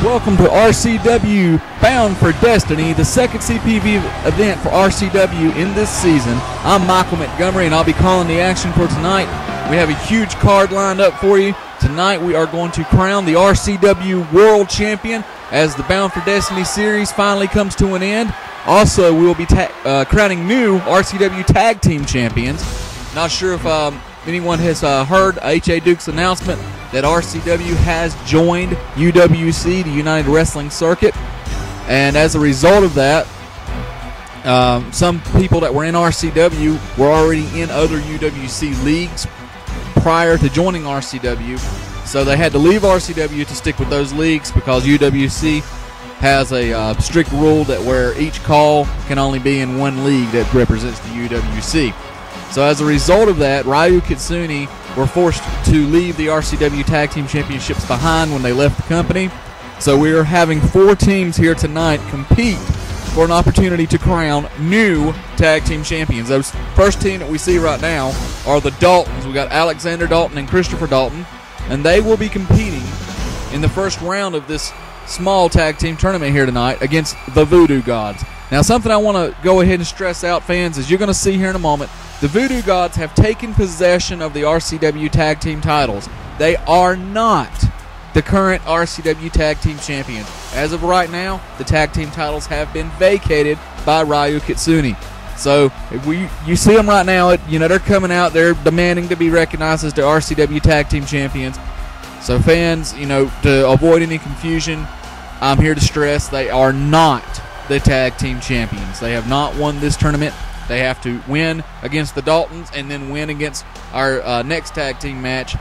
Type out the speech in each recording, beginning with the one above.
Welcome to RCW Bound For Destiny, the second CPV event for RCW in this season. I'm Michael Montgomery, and I'll be calling the action for tonight. We have a huge card lined up for you. Tonight we are going to crown the RCW World Champion as the Bound For Destiny series finally comes to an end. Also, we will be crowning new RCW Tag Team Champions. Not sure if anyone has heard HADuke's announcement that RCW has joined UWC, the United Wrestling Circuit. And as a result of that, some people that were in RCW were already in other UWC leagues prior to joining RCW. So they had to leave RCW to stick with those leagues because UWC has a strict rule that where each call can only be in one league that represents the UWC. So as a result of that, Ryu Kitsune were forced to leave the RCW Tag Team Championships behind when they left the company. So we are having 4 teams here tonight compete for an opportunity to crown new Tag Team Champions. Those first team that we see right now are the Daltons. We got Alexander Dalton and Christopher Dalton, and they will be competing in the first round of this small tag team tournament here tonight against the Voodoo Gods. Now, something I want to go ahead and stress out, fans, is you're going to see here in a moment, the Voodoo Gods have taken possession of the RCW Tag Team titles. They are not the current RCW Tag Team Champions. As of right now, the Tag Team titles have been vacated by Ryu Kitsune. So, you see them right now, they're coming out, they're demanding to be recognized as the RCW Tag Team Champions. So fans, to avoid any confusion, I'm here to stress they are not the Tag Team Champions. They have not won this tournament. They have to win against the Daltons and then win against our next tag team match.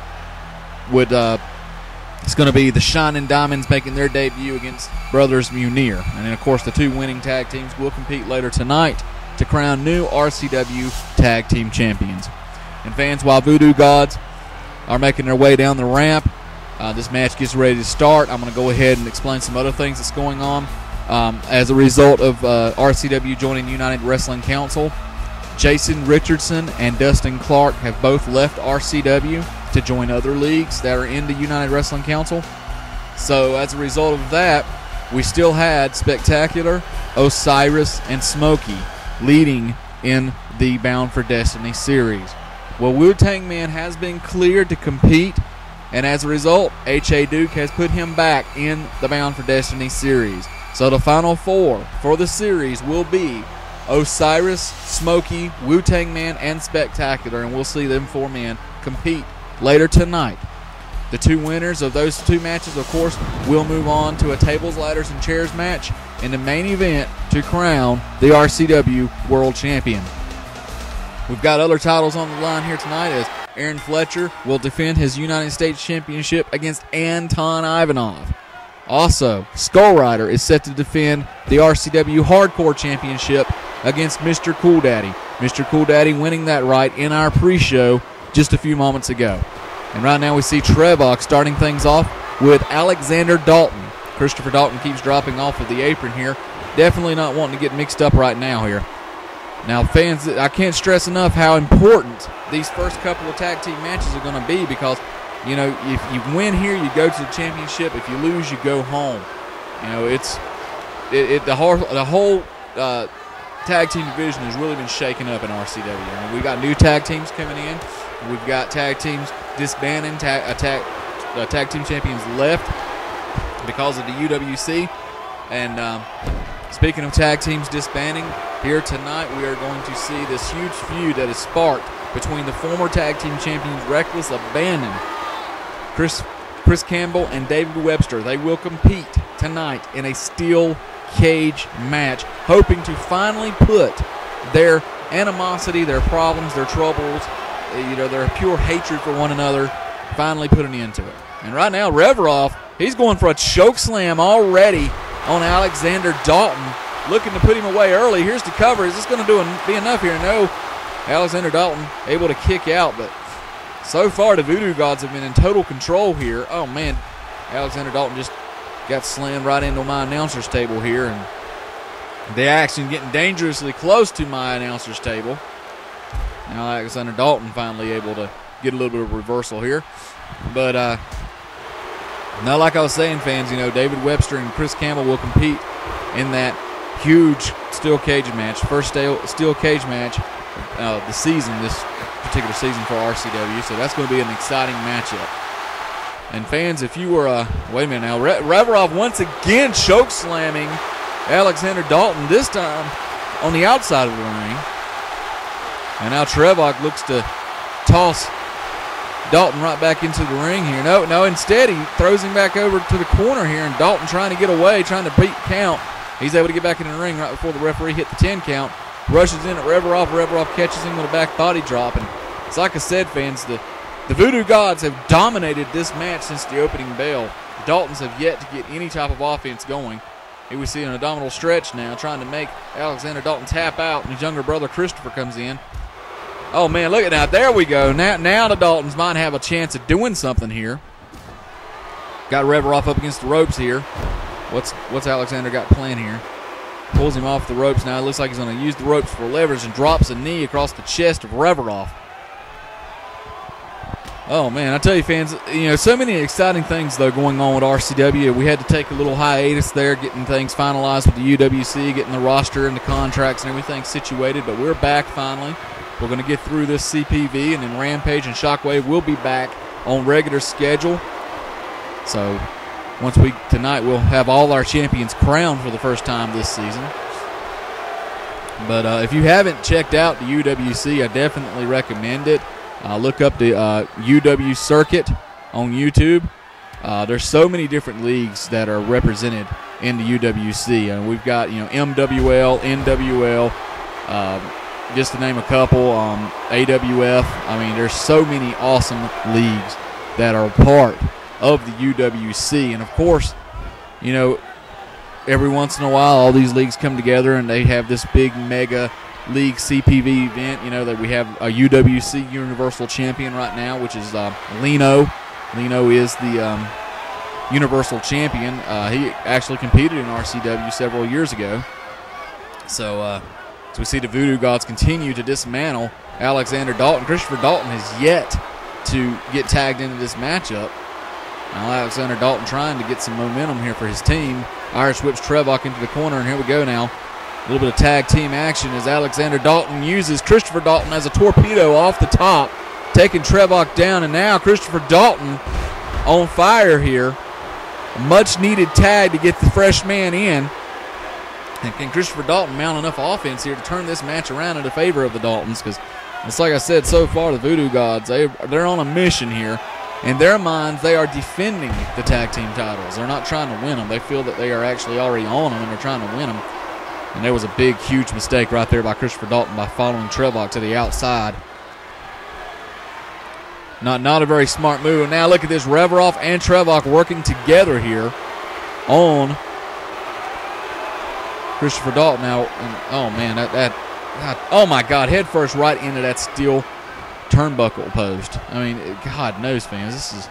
It's going to be the Shining Diamonds making their debut against Brothers Munir. And then, of course, the 2 winning tag teams will compete later tonight to crown new RCW Tag Team Champions. And fans, while Voodoo Gods are making their way down the ramp, this match gets ready to start. I'm going to go ahead and explain some other things that's going on. As a result of RCW joining United Wrestling Council, Jason Richardson and Dustin Clark have both left RCW to join other leagues that are in the United Wrestling Council. So as a result of that, we still had Spectacular, Osiris, and Smokey leading in the Bound For Destiny series. Well, Wu-Tang Man has been cleared to compete, and as a result, HADuke has put him back in the Bound For Destiny series. So the final 4 for the series will be Osiris, Smokey, Wu-Tang Man, and Spectacular, and we'll see them 4 men compete later tonight. The 2 winners of those 2 matches, of course, will move on to a tables, ladders, and chairs match in the main event to crown the RCW World Champion. We've got other titles on the line here tonight as Aaron Fletcher will defend his United States Championship against Anton Ivanov. Also, Skullrider is set to defend the RCW Hardcore Championship against Mr. Cool Daddy. Mr. Cool Daddy winning that right in our pre-show just a few moments ago. And right now we see Trebok starting things off with Alexander Dalton. Christopher Dalton keeps dropping off of the apron here. Definitely not wanting to get mixed up right now here. Now, fans, I can't stress enough how important these first couple of tag team matches are going to be because, if you win here, you go to the championship. If you lose, you go home. The whole tag team division has really been shaken up in RCW. We've got new tag teams coming in. We've got tag teams disbanding. Tag team champions left because of the UWC. And speaking of tag teams disbanding, here tonight we are going to see this huge feud that is sparked between the former tag team champions Reckless Abandon, Chris Campbell and David Webster. They will compete tonight in a steel cage match, hoping to finally put their animosity, their problems, their troubles, their pure hatred for one another, finally put an end to it. And right now, Reverov, he's going for a choke slam already on Alexander Dalton, looking to put him away early. Here's the cover. Is this going to be enough here? No. Alexander Dalton able to kick out, but so far the Voodoo Gods have been in total control here. Oh, man. Alexander Dalton just got slammed right into my announcer's table here, and the action getting dangerously close to my announcer's table. Now Alexander Dalton finally able to get a little bit of reversal here. But Now, like I was saying, fans, you know, David Webster and Chris Campbell will compete in that huge steel cage match, first steel cage match the season, this particular season for RCW. So that's going to be an exciting matchup. And fans, if you were, wait a minute now, Reverov once again choke slamming Alexander Dalton, this time on the outside of the ring. And now Trevok looks to toss Dalton right back into the ring here. No, instead he throws him back over to the corner here, and Dalton trying to get away, trying to beat count. He's able to get back in the ring right before the referee hit the 10 count. Rushes in at Reverov. Reverov catches him with a back body drop. And it's like I said, fans, the Voodoo Gods have dominated this match since the opening bell. The Daltons have yet to get any type of offense going. Here we see an abdominal stretch now, trying to make Alexander Dalton tap out, and his younger brother Christopher comes in. Oh, man, look at that. There we go. Now the Daltons might have a chance of doing something here. Got Reverov up against the ropes here. What's Alexander got planned here? Pulls him off the ropes now. It looks like he's going to use the ropes for leverage and drops a knee across the chest of Reverov. Oh, man, I tell you, fans, you know, so many exciting things, though, going on with RCW. We had to take a little hiatus there, getting things finalized with the UWC, getting the roster and the contracts and everything situated, but we're back finally. We're going to get through this CPV, and then Rampage and Shockwave will be back on regular schedule. So tonight we'll have all our champions crowned for the first time this season. But if you haven't checked out the UWC, I definitely recommend it. Look up the UW circuit on YouTube. There's so many different leagues that are represented in the UWC. And we've got, you know, MWL, NWL, just to name a couple, AWF. I mean, there's so many awesome leagues that are part of the UWC. And, of course, you know, every once in a while all these leagues come together and they have this big mega league CPV event. You know, that we have a UWC Universal Champion right now, which is Lino. Lino is the Universal Champion. He actually competed in RCW several years ago. So we see the Voodoo Gods continue to dismantle Alexander Dalton. Christopher Dalton has yet to get tagged into this matchup. Now Alexander Dalton trying to get some momentum here for his team. Irish whips Trevok into the corner, and here we go now. A little bit of tag team action as Alexander Dalton uses Christopher Dalton as a torpedo off the top, taking Trevok down, and now Christopher Dalton on fire here. A much-needed tag to get the fresh man in. And can Christopher Dalton mount enough offense here to turn this match around in the favor of the Daltons? Because it's like I said, so far the Voodoo Gods, they're on a mission here. In their minds, they are defending the tag team titles. They're not trying to win them. They feel that they are actually already on them and they're trying to win them. And there was a big, huge mistake right there by Christopher Dalton by following Trevok to the outside. Not a very smart move. And now look at this, Reverov and Trevok working together here on Christopher Dalton. Now, oh man, oh my God, head first right into that steel turnbuckle post. I mean, God knows, fans,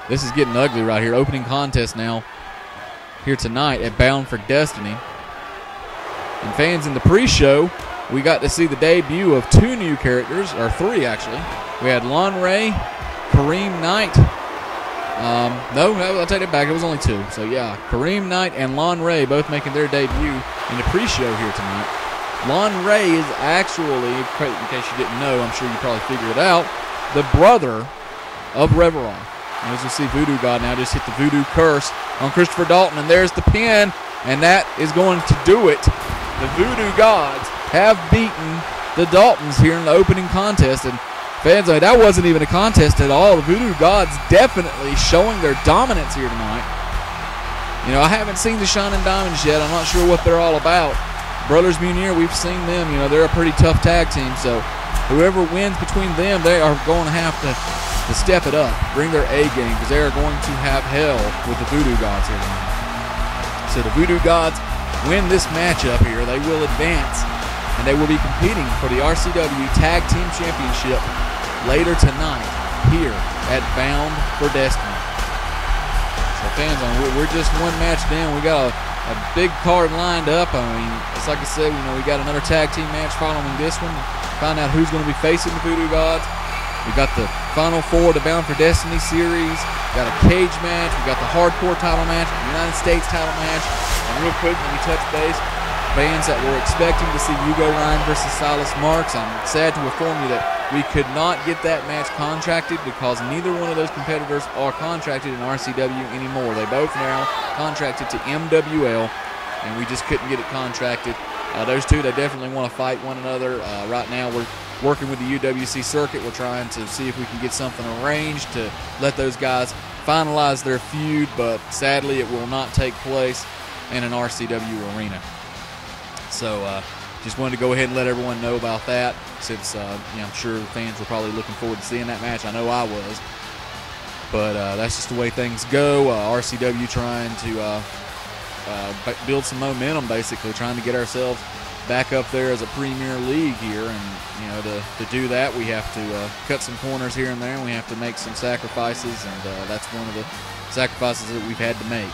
this is getting ugly right here. Opening contest now here tonight at Bound For Destiny. And fans, in the pre-show, we got to see the debut of two new characters, or three actually. We had Lon Ray, Kareem Knight. No, I'll take it back. It was only two. So yeah, Kareem Knight and Lon Ray both making their debut in the pre-show here tonight. Lon Ray is actually, in case you didn't know, I'm sure you probably figured it out, the brother of Reverov. And as you see, Voodoo God now just hit the Voodoo curse on Christopher Dalton, and there's the pin, and that is going to do it. The Voodoo Gods have beaten the Daltons here in the opening contest, and fans, I mean, that wasn't even a contest at all. The Voodoo Gods definitely showing their dominance here tonight. You know, I haven't seen the Shining Diamonds yet. I'm not sure what they're all about. Brothers Munir, we've seen them. You know, they're a pretty tough tag team, so whoever wins between them, they are going to have to step it up, bring their A game, because they are going to have hell with the Voodoo Gods here tonight. So the Voodoo Gods win this matchup here. They will advance, and they will be competing for the RCW Tag Team Championship later tonight here at Bound For Destiny. So fans, we're just one match down. We got a big card lined up. I mean, it's like I said, you know, we got another tag team match following this one. Find out who's going to be facing the Voodoo Gods. We got the Final Four to Bound for Destiny series. We got a cage match. We got the hardcore title match, United States title match. And real quick, let me touch base. Fans that were expecting to see Hugo Ryan versus Silas Marks, I'm sad to inform you that we could not get that match contracted because neither one of those competitors are contracted in RCW anymore. They both now contracted to MWL, and we just couldn't get it contracted. Those two, they definitely want to fight one another. Right now, we're working with the UWC circuit. We're trying to see if we can get something arranged to let those guys finalize their feud, but sadly, it will not take place in an RCW arena. So just wanted to go ahead and let everyone know about that, since I'm sure fans were probably looking forward to seeing that match. I know I was. But that's just the way things go. RCW trying to build some momentum, basically, trying to get ourselves back up there as a premier league here. And, to do that, we have to cut some corners here and there, and we have to make some sacrifices, and that's one of the sacrifices that we've had to make.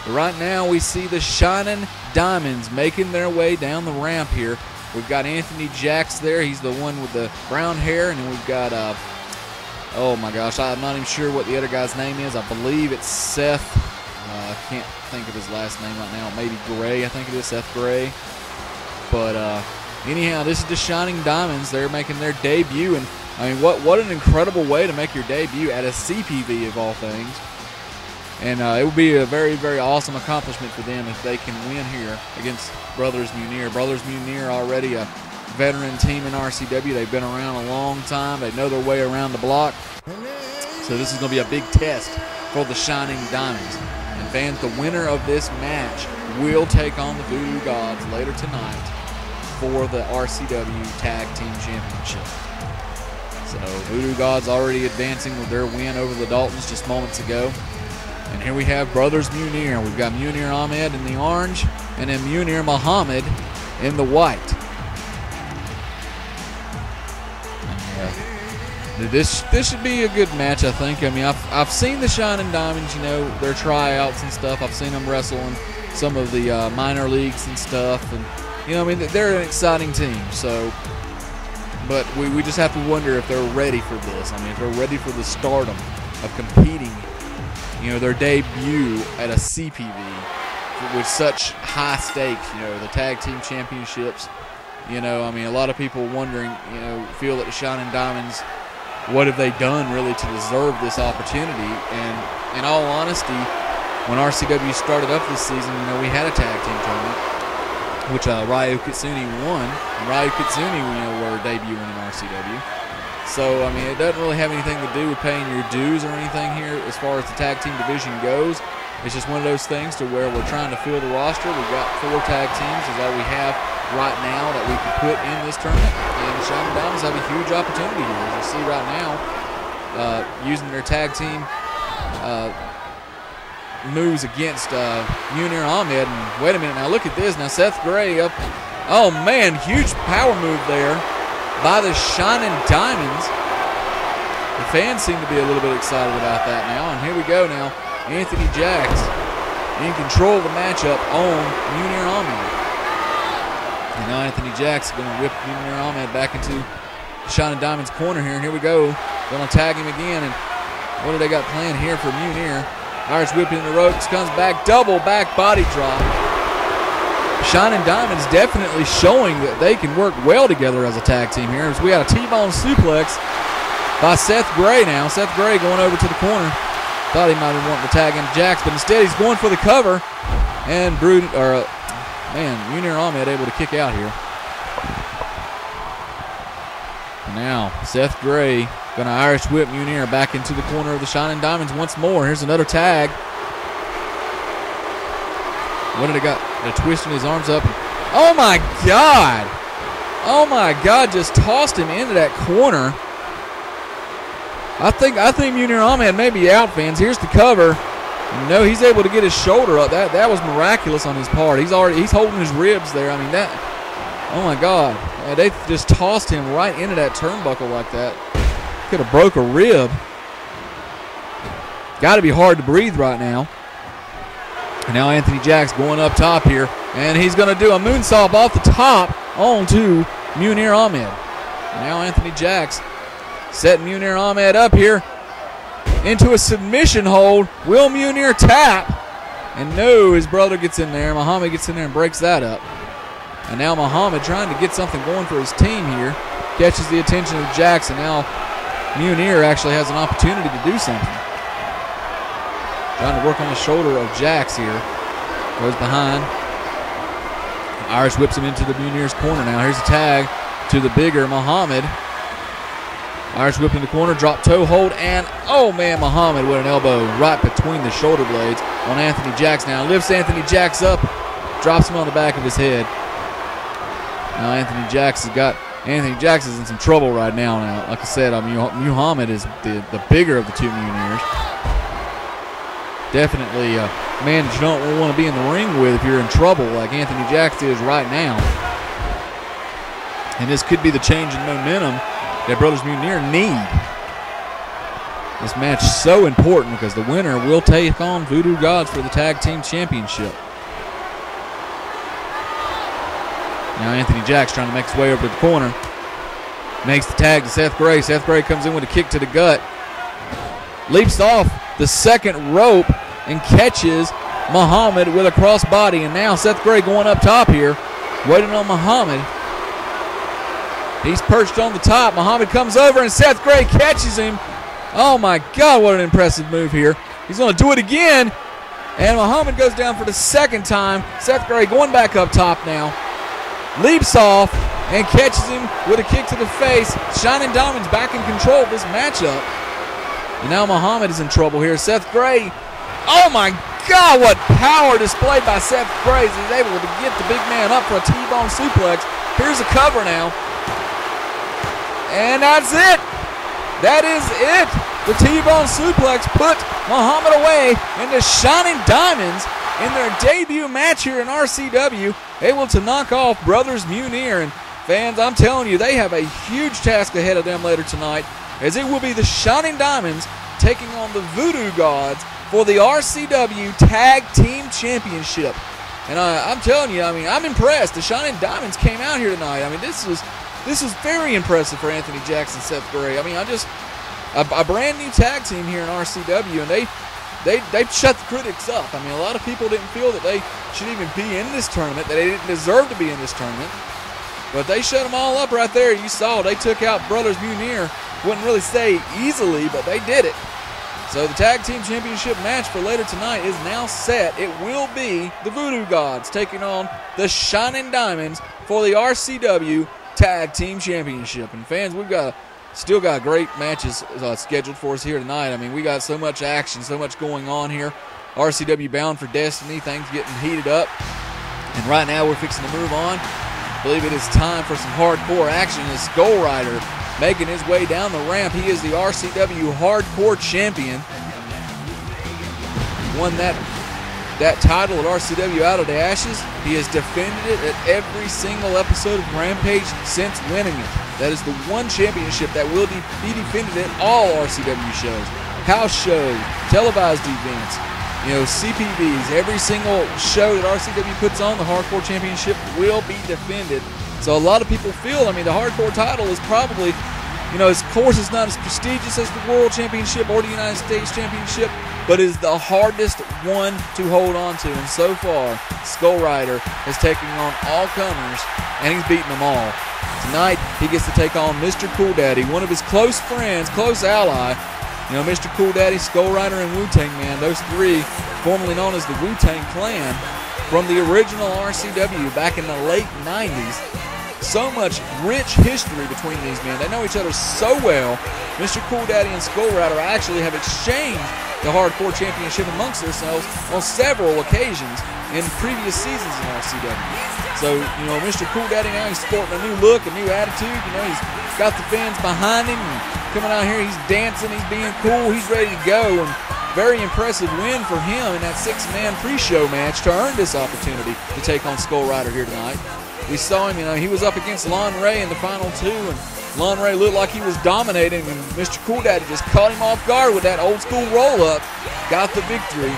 But right now, we see the Shining Diamonds making their way down the ramp here. We've got Anthony Jacks there. He's the one with the brown hair. And then we've got, oh my gosh, I'm not even sure what the other guy's name is. I believe it's Seth. I can't think of his last name right now. Maybe Gray, I think it is, Seth Gray. But anyhow, this is the Shining Diamonds. They're making their debut. And, I mean, what an incredible way to make your debut at a CPV of all things. And it would be a very, very awesome accomplishment for them if they can win here against Brothers Munir. Brothers Munir already a veteran team in RCW. They've been around a long time. They know their way around the block. So this is going to be a big test for the Shining Diamonds. And fans, the winner of this match will take on the Voodoo Gods later tonight for the RCW Tag Team Championship. So Voodoo Gods already advancing with their win over the Daltons just moments ago. And here we have Brothers Munir. We've got Munir Ahmed in the orange, and then Munir Muhammad in the white. This should be a good match, I think. I mean, I've seen the Shining Diamonds, their tryouts and stuff. I've seen them wrestle in some of the minor leagues and stuff, and they're an exciting team. So, but we just have to wonder if they're ready for this. I mean, if they're ready for the stardom of competing. Their debut at a CPV with such high stakes, the Tag Team Championships. A lot of people wondering, feel that the Shining Diamonds, what have they done really to deserve this opportunity? And in all honesty, when RCW started up this season, we had a tag team tournament, which Ryu Kitsune won. And Ryu Kitsune, were debuting in RCW. So, it doesn't really have anything to do with paying your dues or anything here as far as the tag team division goes. It's just one of those things to where we're trying to fill the roster. We've got 4 tag teams is all we have right now that we can put in this tournament. And the Shining Diamonds have a huge opportunity here. As you see right now, using their tag team moves against Munir Ahmed. And wait a minute, now look at this. Now Seth Gray up. Oh, man, huge power move there by the Shining Diamonds. The fans seem to be a little bit excited about that now. And here we go now. Anthony Jacks in control of the matchup on Munir Ahmed. And now Anthony Jacks is going to whip Munir Ahmed back into the Shining Diamonds corner here. And here we go. Going to tag him again. And what do they got planned here for Munir? Irish whip in the ropes. Comes back. Double back body drop. Shining Diamonds definitely showing that they can work well together as a tag team here. As we got a T-bone suplex by Seth Gray now. Seth Gray going over to the corner. Thought he might have been wanting to tag in Jacks, but instead he's going for the cover. And Munir Ahmed able to kick out here. And now Seth Gray going to Irish whip Munir back into the corner of the Shining Diamonds once more. Here's another tag. What did he got? They're twisting his arms up. Oh my God! Oh my God! Just tossed him into that corner. I think Munir Ahmed may be out, fans. Here's the cover. No, he's able to get his shoulder up. That was miraculous on his part. He's holding his ribs there. I mean that. Oh my God! They just tossed him right into that turnbuckle like that. Could have broke a rib. Got to be hard to breathe right now. And now Anthony Jacks going up top here. And he's going to do a moonsault off the top onto Munir Ahmed. Now Anthony Jacks Setting Munir Ahmed up here into a submission hold. Will Munir tap? And no, his brother gets in there. Muhammad gets in there and breaks that up. And now Muhammad trying to get something going for his team here. Catches the attention of Jackson. Now Munir actually has an opportunity to do something. Trying to work on the shoulder of Jax here. Goes behind. Irish whips him into the Munir's corner now. Here's a tag to the bigger Muhammad. Irish whip in the corner, drop toe hold, and oh man, Muhammad with an elbow right between the shoulder blades on Anthony Jax now. Lifts Anthony Jax up, drops him on the back of his head. Now Anthony Jax is in some trouble right now. Now, like I said, Muhammad is the bigger of the two Munirs. Definitely a man that you don't want to be in the ring with if you're in trouble like Anthony Jax is right now. And this could be the change in momentum that Brothers Munir need. This match is so important because the winner will take on Voodoo Gods for the Tag Team Championship. Now Anthony Jax trying to make his way over to the corner. Makes the tag to Seth Gray. Seth Gray comes in with a kick to the gut. Leaps off the second rope and catches Muhammad with a crossbody. And now Seth Gray going up top here, waiting on Muhammad. He's perched on the top. Muhammad comes over and Seth Gray catches him. Oh my God, what an impressive move here. He's going to do it again. And Muhammad goes down for the second time. Seth Gray going back up top now. Leaps off and catches him with a kick to the face. Shining Diamond's back in control of this matchup. And now Muhammad is in trouble here. Seth Gray. Oh my God, what power displayed by Seth Gray. He's able to get the big man up for a T-bone suplex. Here's a cover now. And that's it. That is it. The T-bone suplex put Muhammad away, and the Shining Diamonds in their debut match here in RCW, able to knock off Brothers Munir. And fans, I'm telling you, they have a huge task ahead of them later tonight, as it will be the Shining Diamonds taking on the Voodoo Gods for the RCW Tag Team Championship. And I'm telling you, I mean, I'm impressed. The Shining Diamonds came out here tonight. I mean, this was very impressive for Anthony Jackson, Seth Gray. I mean, a brand new tag team here in RCW, and they shut the critics up. I mean, a lot of people didn't feel that they should even be in this tournament, that they didn't deserve to be in this tournament. But they shut them all up right there. You saw they took out Brothers Munir. Wouldn't really say easily, but they did it. So the Tag Team Championship match for later tonight is now set. It will be the Voodoo Gods taking on the Shining Diamonds for the RCW Tag Team Championship. And fans, we've still got great matches scheduled for us here tonight. I mean, we got so much action, so much going on here. RCW Bound for Destiny, things getting heated up. And right now we're fixing to move on. I believe it is time for some hardcore action as Skullrider making his way down the ramp. He is the RCW Hardcore Champion. Won that title at RCW Out of the Ashes. He has defended it at every single episode of Rampage since winning it. That is the one championship that will be defended at all RCW shows. House shows, televised events, CPVs. Every single show that RCW puts on, the Hardcore Championship will be defended. So a lot of people feel, I mean, the Hardcore title is probably, of course it's not as prestigious as the World Championship or the United States Championship, but is the hardest one to hold on to. And so far, Skullrider is taking on all comers, and he's beating them all. Tonight, he gets to take on Mr. Cool Daddy, one of his close friends, close ally. Mr. Cool Daddy, Skullrider, and Wu-Tang Man, those three, formerly known as the Wu-Tang Clan, from the original RCW back in the late 90s. So much rich history between these men. They know each other so well. Mr. Cool Daddy and Skullrider actually have exchanged the Hardcore Championship amongst themselves on several occasions in previous seasons in RCW. So, Mr. Cool Daddy now, he's sporting a new look, a new attitude. He's got the fans behind him. And coming out here, he's dancing, he's being cool, he's ready to go. And very impressive win for him in that six-man pre-show match to earn this opportunity to take on Skullrider here tonight. We saw him, he was up against Lon Ray in the final two, and Lon Ray looked like he was dominating, and Mr. Cool Daddy just caught him off guard with that old-school roll-up, got the victory.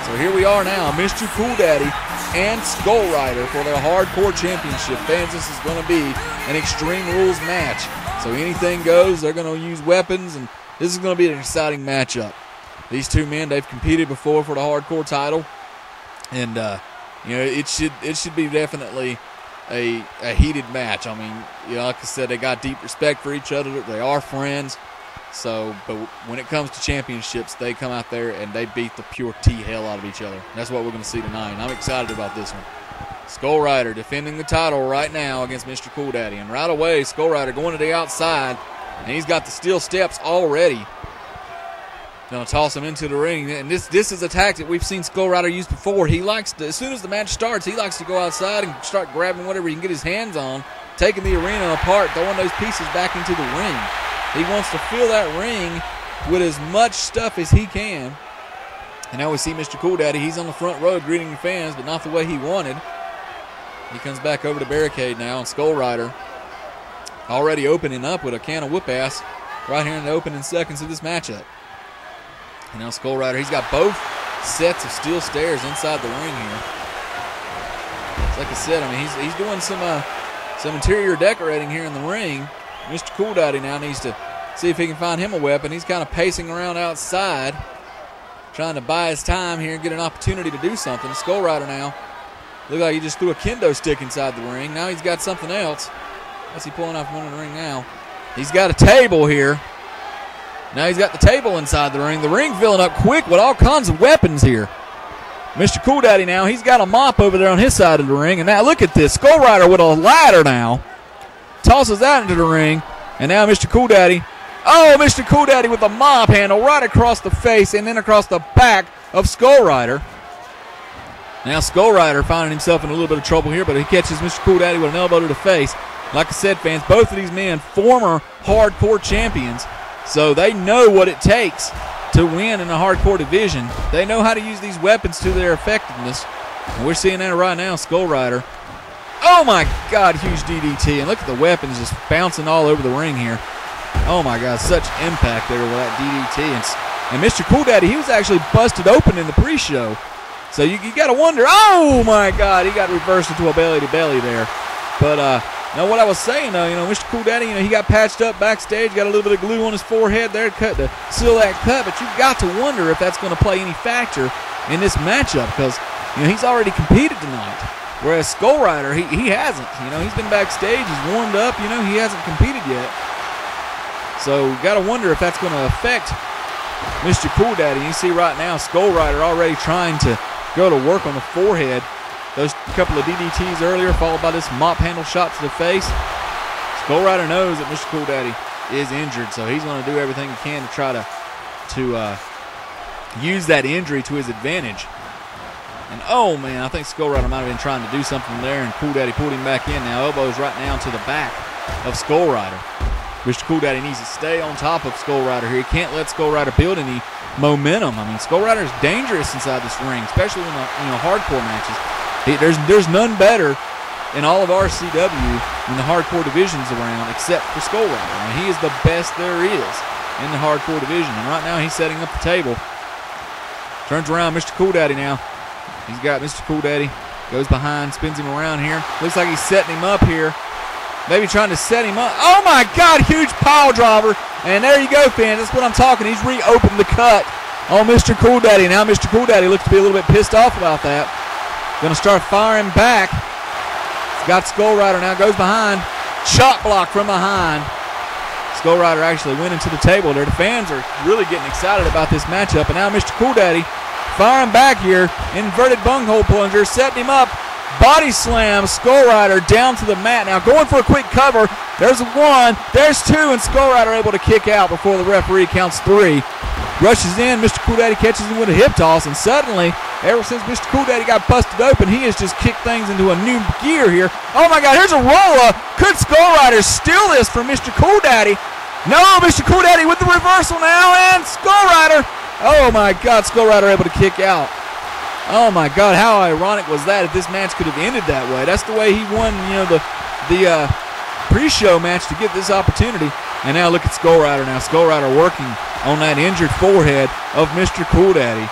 So here we are now, Mr. Cool Daddy and Skullrider for their Hardcore Championship. Fans, this is going to be an Extreme Rules match. So anything goes. They're going to use weapons, and this is going to be an exciting matchup. These two men, they've competed before for the hardcore title, and it should be definitely a heated match. I mean, like I said, they got deep respect for each other. They are friends. So, but when it comes to championships, they come out there and they beat the pure hell out of each other. That's what we're going to see tonight, and I'm excited about this one. Skullrider defending the title right now against Mr. Cool Daddy. And right away, Skullrider going to the outside, and he's got the steel steps already. Going to toss him into the ring. And this is a tactic we've seen Skullrider use before. He likes to, as soon as the match starts, he likes to go outside and start grabbing whatever he can get his hands on, taking the arena apart, throwing those pieces back into the ring. He wants to fill that ring with as much stuff as he can. And now we see Mr. Cool Daddy. He's on the front row greeting the fans, but not the way he wanted. He comes back over to barricade now, and Skullrider already opening up with a can of whoop-ass right here in the opening seconds of this matchup. And now Skullrider, he's got both sets of steel stairs inside the ring here. It's like I said, I mean, he's doing some interior decorating here in the ring. Mr. Cool Daddy now needs to see if he can find him a weapon. He's kind of pacing around outside, trying to buy his time here and get an opportunity to do something. Skullrider now, look like he just threw a kendo stick inside the ring. Now he's got something else. What's he pulling off one in the ring now? He's got a table here. Now he's got the table inside the ring. The ring filling up quick with all kinds of weapons here. Mr. Cool Daddy now, he's got a mop over there on his side of the ring. And now look at this, Skullrider with a ladder now. Tosses that into the ring, and now Mr. Cool Daddy. Oh, Mr. Cool Daddy with the mop handle right across the face and then across the back of Skullrider. Now Skullrider finding himself in a little bit of trouble here, but he catches Mr. Cool Daddy with an elbow to the face. Like I said, fans, both of these men former hardcore champions, so they know what it takes to win in the hardcore division. They know how to use these weapons to their effectiveness, and we're seeing that right now. Skullrider. Oh, my God, huge DDT. And look at the weapons just bouncing all over the ring here. Oh, my God, such impact there with that DDT. And Mr. Cool Daddy, he was actually busted open in the pre-show. So you got to wonder, oh, my God, he got reversed into a belly-to-belly there. But, what I was saying, Mr. Cool Daddy, he got patched up backstage, got a little bit of glue on his forehead there to seal that cut. But you've got to wonder if that's going to play any factor in this matchup because, he's already competed tonight. Whereas Skullrider, he hasn't. He's been backstage, he's warmed up, he hasn't competed yet. So got to wonder if that's going to affect Mr. Cool Daddy. You see right now, Skullrider already trying to go to work on the forehead. Those couple of DDTs earlier, followed by this mop handle shot to the face. Skullrider knows that Mr. Cool Daddy is injured, so he's going to do everything he can to try to use that injury to his advantage. And, oh, man, I think Skullrider might have been trying to do something there, and Cool Daddy pulled him back in. Now elbows right now to the back of Skullrider. Mr. Cool Daddy needs to stay on top of Skullrider here. He can't let Skullrider build any momentum. I mean, Skullrider is dangerous inside this ring, especially in the hardcore matches. There's none better in all of RCW when the hardcore division's around except for Skullrider. I mean, he is the best there is in the hardcore division. And right now he's setting up the table. Turns around, Mr. Cool Daddy now. He's got Mr. Cool Daddy, goes behind, spins him around here. Looks like he's setting him up here. Maybe trying to set him up. Oh, my God, huge pile driver. And there you go, fans. That's what I'm talking. He's reopened the cut on Mr. Cool Daddy. Now Mr. Cool Daddy looks to be a little bit pissed off about that. Going to start firing back. He's got Skullrider now, goes behind. Chop block from behind. Skullrider actually went into the table there. The fans are really getting excited about this matchup. And now Mr. Cool Daddy firing back here. Inverted bunghole plunger, setting him up. Body slam, Skullrider down to the mat. Now going for a quick cover. There's one, there's two, and Skullrider able to kick out before the referee counts three. Rushes in, Mr. Cool Daddy catches him with a hip toss, and suddenly, ever since Mr. Cool Daddy got busted open, he has just kicked things into a new gear here. Oh my God, here's a roll-up. Could Skullrider steal this from Mr. Cool Daddy? No, Mr. Cool Daddy with the reversal now, and Skullrider. Oh my God, Skullrider able to kick out. Oh my God, how ironic was that if this match could have ended that way. That's the way he won, the pre-show match to get this opportunity. And now look at Skullrider now. Skullrider working on that injured forehead of Mr. Cool Daddy.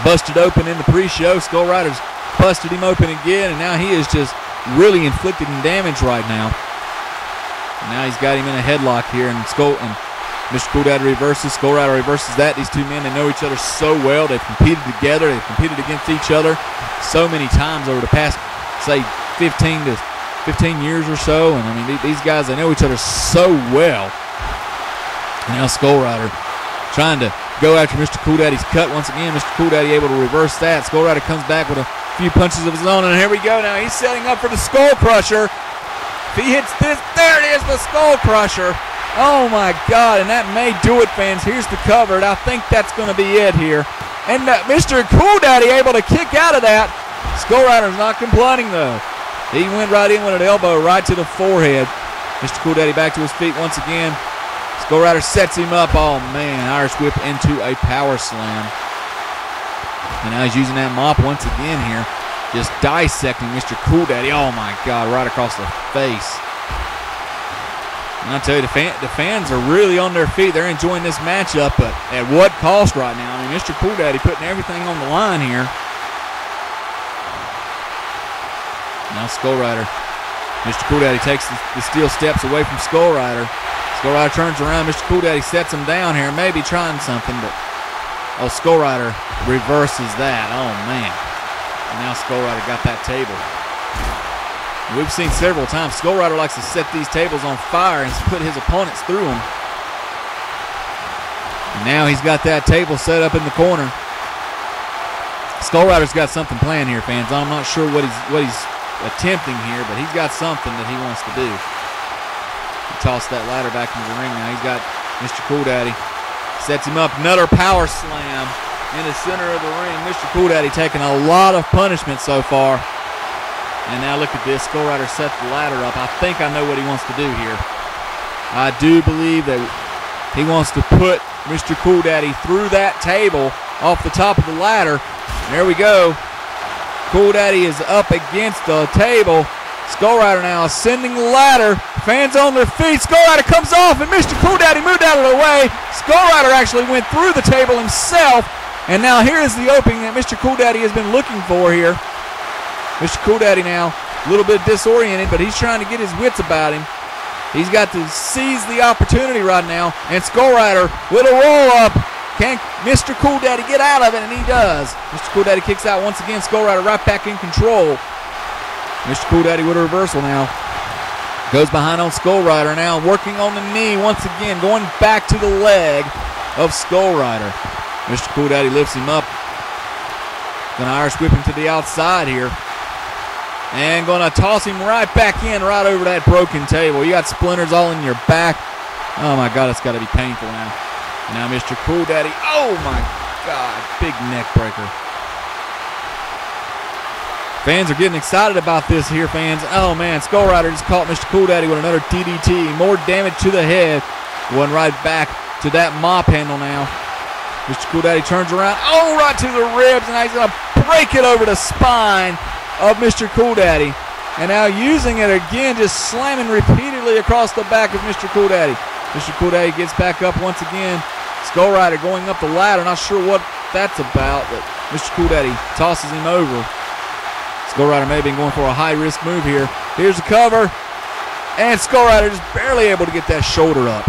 Busted open in the pre-show. Skullrider's busted him open again, and now he is just really inflicting damage right now. Now he's got him in a headlock here, and Mr. Cool Daddy reverses. Skullrider reverses that. These two men, they know each other so well. They've competed together. They've competed against each other so many times over the past, say, 15 years or so. And, I mean, these guys, they know each other so well. Now Skullrider trying to go after Mr. Cool Daddy's cut once again. Mr. Cool Daddy able to reverse that. Skullrider comes back with a few punches of his own, and here we go now. He's setting up for the Skull Crusher. If he hits this, there it is, the Skull Crusher. Oh my God, and that may do it, fans. Here's the cover, and I think that's going to be it here. And Mr. Cool Daddy able to kick out of that. Skullrider's not complaining, though. He went right in with an elbow right to the forehead. Mr. Cool Daddy back to his feet once again. Skullrider sets him up. Oh, man, Irish whip into a power slam. And now he's using that mop once again here. Just dissecting Mr. Cool Daddy. Oh, my God, right across the face. And I'll tell you, the fans are really on their feet. They're enjoying this matchup, but at what cost right now? I mean, Mr. Cool Daddy putting everything on the line here. Now Skullrider. Mr. Cool Daddy takes the steel steps away from Skullrider. Skullrider turns around. Mr. Cool Daddy sets him down here, maybe trying something, but Skullrider reverses that. Oh, man. And now Skullrider got that table. We've seen several times Skullrider likes to set these tables on fire and put his opponents through them. And now he's got that table set up in the corner. Skullrider's got something planned here, fans. I'm not sure what he's attempting here, but he's got something that he wants to do. He tossed that ladder back into the ring now. He's got Mr. Cool Daddy. Sets him up. Another power slam in the center of the ring. Mr. Cool Daddy taking a lot of punishment so far. And now look at this. Skullrider sets the ladder up. I think I know what he wants to do here. I do believe that he wants to put Mr. Cool Daddy through that table off the top of the ladder. There we go. Cool Daddy is up against the table. Skullrider now ascending the ladder. Fans on their feet. Skullrider comes off, and Mr. Cool Daddy moved out of the way. Skullrider actually went through the table himself. And now here is the opening that Mr. Cool Daddy has been looking for here. Mr. Cool Daddy now a little bit disoriented, but he's trying to get his wits about him. He's got to seize the opportunity right now. And Skullrider with a roll-up. Can Mr. Cool Daddy get out of it? And he does. Mr. Cool Daddy kicks out once again. Skullrider right back in control. Mr. Cool Daddy with a reversal now. Goes behind on Skullrider now. Working on the knee once again. Going back to the leg of Skullrider. Mr. Cool Daddy lifts him up. Going to Irish whip him to the outside here. And going to toss him right back in, right over that broken table. You got splinters all in your back. Oh, my God, it's got to be painful now. Now Mr. Cool Daddy. Oh, my God. Big neck breaker. Fans are getting excited about this here, fans. Oh, man. Skullrider just caught Mr. Cool Daddy with another DDT. More damage to the head. Going right back to that mop handle now. Mr. Cool Daddy turns around. Oh, right to the ribs. And now he's going to break it over the spine of Mr. Cool Daddy. And now using it again, just slamming repeatedly across the back of Mr. Cool Daddy. Mr. Cool Daddy gets back up once again. Skullrider going up the ladder. Not sure what that's about, but Mr. Cool Daddy tosses him over. Skullrider may have been going for a high-risk move here. Here's the cover. And Skullrider just barely able to get that shoulder up.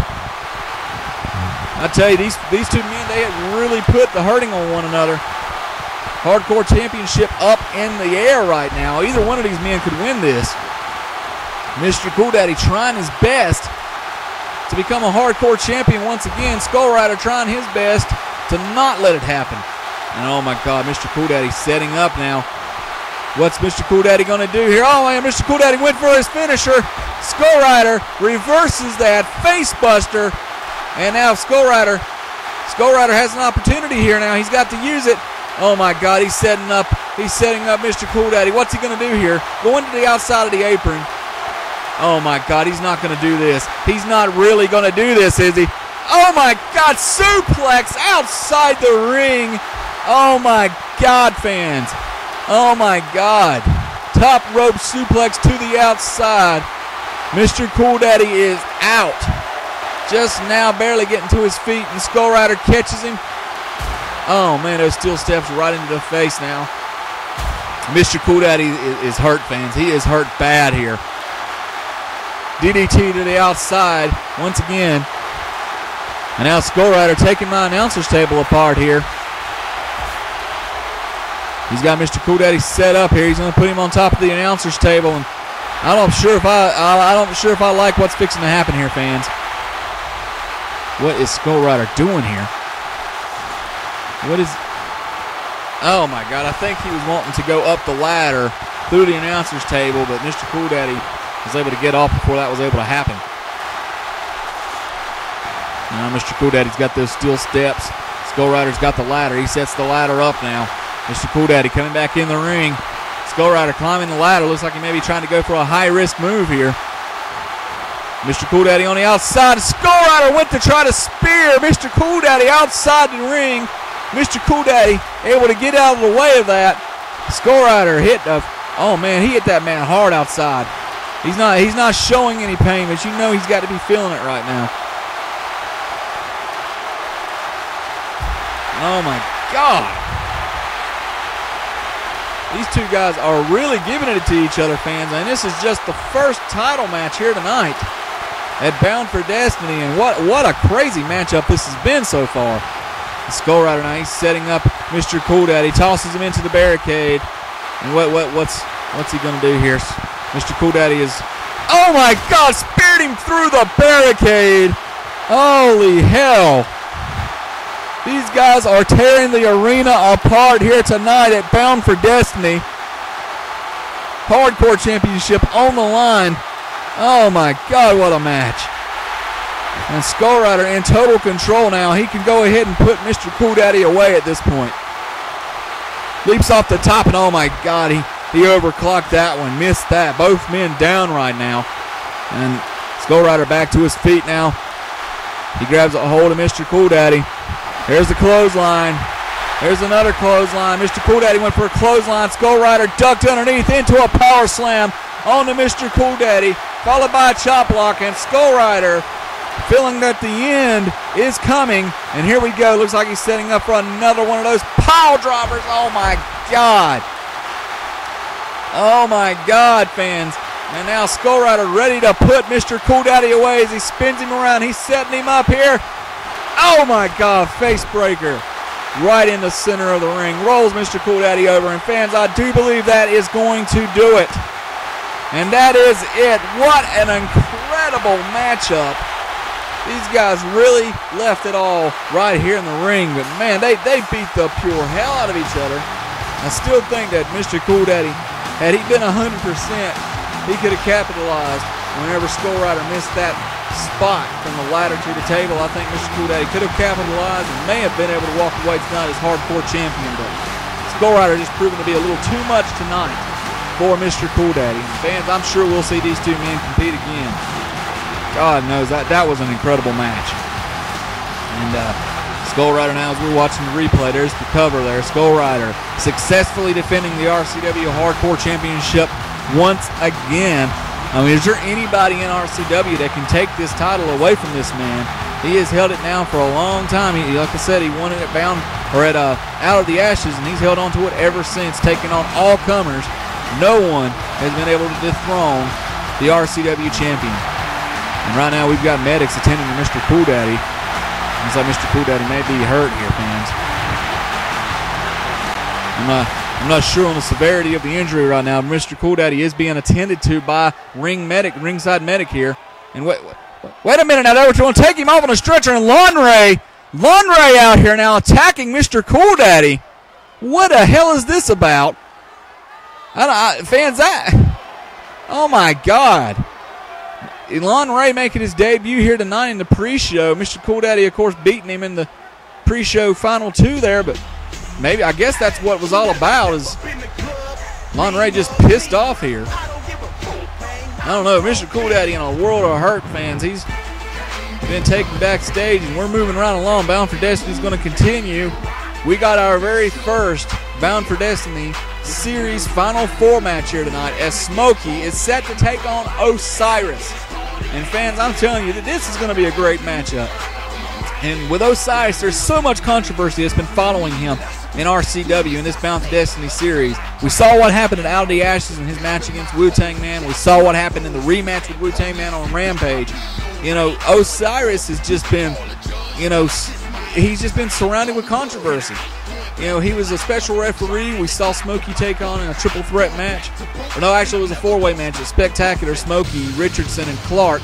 I tell you, these two men, they have really put the hurting on one another. Hardcore Championship up in the air right now. Either one of these men could win this. Mr. Cool Daddy trying his best to become a hardcore champion once again. Skullrider trying his best to not let it happen. And oh my God, Mr. Cool Daddy setting up now. What's Mr. Cool Daddy going to do here? Oh man, Mr. Cool Daddy went for his finisher. Skullrider reverses that face buster. And now Skullrider has an opportunity here now. He's got to use it. Oh my God, he's setting up Mr. Cool Daddy. What's he going to do here? Going to the outside of the apron. Oh my God, he's not going to do this. He's not really going to do this, is he? Oh my God, suplex outside the ring. Oh my God, fans. Oh my God. Top rope suplex to the outside. Mr. Cool Daddy is out. Just now barely getting to his feet, and Skullrider catches him. Oh man, those steel steps right into the face now. Mr. Cool Daddy is hurt, fans. He is hurt bad here. DDT to the outside once again. And now Skullrider taking my announcer's table apart here. He's got Mr. Cool Daddy set up here. He's going to put him on top of the announcer's table, and I'm not sure if I like what's fixing to happen here, fans. What is Skullrider doing here? What is? Oh my God! I think he was wanting to go up the ladder through the announcer's table, but Mr. Cool Daddy was able to get off before that was able to happen. Now Mr. Cool Daddy's got those steel steps. Skullrider's got the ladder. He sets the ladder up now. Mr. Cool Daddy coming back in the ring. Skullrider climbing the ladder. Looks like he may be trying to go for a high-risk move here. Mr. Cool Daddy on the outside. Skullrider went to try to spear Mr. Cool Daddy outside the ring. Mr. Cool Daddy able to get out of the way of that. Skullrider hit oh man, he hit that man hard outside. He's not showing any pain, but you know he's got to be feeling it right now. Oh my God. These two guys are really giving it to each other, fans, and this is just the first title match here tonight at Bound for Destiny, and what a crazy matchup this has been so far. Skullrider now, he's setting up Mr. Cool Daddy, tosses him into the barricade, and what's he gonna do here? Mr. Cool Daddy is, oh my God, speared him through the barricade. Holy hell. These guys are tearing the arena apart here tonight at Bound for Destiny. Hardcore Championship on the line. Oh my God, what a match. And Skullrider in total control now. He can go ahead and put Mr. Cool Daddy away at this point. Leaps off the top, and oh my God, he overclocked that one, missed that. Both men down right now. And Skullrider back to his feet now. He grabs a hold of Mr. Cool Daddy. There's the clothesline. There's another clothesline. Mr. Cool Daddy went for a clothesline. Skullrider ducked underneath into a power slam onto Mr. Cool Daddy, followed by a chop block, and Skullrider feeling that the end is coming. And here we go. Looks like he's setting up for another one of those pile droppers. Oh my God. Oh my God, fans. And now Skullrider ready to put Mr. Cool Daddy away as he spins him around. He's setting him up here. Oh my God, face breaker right in the center of the ring. Rolls Mr. Cool Daddy over, and fans, I do believe that is going to do it. And that is it. What an incredible matchup. These guys really left it all right here in the ring, but man, they beat the pure hell out of each other. I still think that Mr. Cool Daddy, had he been 100%, he could have capitalized whenever Skullrider missed that spot from the ladder to the table. I think Mr. Cool Daddy could have capitalized and may have been able to walk away tonight as hardcore champion, but Skullrider just proven to be a little too much tonight for Mr. Cool Daddy. And fans, I'm sure we'll see these two men compete again. God knows that was an incredible match. And Skullrider now, as we're watching the replay, there's the cover there. Skullrider successfully defending the RCW Hardcore Championship once again. I mean, is there anybody in RCW that can take this title away from this man? He has held it now for a long time. Like I said, he won it at Out of the Ashes, and he's held on to it ever since, taking on all comers. No one has been able to dethrone the RCW champion. And right now we've got medics attending to Mr. Cool Daddy. Looks like Mr. Cool Daddy may be hurt here, fans. I'm not sure on the severity of the injury right now. Mr. Cool Daddy is being attended to by ringside medic here. And wait a minute now. They were trying to take him off on a stretcher, and Lonray out here now attacking Mr. Cool Daddy. What the hell is this about? Fans, oh my God. Elon Ray making his debut here tonight in the pre-show. Mr. Cool Daddy, of course, beating him in the pre-show final two there, but maybe, I guess that's what it was all about, is Elon Ray just pissed off here. I don't know, Mr. Cool Daddy in a world of hurt, fans. He's been taken backstage, and we're moving right along. Bound for Destiny is going to continue. We got our very first Bound for Destiny Series Final Four match here tonight, as Smokey is set to take on Osiris. And fans, I'm telling you that this is going to be a great matchup. And with Osiris, there's so much controversy that's been following him in RCW in this Bound for Destiny series. We saw what happened at Out of the Ashes in his match against Wu-Tang Man. We saw what happened in the rematch with Wu-Tang Man on Rampage. You know, Osiris has just been, you know, he's just been surrounded with controversy. You know, he was a special referee. We saw Smokey take on in a triple threat match. Or no, actually it was a four-way match. A Spectacular, Smokey, Richardson, and Clark.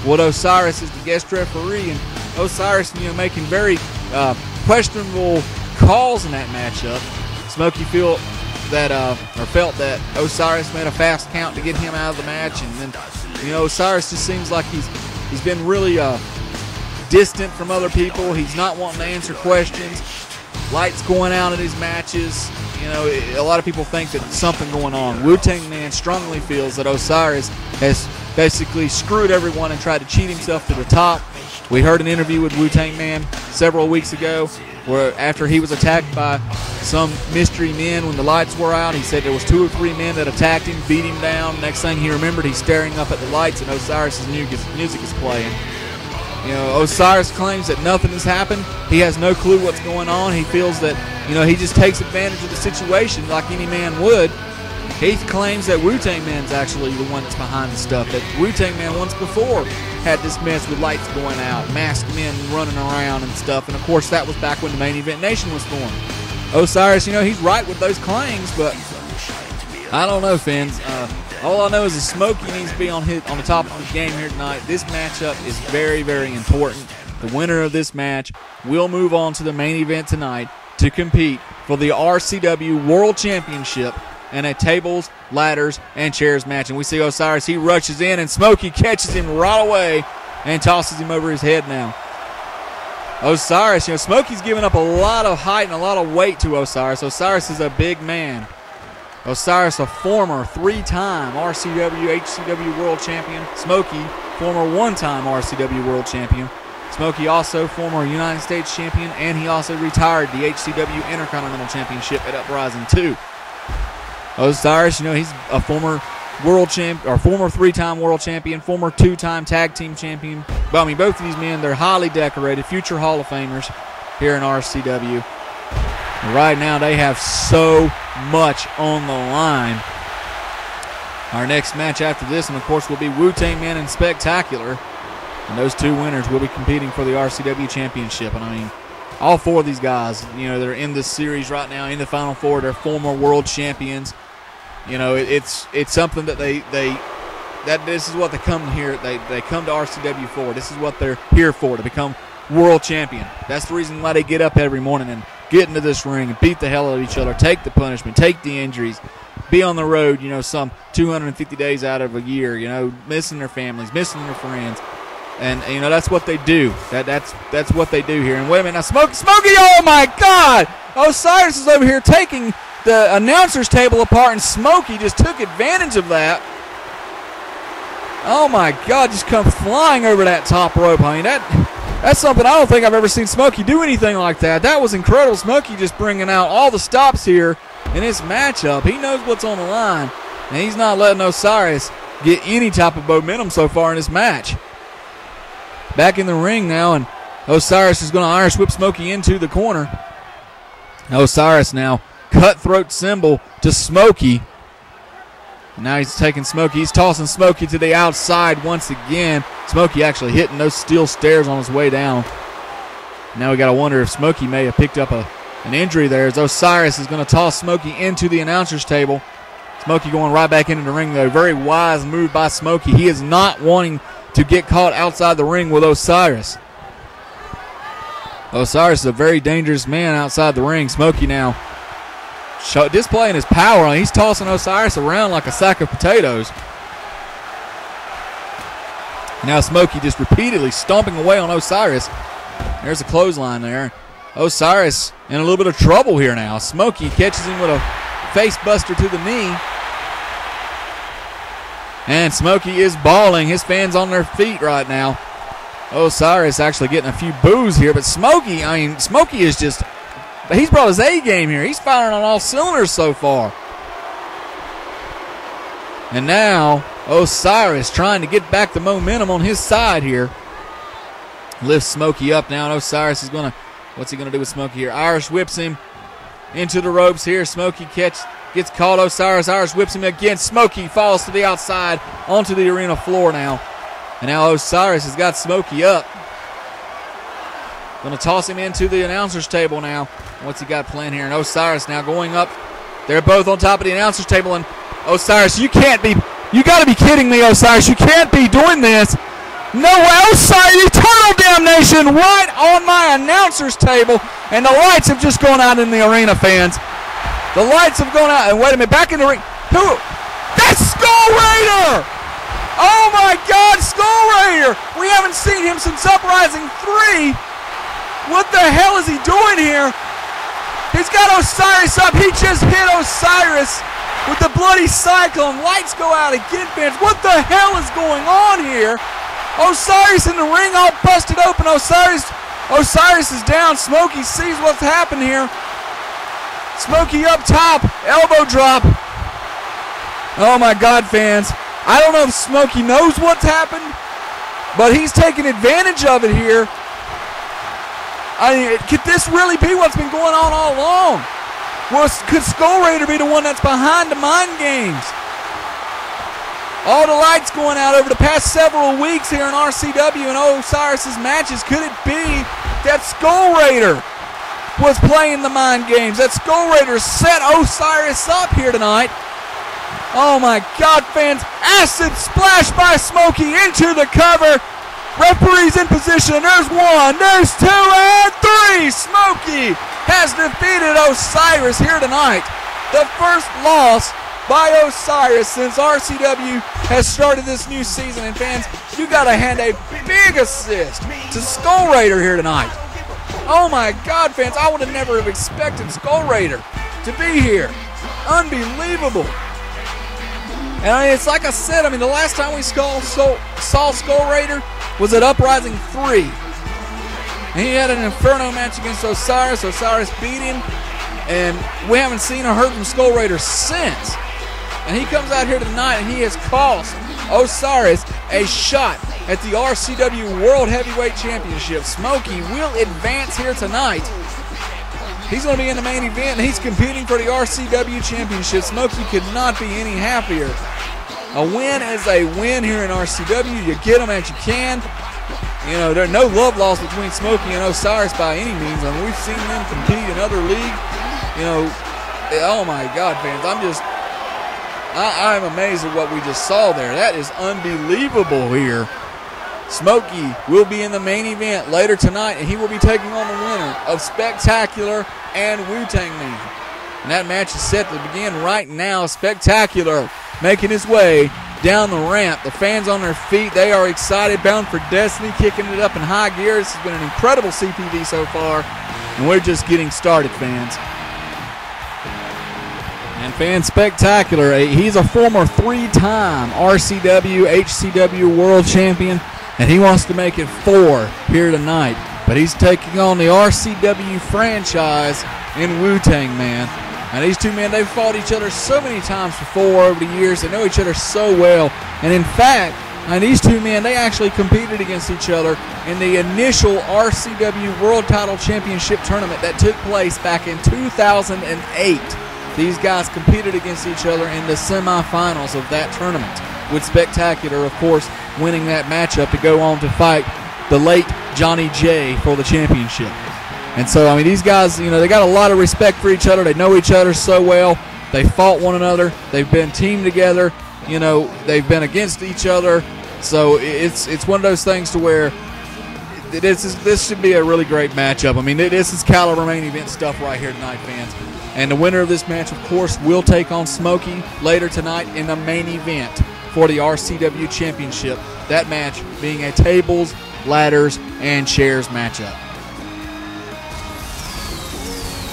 With Osiris as the guest referee, and Osiris, you know, making very questionable calls in that matchup. Smokey felt that Osiris made a fast count to get him out of the match, and then, you know, Osiris just seems like he's been really distant from other people. He's not wanting to answer questions. Lights going out at his matches. You know, a lot of people think that something going on. Wu-Tang Man strongly feels that Osiris has basically screwed everyone and tried to cheat himself to the top. We heard an interview with Wu-Tang Man several weeks ago where after he was attacked by some mystery men when the lights were out, he said there was 2 or 3 men that attacked him, beat him down. Next thing he remembered, he's staring up at the lights and Osiris' music is playing. You know, Osiris claims that nothing has happened. He has no clue what's going on. He feels that, you know, he just takes advantage of the situation like any man would. He claims that Wu-Tang Man's actually the one that's behind the stuff, that Wu-Tang Man once before had this mess with lights going out, masked men running around and stuff, and of course that was back when the Main Event Nation was formed. Osiris, you know, he's right with those claims, but I don't know, fans. All I know is that Smokey needs to be on the top of his game here tonight. This matchup is very, very important. The winner of this match will move on to the main event tonight to compete for the RCW World Championship and a tables, ladders, and chairs match. And we see Osiris, he rushes in, and Smokey catches him right away and tosses him over his head now. Osiris, you know, Smokey's giving up a lot of height and a lot of weight to Osiris. Osiris is a big man. Osiris, a former 3-time RCW, HCW World Champion. Smokey, former 1-time RCW World Champion. Smokey also former United States Champion, and he also retired the HCW Intercontinental Championship at Uprising 2. Osiris, you know, he's a former world champ, or former 3-time world champion, former 2-time tag team champion. But I mean, both of these men, they're highly decorated, future Hall of Famers here in RCW. And right now, they have so much on the line. Our next match after this, and of course, will be Wu-Tang Man and Spectacular. And those two winners will be competing for the RCW Championship. And I mean, all 4 of these guys, you know, they're in this series right now in the Final Four. They're former world champions. You know, it's something that this is what they come here. They come to RCW for. This is what they're here for, to become world champion. That's the reason why they get up every morning and get into this ring and beat the hell out of each other, take the punishment, take the injuries, be on the road, you know, some 250 days out of a year, you know, missing their families, missing their friends. And, you know, that's what they do. That's what they do here. And wait a minute, now Smokey, oh my God! Osiris is over here taking the announcer's table apart, and Smokey just took advantage of that. Oh my God, just come flying over that top rope, honey. That's something I don't think I've ever seen Smokey do anything like that. That was incredible. Smokey just bringing out all the stops here in this matchup. He knows what's on the line, and he's not letting Osiris get any type of momentum so far in this match. Back in the ring now, and Osiris is going to Irish whip Smokey into the corner. Osiris now, cutthroat symbol to Smokey. Now he's taking Smokey. He's tossing Smokey to the outside once again. Smokey actually hitting those steel stairs on his way down. Now we got to wonder if Smokey may have picked up an injury there, as Osiris is going to toss Smokey into the announcer's table. Smokey going right back into the ring, though. Very wise move by Smokey. He is not wanting to get caught outside the ring with Osiris. Osiris is a very dangerous man outside the ring. Smokey now displaying his power. He's tossing Osiris around like a sack of potatoes. Now Smokey just repeatedly stomping away on Osiris. There's a clothesline there. Osiris in a little bit of trouble here now. Smokey catches him with a face buster to the knee. And Smokey is bawling. His fans on their feet right now. Osiris actually getting a few boos here, but Smokey is just, he's brought his A game here. He's firing on all cylinders so far. And now Osiris trying to get back the momentum on his side here. Lifts Smokey up now, and Osiris is going to, what's he going to do with Smokey here? Irish whips him into the ropes here. Smokey gets caught. Osiris whips him again. Smokey falls to the outside onto the arena floor now. And now Osiris has got Smokey up. Going to toss him into the announcer's table now. What's he got planned here? And Osiris now going up. They're both on top of the announcer's table. And Osiris, you got to be kidding me, Osiris. You can't be doing this. No way, Osiris, eternal damnation right on my announcer's table. And the lights have just gone out in the arena, fans. The lights have gone out. And wait a minute, back in the ring. Who? That's Skullrider! Oh my God, Skullrider! We haven't seen him since Uprising 3. What the hell is he doing here? He's got Osiris up. He just hit Osiris with the bloody cyclone. Lights go out again, fans. What the hell is going on here? Osiris in the ring all busted open. Osiris is down. Smokey sees what's happened here. Smokey up top. Elbow drop. Oh my God, fans. I don't know if Smokey knows what's happened, but he's taking advantage of it here. I mean, could this really be what's been going on all along? Could Skullrider be the one that's behind the mind games? All the lights going out over the past several weeks here in RCW and Osiris' matches. Could it be that Skullrider was playing the mind games? That Skullrider set Osiris up here tonight? Oh my God, fans. Acid splash by Smokey into the cover. Referee's in position. There's 1, there's 2, and 3. Smokey has defeated Osiris here tonight. The first loss by Osiris since RCW has started this new season. And fans, you got to hand a big assist to Skullrider here tonight. Oh my God, fans, I would have never have expected Skullrider to be here. Unbelievable. And I mean, it's like I said, I mean, the last time we saw Skullrider was at Uprising 3. And he had an Inferno match against Osiris. Osiris beat him. And we haven't seen or heard from Skullrider since. And he comes out here tonight and he has cost Osiris a shot at the RCW World Heavyweight Championship. Smokey will advance here tonight. He's going to be in the main event and he's competing for the RCW Championship. Smokey could not be any happier. A win is a win here in RCW. You get them as you can. You know, there's no love lost between Smokey and Osiris by any means. I mean, we've seen them compete in other leagues. You know, oh my God, fans. I'm amazed at what we just saw there. That is unbelievable here. Smokey will be in the main event later tonight, and he will be taking on the winner of Spectacular and Wu-Tang Man. And that match is set to begin right now. Spectacular making his way down the ramp. The fans on their feet. They are excited. Bound for Destiny kicking it up in high gear. This has been an incredible CPV so far. And we're just getting started, fans. And fans, Spectacular, he's a former 3-time RCW, HCW World Champion. And he wants to make it 4 here tonight. But he's taking on the RCW franchise in Wu-Tang Man. And these two men, they've fought each other so many times before over the years. They know each other so well. And in fact, these two men, they actually competed against each other in the initial RCW World Title Championship tournament that took place back in 2008. These guys competed against each other in the semifinals of that tournament, with Spectacular, of course, winning that matchup to go on to fight the late Johnny J for the championship. And so, I mean, these guys, you know, they got a lot of respect for each other. They know each other so well. They fought one another. They've been teamed together. You know, they've been against each other. So it's one of those things to where this should be a really great matchup. I mean, this is caliber main event stuff right here tonight, fans. And the winner of this match, of course, will take on Smokey later tonight in the main event for the RCW Championship. That match being a tables, ladders, and chairs matchup.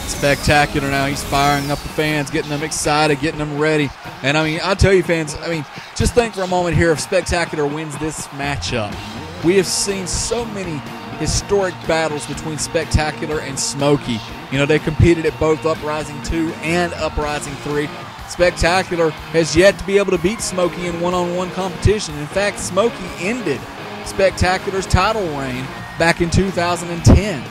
Spectacular now. He's firing up the fans, getting them excited, getting them ready. And, I mean, I'll tell you, fans, I mean, just think for a moment here if Spectacular wins this matchup. We have seen so many historic battles between Spectacular and Smokey. You know, they competed at both Uprising 2 and Uprising 3. Spectacular has yet to be able to beat Smokey in one-on-one competition. In fact, Smokey ended Spectacular's title reign back in 2010.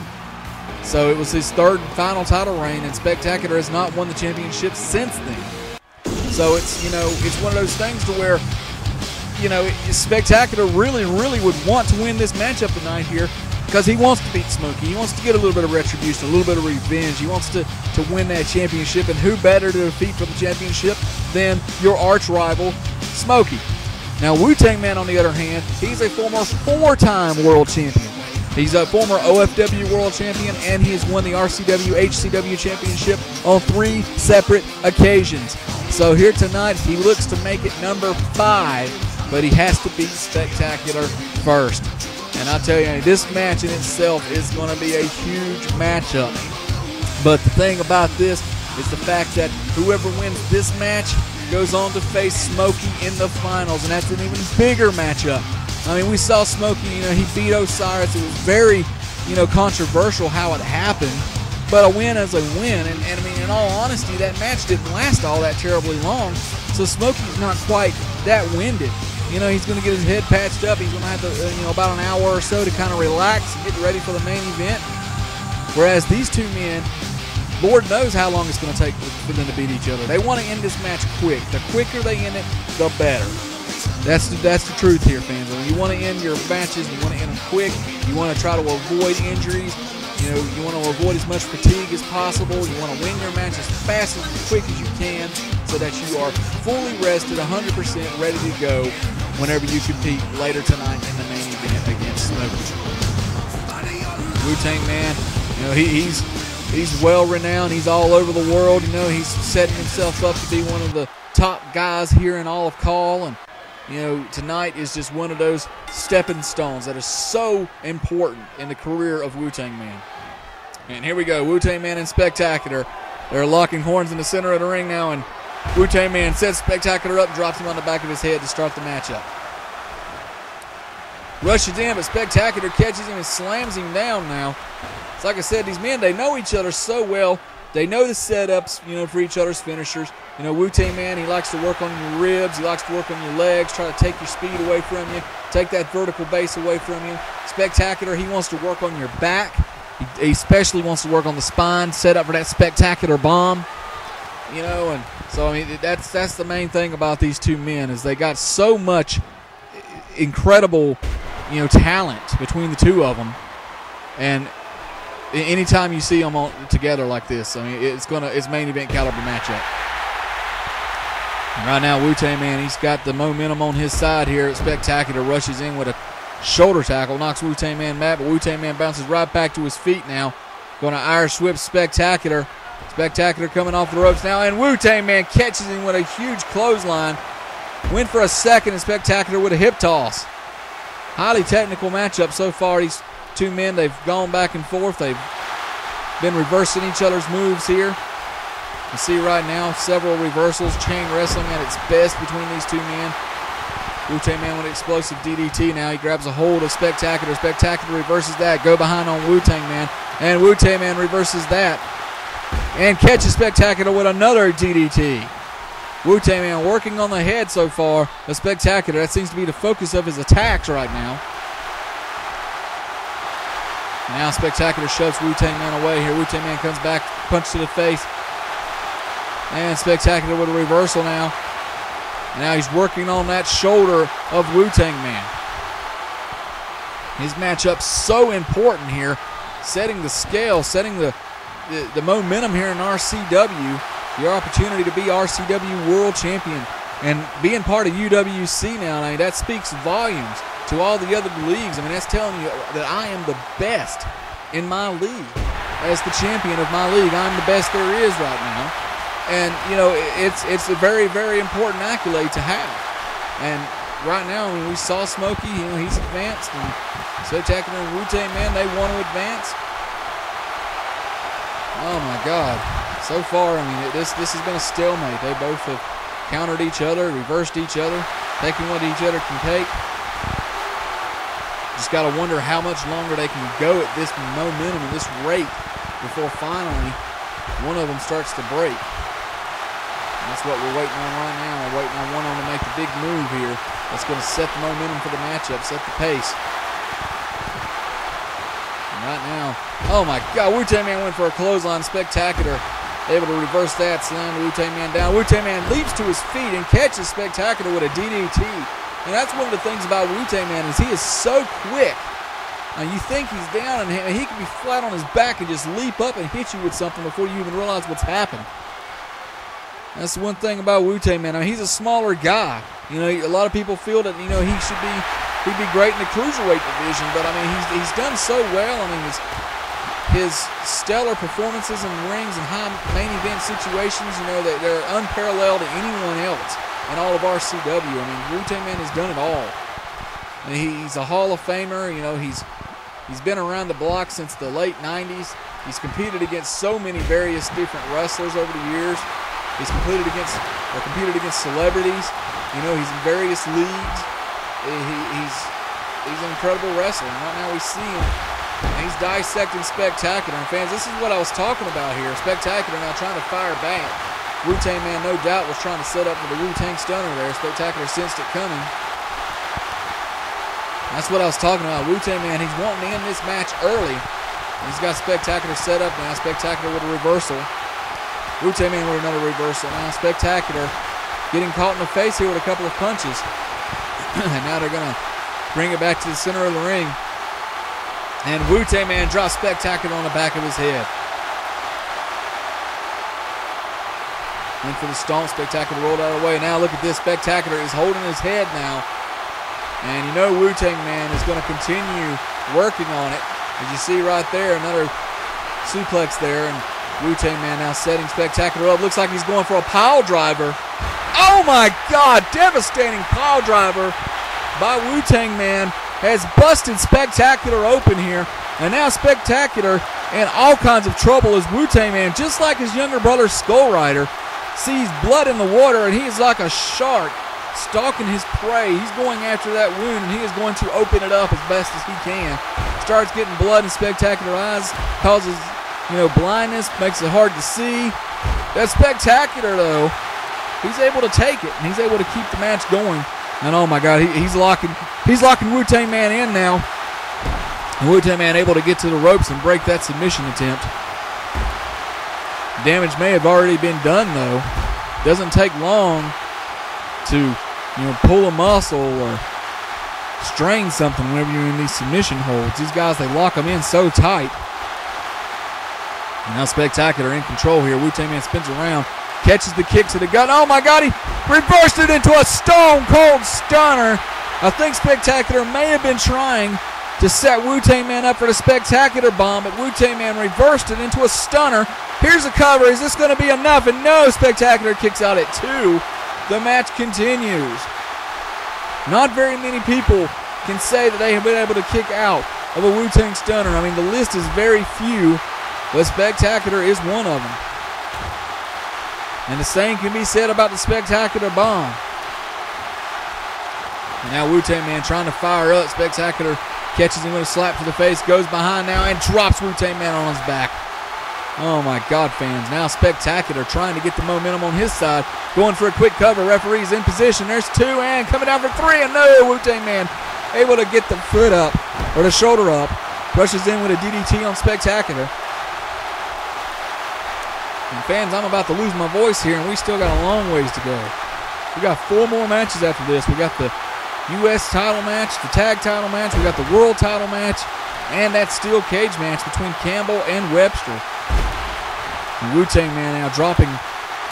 So it was his third and final title reign, and Spectacular has not won the championship since then. So it's, you know, it's one of those things to where, you know, Spectacular really would want to win this matchup tonight here, because he wants to beat Smokey. He wants to get a little bit of retribution, a little bit of revenge. He wants to win that championship, and who better to defeat for the championship than your arch rival, Smokey. Now, Wu-Tang Man, on the other hand, he's a former 4-time world champion. He's a former OFW world champion, and he has won the RCW HCW championship on 3 separate occasions. So here tonight, he looks to make it number 5, but he has to beat Spectacular first. And I'll tell you, this match in itself is going to be a huge matchup. But the thing about this is the fact that whoever wins this match goes on to face Smokey in the finals, and that's an even bigger matchup. I mean, we saw Smokey, you know, he beat Osiris. It was very, you know, controversial how it happened, but a win is a win. And I mean, in all honesty, that match didn't last all that terribly long, so Smokey's not quite that winded. You know, he's going to get his head patched up. He's going to have to, you know, about an hour or so to kind of relax and get ready for the main event. Whereas these two men, Lord knows how long it's going to take for them to beat each other. They want to end this match quick. The quicker they end it, the better. That's the truth here, fans. I mean, you want to end your matches, you want to end them quick. You want to try to avoid injuries. You know, you want to avoid as much fatigue as possible. You want to win your match as fast and as quick as you can, so that you are fully rested, 100% ready to go whenever you compete later tonight in the main event against Smokey. Wu-Tang Man, you know, he's well renowned. He's all over the world. You know, he's setting himself up to be one of the top guys here in all of Call, and you know, tonight is just one of those stepping stones that are so important in the career of Wu-Tang Man. And here we go, Wu-Tang Man and Spectacular. They're locking horns in the center of the ring now, and Wu-Tang Man sets Spectacular up, drops him on the back of his head to start the matchup. Rushes in, but Spectacular catches him and slams him down now. It's like I said, these men, they know each other so well. They know the setups, you know, for each other's finishers. You know, Wu-Tang Man, he likes to work on your ribs. He likes to work on your legs, try to take your speed away from you, take that vertical base away from you. Spectacular, he wants to work on your back. He especially wants to work on the spine, set up for that Spectacular bomb. You know, and so, I mean, that's the main thing about these two men, is they got so much incredible, you know, talent between the two of them. And anytime you see them all together like this, I mean, it's main event caliber matchup. And right now, Wu-Tang Man, he's got the momentum on his side here. Spectacular rushes in with a shoulder tackle, knocks Wu-Tang Man back, but Wu-Tang Man bounces right back to his feet now. Going to Irish whip Spectacular. Spectacular coming off the ropes now, and Wu-Tang Man catches him with a huge clothesline. Went for a second, and Spectacular with a hip toss. Highly technical matchup so far. These two men, they've gone back and forth. They've been reversing each other's moves here. You see right now several reversals, chain wrestling at its best between these two men. Wu-Tang Man with an explosive DDT now. He grabs a hold of Spectacular. Spectacular reverses that. Go behind on Wu-Tang Man. And Wu-Tang Man reverses that. And catches Spectacular with another DDT. Wu-Tang Man working on the head so far. The Spectacular, that seems to be the focus of his attacks right now. Now Spectacular shoves Wu-Tang Man away here. Wu-Tang Man comes back, punch to the face. And Spectacular with a reversal now. Now he's working on that shoulder of Wu-Tang Man. His matchup's so important here, setting the scale, setting the momentum here in RCW. Your opportunity to be RCW World Champion and being part of UWC now. I mean, that speaks volumes to all the other leagues. I mean, that's telling you that I am the best in my league. As the champion of my league, I'm the best there is right now. And, you know, it's a very, very important accolade to have. And right now, when we saw Smokey, you know, he's advanced. And Spectacular and Wu-Tang Man, they want to advance. Oh, my God. So far, I mean, this has been a stalemate. They both have countered each other, reversed each other, taking what each other can take. Just got to wonder how much longer they can go at this momentum and this rate before finally one of them starts to break. And that's what we're waiting on right now. We're waiting on one of them to make the big move here. That's going to set the momentum for the matchup, set the pace. right now. Oh my God, Wu-Tang Man went for a clothesline. Spectacular, able to reverse that, slam Wu-Tang Man down. Wu-Tang Man leaps to his feet and catches Spectacular with a DDT. And that's one of the things about Wu-Tang Man is he is so quick. You think he's down and he can be flat on his back and just leap up and hit you with something before you even realize what's happened. That's the one thing about Wu-Tang Man. I mean, he's a smaller guy. You know, a lot of people feel that, you know, he'd be great in the cruiserweight division, but I mean, he's done so well. I mean, his stellar performances in rings and high main event situations, you know, they're unparalleled to anyone else in all of RCW. I mean, Wu-Tang Man has done it all. I mean, he's a Hall of Famer. You know, he's been around the block since the late 90s. He's competed against so many various different wrestlers over the years. He's competed against celebrities. You know, he's in various leagues. He's an incredible wrestler. And right now we see him. And he's dissecting Spectacular. And fans, this is what I was talking about here. Spectacular now trying to fire back. Wu-Tang Man no doubt was trying to set up for the Wu-Tang Stunner there. Spectacular sensed it coming. That's what I was talking about. Wu-Tang Man, he's wanting to end this match early. He's got Spectacular set up now. Spectacular with a reversal. Wu-Tang Man with another reversal. Now Spectacular getting caught in the face here with a couple of punches. And now they're going to bring it back to the center of the ring. And Wu-Tang Man drops Spectacular on the back of his head. Went for the stomp. Spectacular rolled out of the way. Now look at this. Spectacular is holding his head now. And you know Wu-Tang Man is going to continue working on it. As you see right there, another suplex there. And Wu-Tang Man now setting Spectacular up. Looks like he's going for a pile driver. Oh my God, devastating pile driver by Wu-Tang Man has busted Spectacular open here. And now Spectacular in all kinds of trouble as Wu-Tang Man, just like his younger brother Skullrider, sees blood in the water and he is like a shark stalking his prey. He's going after that wound and he is going to open it up as best as he can. Starts getting blood in Spectacular eyes, causes, you know, blindness, makes it hard to see. That's Spectacular though. He's able to take it and he's able to keep the match going. And oh my God, he's locking Wu-Tang Man in now. And Wu-Tang Man able to get to the ropes and break that submission attempt. Damage may have already been done though. Doesn't take long to, you know, pull a muscle or strain something whenever you're in these submission holds. These guys, they lock them in so tight. And now Spectacular in control here. Wu-Tang Man spins around, catches the kick to the gut. Oh my God, he reversed it into a stone cold stunner. I think Spectacular may have been trying to set Wu-Tang Man up for the Spectacular bomb, but Wu-Tang Man reversed it into a stunner. Here's a cover. Is this going to be enough? And no, Spectacular kicks out at 2. The match continues. Not very many people can say that they have been able to kick out of a Wu-Tang stunner. I mean, the list is very few, but Spectacular is one of them. And the same can be said about the Spectacular bomb. And now Wu-Tang Man trying to fire up. Spectacular catches him with a slap to the face, goes behind now and drops Wu-Tang Man on his back. Oh my God, fans. Now Spectacular trying to get the momentum on his side. Going for a quick cover. Referee's in position. There's 2 and coming down for 3. And no, Wu-Tang Man able to get the foot up, or the shoulder up. Rushes in with a DDT on Spectacular. And fans, I'm about to lose my voice here, and we still got a long ways to go. We got 4 more matches after this. We got the U.S. title match, the tag title match, we got the world title match, and that steel cage match between Campbell and Webster. And Wu-Tang Man now dropping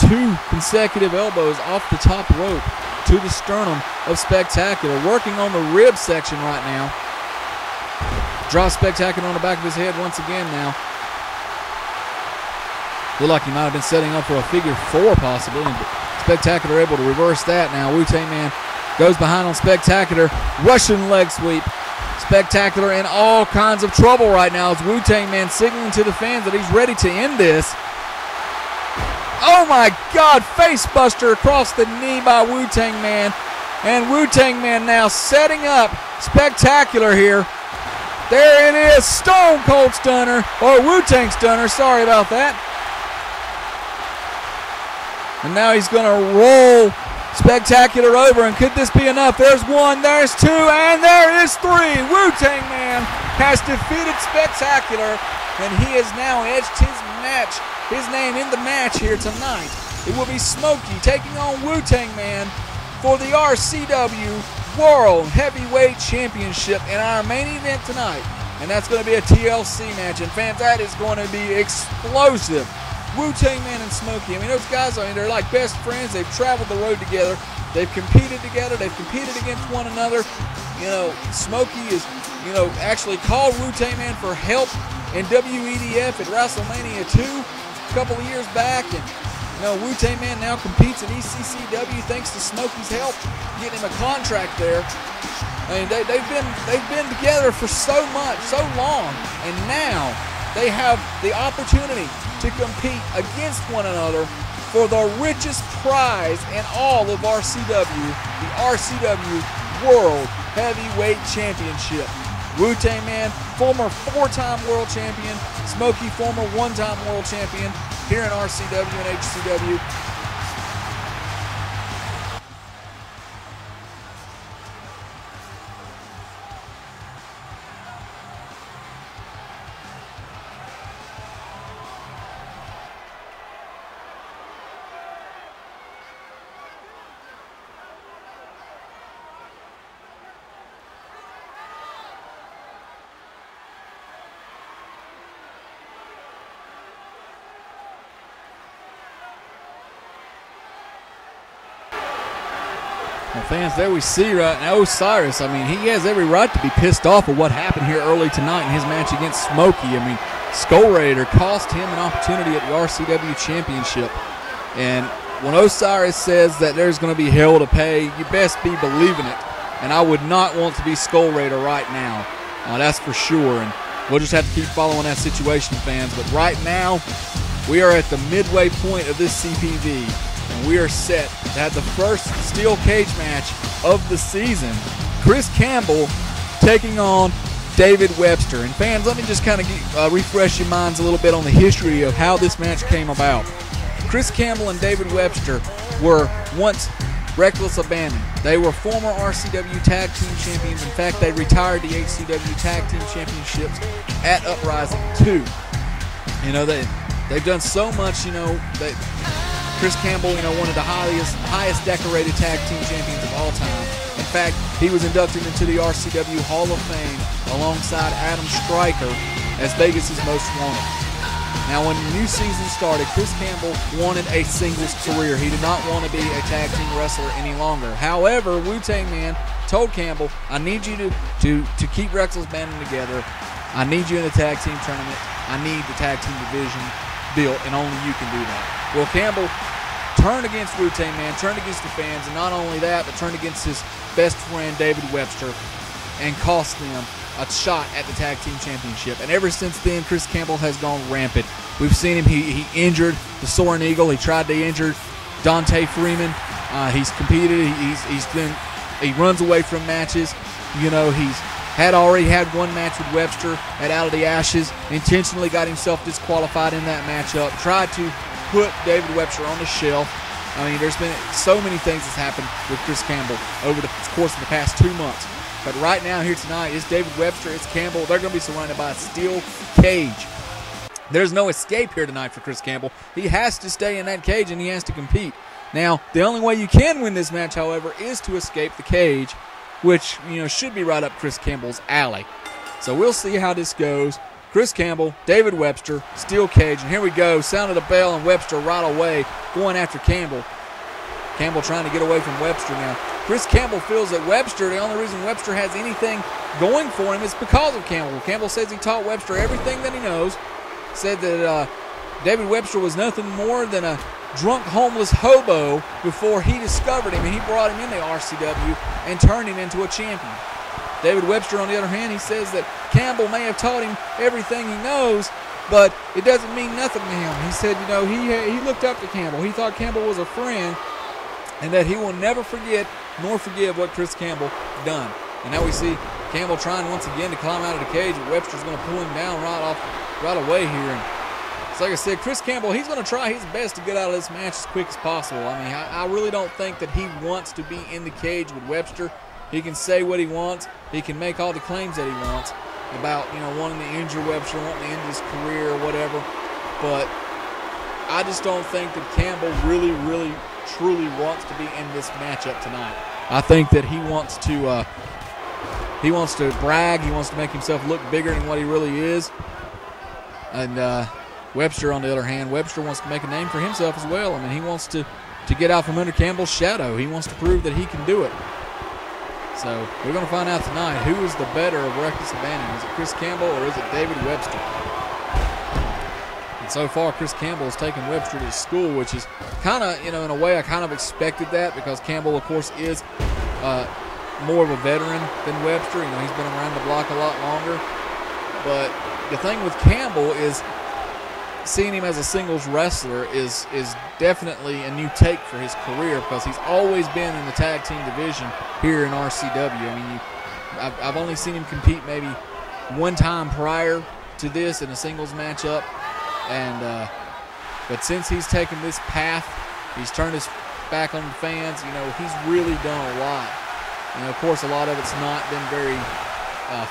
2 consecutive elbows off the top rope to the sternum of Spectacular, working on the rib section right now. Drops Spectacular on the back of his head once again now. Looked like he might have been setting up for a figure 4 possibly, and Spectacular able to reverse that now. Wu-Tang Man goes behind on Spectacular, Russian leg sweep. Spectacular in all kinds of trouble right now as Wu-Tang Man signaling to the fans that he's ready to end this. Oh my God, face buster across the knee by Wu-Tang Man. And Wu-Tang Man now setting up Spectacular here. There it is, Stone Cold Stunner, or Wu-Tang Stunner, sorry about that. And now he's going to roll Spectacular over, and could this be enough? There's 1, there's 2, and there is 3. Wu-Tang Man has defeated Spectacular, and he has now edged his name in the match here tonight. It will be Smokey taking on Wu-Tang Man for the RCW World Heavyweight Championship in our main event tonight. And that's going to be a TLC match. And fans, that is going to be explosive. Wu-Tang Man and Smokey. I mean, those guys, they're like best friends. They've traveled the road together. They've competed together. They've competed against one another. You know, Smokey is, actually called Wu-Tang Man for help in WEDF at WrestleMania 2 a couple of years back. And Wu-Tang Man now competes in ECCW thanks to Smokey's help getting him a contract there. I mean, they've been together for so long, and now they have the opportunity to compete against one another for the richest prize in all of RCW, the RCW World Heavyweight Championship. Wu-Tang Man, former 4-time world champion. Smokey, former 1-time world champion here in RCW and HCW. Well, fans, there we see right now Osiris. I mean, he has every right to be pissed off at what happened here early tonight in his match against Smokey. I mean, Skullrider cost him an opportunity at the RCW Championship. And when Osiris says that there's going to be hell to pay, you best be believing it. And I would not want to be Skullrider right now. That's for sure. And we'll just have to keep following that situation, fans. But right now, we are at the midway point of this CPV. And we are set to have the first steel cage match of the season. Chris Campbell taking on David Webster. And fans, let me just kind of refresh your minds a little bit on the history of how this match came about. Chris Campbell and David Webster were once Reckless Abandon. They were former RCW Tag Team Champions. In fact, they retired the HCW Tag Team Championships at Uprising 2. They've done so much, Chris Campbell, one of the highest decorated tag team champions of all time. In fact, he was inducted into the RCW Hall of Fame alongside Adam Stryker as Vegas's Most Wanted. Now, when the new season started, Chris Campbell wanted a singles career. He did not want to be a tag team wrestler any longer. However, Wu-Tang Man told Campbell, I need you to keep Reckless Banding together. I need you in the tag team tournament. I need the tag team division built, and only you can do that. Well, Campbell turned against Wu-Tang Man, turned against the fans, and not only that, but turned against his best friend, David Webster, and cost them a shot at the Tag Team Championship. And ever since then, Chris Campbell has gone rampant. We've seen him, he injured the Soaring Eagle. He tried to injure Dante Freeman. He's competed. He runs away from matches. He's already had one match with Webster at Out of the Ashes. Intentionally got himself disqualified in that matchup. Tried to put David Webster on the shelf. I mean, there's been so many things that's happened with Chris Campbell over the course of the past 2 months. But right now, here tonight, it's David Webster, it's Campbell. They're going to be surrounded by a steel cage. There's no escape here tonight for Chris Campbell. He has to stay in that cage, and he has to compete. Now, the only way you can win this match, however, is to escape the cage, which, should be right up Chris Campbell's alley. So we'll see how this goes. Chris Campbell, David Webster, steel cage, and here we go. Sounded a bell, and Webster right away going after Campbell. Campbell trying to get away from Webster now. Chris Campbell feels that Webster, the only reason Webster has anything going for him is because of Campbell. Campbell says he taught Webster everything that he knows. Said that David Webster was nothing more than a drunk homeless hobo before he discovered him, and he brought him into RCW and turned him into a champion. David Webster, on the other hand, he says that Campbell may have taught him everything he knows, but it doesn't mean nothing to him. He said, he looked up to Campbell. He thought Campbell was a friend, and that he will never forget nor forgive what Chris Campbell done. And now we see Campbell trying once again to climb out of the cage, but Webster's going to pull him down right away here. And it's like I said, Chris Campbell, he's going to try his best to get out of this match as quick as possible. I mean, I really don't think that he wants to be in the cage with Webster. He can say what he wants. He can make all the claims that he wants. about, wanting to injure Webster, wanting to end his career or whatever. But I just don't think that Campbell really, really, truly wants to be in this matchup tonight. I think that he wants to brag. He wants to make himself look bigger than what he really is. And Webster, on the other hand, Webster wants to make a name for himself as well. I mean, he wants to get out from under Campbell's shadow. He wants to prove that he can do it. So we're going to find out tonight who is the better of reckless abandon. Is it Chris Campbell or is it David Webster? And so far, Chris Campbell has taken Webster to school, which is kind of, in a way, I kind of expected that because Campbell, of course, is more of a veteran than Webster. He's been around the block a lot longer. But the thing with Campbell is seeing him as a singles wrestler is definitely a new take for his career because he's always been in the tag team division here in RCW. I mean, I've only seen him compete maybe one time prior to this in a singles matchup, and but since he's taken this path, he's turned his back on the fans. He's really done a lot. Of course, a lot of it's not been very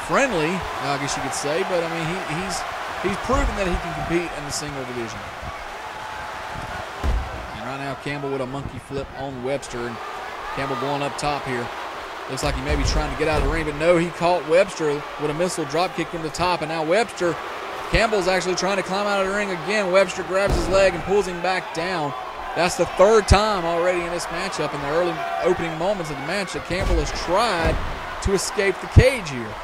friendly, I guess you could say, but I mean, he's proven that he can compete in the single division. And right now, Campbell with a monkey flip on Webster, and Campbell going up top here. Looks like he may be trying to get out of the ring, but no, he caught Webster with a missile drop kick from the top, and now Campbell's actually trying to climb out of the ring again. Webster grabs his leg and pulls him back down. That's the third time already in this matchup in the early opening moments of the match that Campbell has tried to escape the cage here.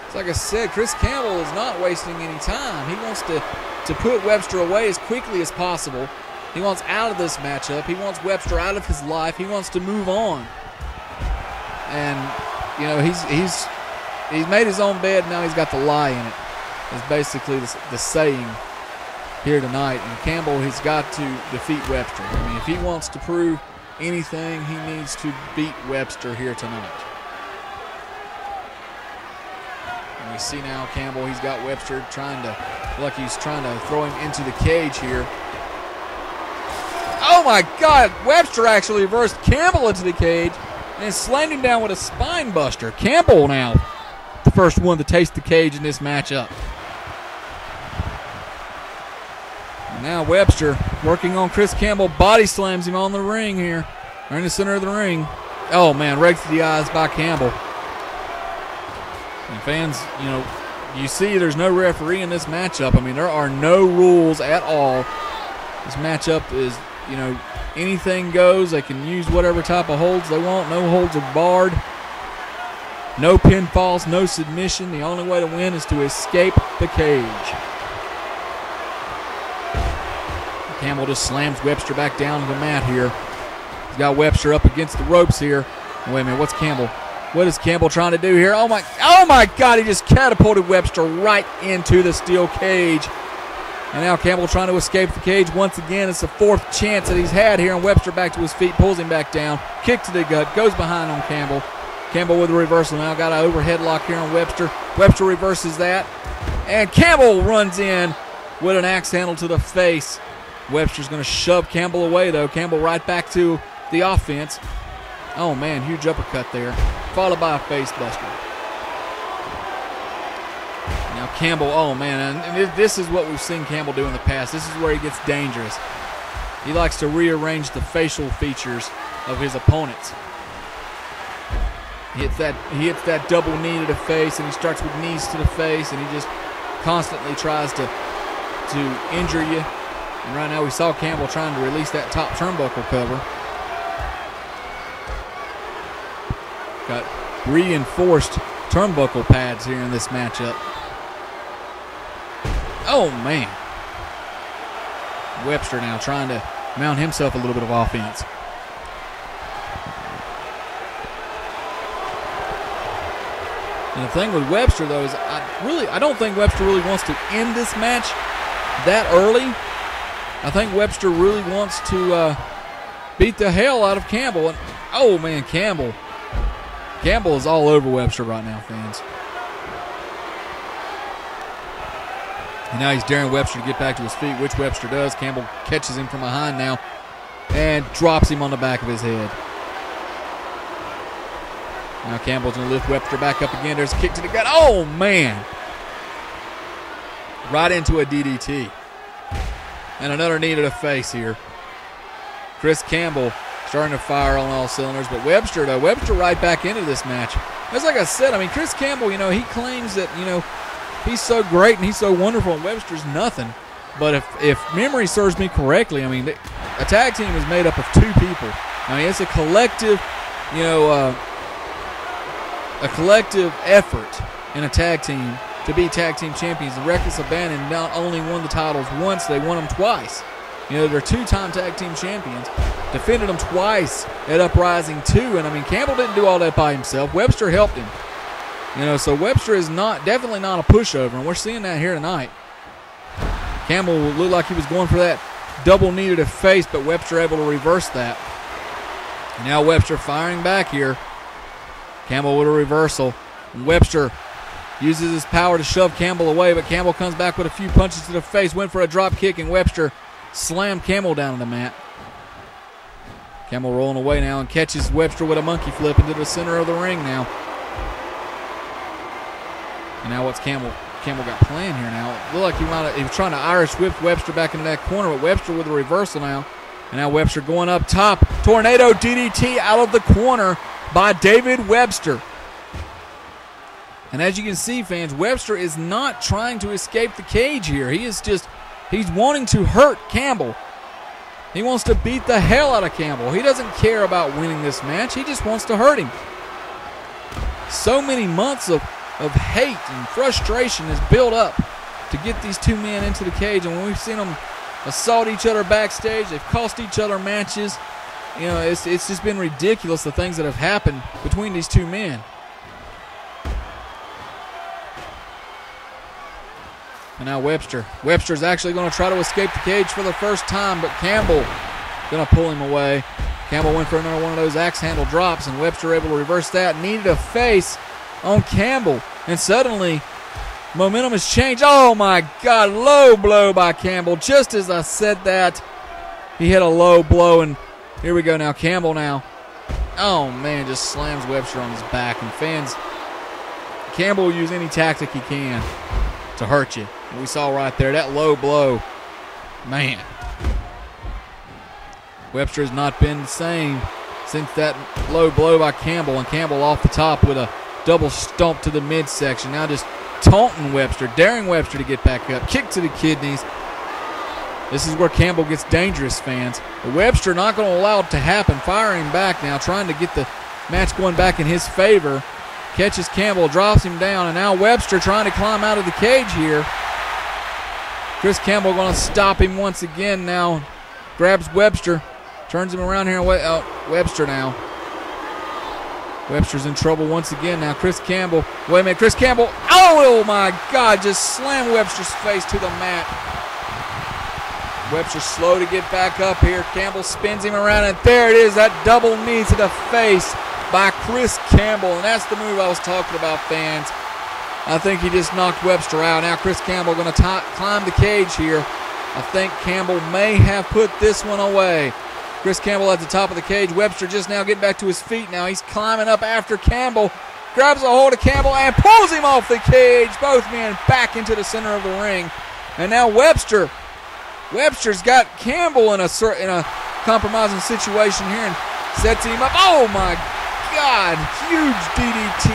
It's like I said, Chris Campbell is not wasting any time. He wants to put Webster away as quickly as possible. He wants out of this matchup. He wants Webster out of his life. He wants to move on. And, he's made his own bed, now he's got to lie in it. Is basically the saying here tonight. And Campbell has got to defeat Webster. I mean, if he wants to prove anything, he needs to beat Webster here tonight. And we see now Campbell, he's got Webster he's trying to throw him into the cage here. Oh my God, Webster actually reversed Campbell into the cage and slammed him down with a spine buster. Campbell now the first one to taste the cage in this matchup. And now Webster working on Chris Campbell, body slams him on the ring here, or in the center of the ring. Oh man, rakes to the eyes by Campbell. And fans, you see there's no referee in this matchup. I mean, there are no rules at all. This matchup is, anything goes. They can use whatever type of holds they want. No holds are barred. No pinfalls, no submission. The only way to win is to escape the cage. Campbell just slams Webster back down to the mat here. He's got Webster up against the ropes here. Wait a minute, what's Campbell? What is Campbell trying to do here? Oh my God, he just catapulted Webster right into the steel cage. And now Campbell trying to escape the cage once again. It's the fourth chance that he's had here, and Webster back to his feet, pulls him back down, kick to the gut, goes behind on Campbell. Campbell with a reversal now, got an overhead lock here on Webster. Webster reverses that, and Campbell runs in with an axe handle to the face. Webster's going to shove Campbell away, though. Campbell right back to the offense. Oh, man, huge uppercut there, followed by a face buster. Now Campbell, oh, man, and this is what we've seen Campbell do in the past. This is where he gets dangerous. He likes to rearrange the facial features of his opponents. He hits that double knee to the face, and he starts with knees to the face, and he just constantly tries to injure you. And right now we saw Campbell trying to release that top turnbuckle cover. Got reinforced turnbuckle pads here in this matchup. Oh, man. Webster now trying to mount himself a little bit of offense. And the thing with Webster, though, is I don't think Webster really wants to end this match that early. I think Webster really wants to beat the hell out of Campbell. And, oh, man, Campbell is all over Webster right now, fans. And now he's daring Webster to get back to his feet, which Webster does. Campbell catches him from behind now and drops him on the back of his head. Now Campbell's going to lift Webster back up again. There's a kick to the gut. Oh, man. Right into a DDT. And another knee to the face here. Chris Campbell starting to fire on all cylinders. But Webster, though, Webster right back into this match. That's like I said, I mean, Chris Campbell, you know, he claims that, you know, he's so great and he's so wonderful, and Webster's nothing. But if memory serves me correctly, I mean, a tag team is made up of two people. I mean, it's a collective, you know, a collective effort in a tag team to be tag team champions. The Reckless Abandon not only won the titles once, they won them twice. You know, they're two-time tag team champions. Defended them twice at Uprising 2. And, I mean, Campbell didn't do all that by himself. Webster helped him. You know, so Webster is definitely not a pushover, and we're seeing that here tonight. Campbell looked like he was going for that double knee to the face, but Webster able to reverse that. And now Webster firing back here. Campbell with a reversal. And Webster uses his power to shove Campbell away, but Campbell comes back with a few punches to the face, went for a drop kick, and Webster slammed Campbell down on the mat. Campbell rolling away now and catches Webster with a monkey flip into the center of the ring now. And now what's Campbell got planned here now? It looked like he was trying to Irish whip Webster back into that corner, but Webster with a reversal now. And now Webster going up top. Tornado DDT out of the corner by David Webster. And as you can see, fans, Webster is not trying to escape the cage here. He's wanting to hurt Campbell. He wants to beat the hell out of Campbell. He doesn't care about winning this match. He just wants to hurt him. So many months of hate and frustration has built up to get these two men into the cage. And when we've seen them assault each other backstage, they've cost each other matches. You know, it's just been ridiculous, the things that have happened between these two men. And now Webster's actually going to try to escape the cage for the first time, but Campbell going to pull him away. Campbell went for another one of those axe handle drops, and Webster able to reverse that. Needed a face on Campbell, and suddenly momentum has changed. Oh my God, low blow by Campbell. Just as I said that, he hit a low blow, and here we go now. Campbell now, oh man, just slams Webster on his back. And fans, Campbell will use any tactic he can to hurt you. And we saw right there, that low blow, man. Webster has not been the same since that low blow by Campbell, and Campbell off the top with a double stomp to the midsection. Now just taunting Webster, daring Webster to get back up. Kick to the kidneys. This is where Campbell gets dangerous, fans. But Webster not going to allow it to happen. Firing back now, trying to get the match going back in his favor. Catches Campbell, drops him down, and now Webster trying to climb out of the cage here. Chris Campbell going to stop him once again now. Grabs Webster, turns him around here. Webster now. Webster's in trouble once again now. Chris Campbell. Wait a minute, Chris Campbell. Oh my God, just slammed Webster's face to the mat. Webster slow to get back up here. Campbell spins him around, and there it is, that double knee to the face by Chris Campbell. And that's the move I was talking about, fans. I think he just knocked Webster out. Now Chris Campbell going to climb the cage here. I think Campbell may have put this one away. Chris Campbell at the top of the cage. Webster just now getting back to his feet now. He's climbing up after Campbell. Grabs a hold of Campbell and pulls him off the cage. Both men back into the center of the ring. And now Webster's got Campbell in a compromising situation here and sets him up. Oh my God, huge DDT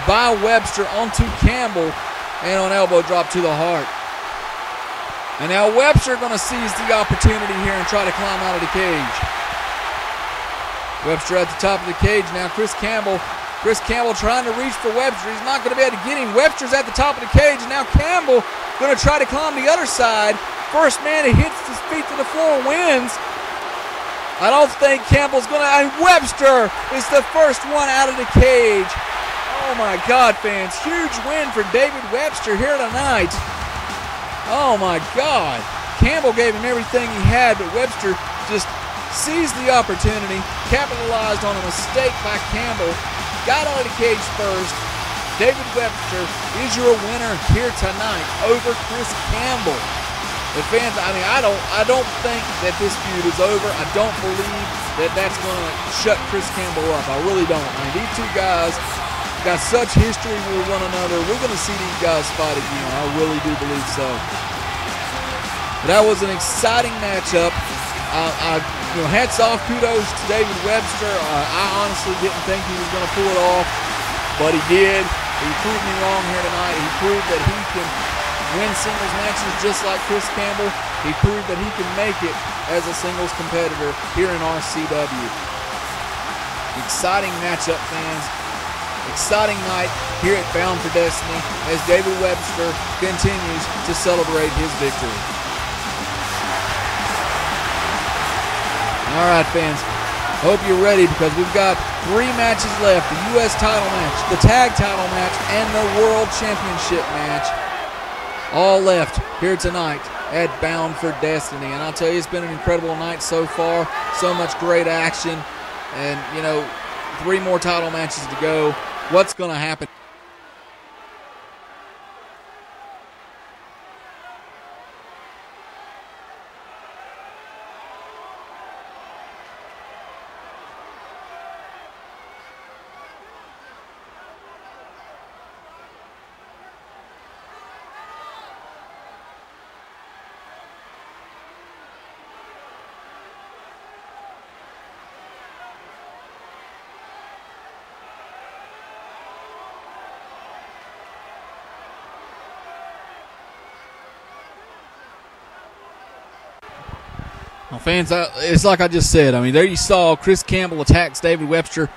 by Webster onto Campbell and an elbow drop to the heart. And now Webster going to seize the opportunity here and try to climb out of the cage. Webster at the top of the cage now. Chris Campbell trying to reach for Webster. He's not going to be able to get him. Webster's at the top of the cage. And now Campbell going to try to climb the other side. First man that hits his feet to the floor wins. I don't think Campbell's going to. And Webster is the first one out of the cage. Oh my God, fans. Huge win for David Webster here tonight. Oh my God. Campbell gave him everything he had, but Webster just seized the opportunity, capitalized on a mistake by Campbell, got out of the cage first. David Webster is your winner here tonight over Chris Campbell. But fans, I mean, I don't think that this feud is over. I don't believe that that's going to shut Chris Campbell up. I really don't. I mean, these two guys got such history with one another. We're going to see these guys fight again. I really do believe so. But that was an exciting matchup. Hats off, kudos to David Webster. I honestly didn't think he was going to pull it off, but he did. He proved me wrong here tonight. He proved that he can win singles matches just like Chris Campbell. He proved that he can make it as a singles competitor here in RCW. Exciting matchup, fans. Exciting night here at Bound for Destiny as David Webster continues to celebrate his victory. All right, fans, hope you're ready because we've got 3 matches left: the U.S. title match, the tag title match, and the World Championship match. All left here tonight at Bound for Destiny. And I'll tell you, it's been an incredible night so far. So much great action. And, 3 more title matches to go. What's going to happen? Well, fans, it's like I just said. I mean, there you saw Chris Campbell attacks David Webster,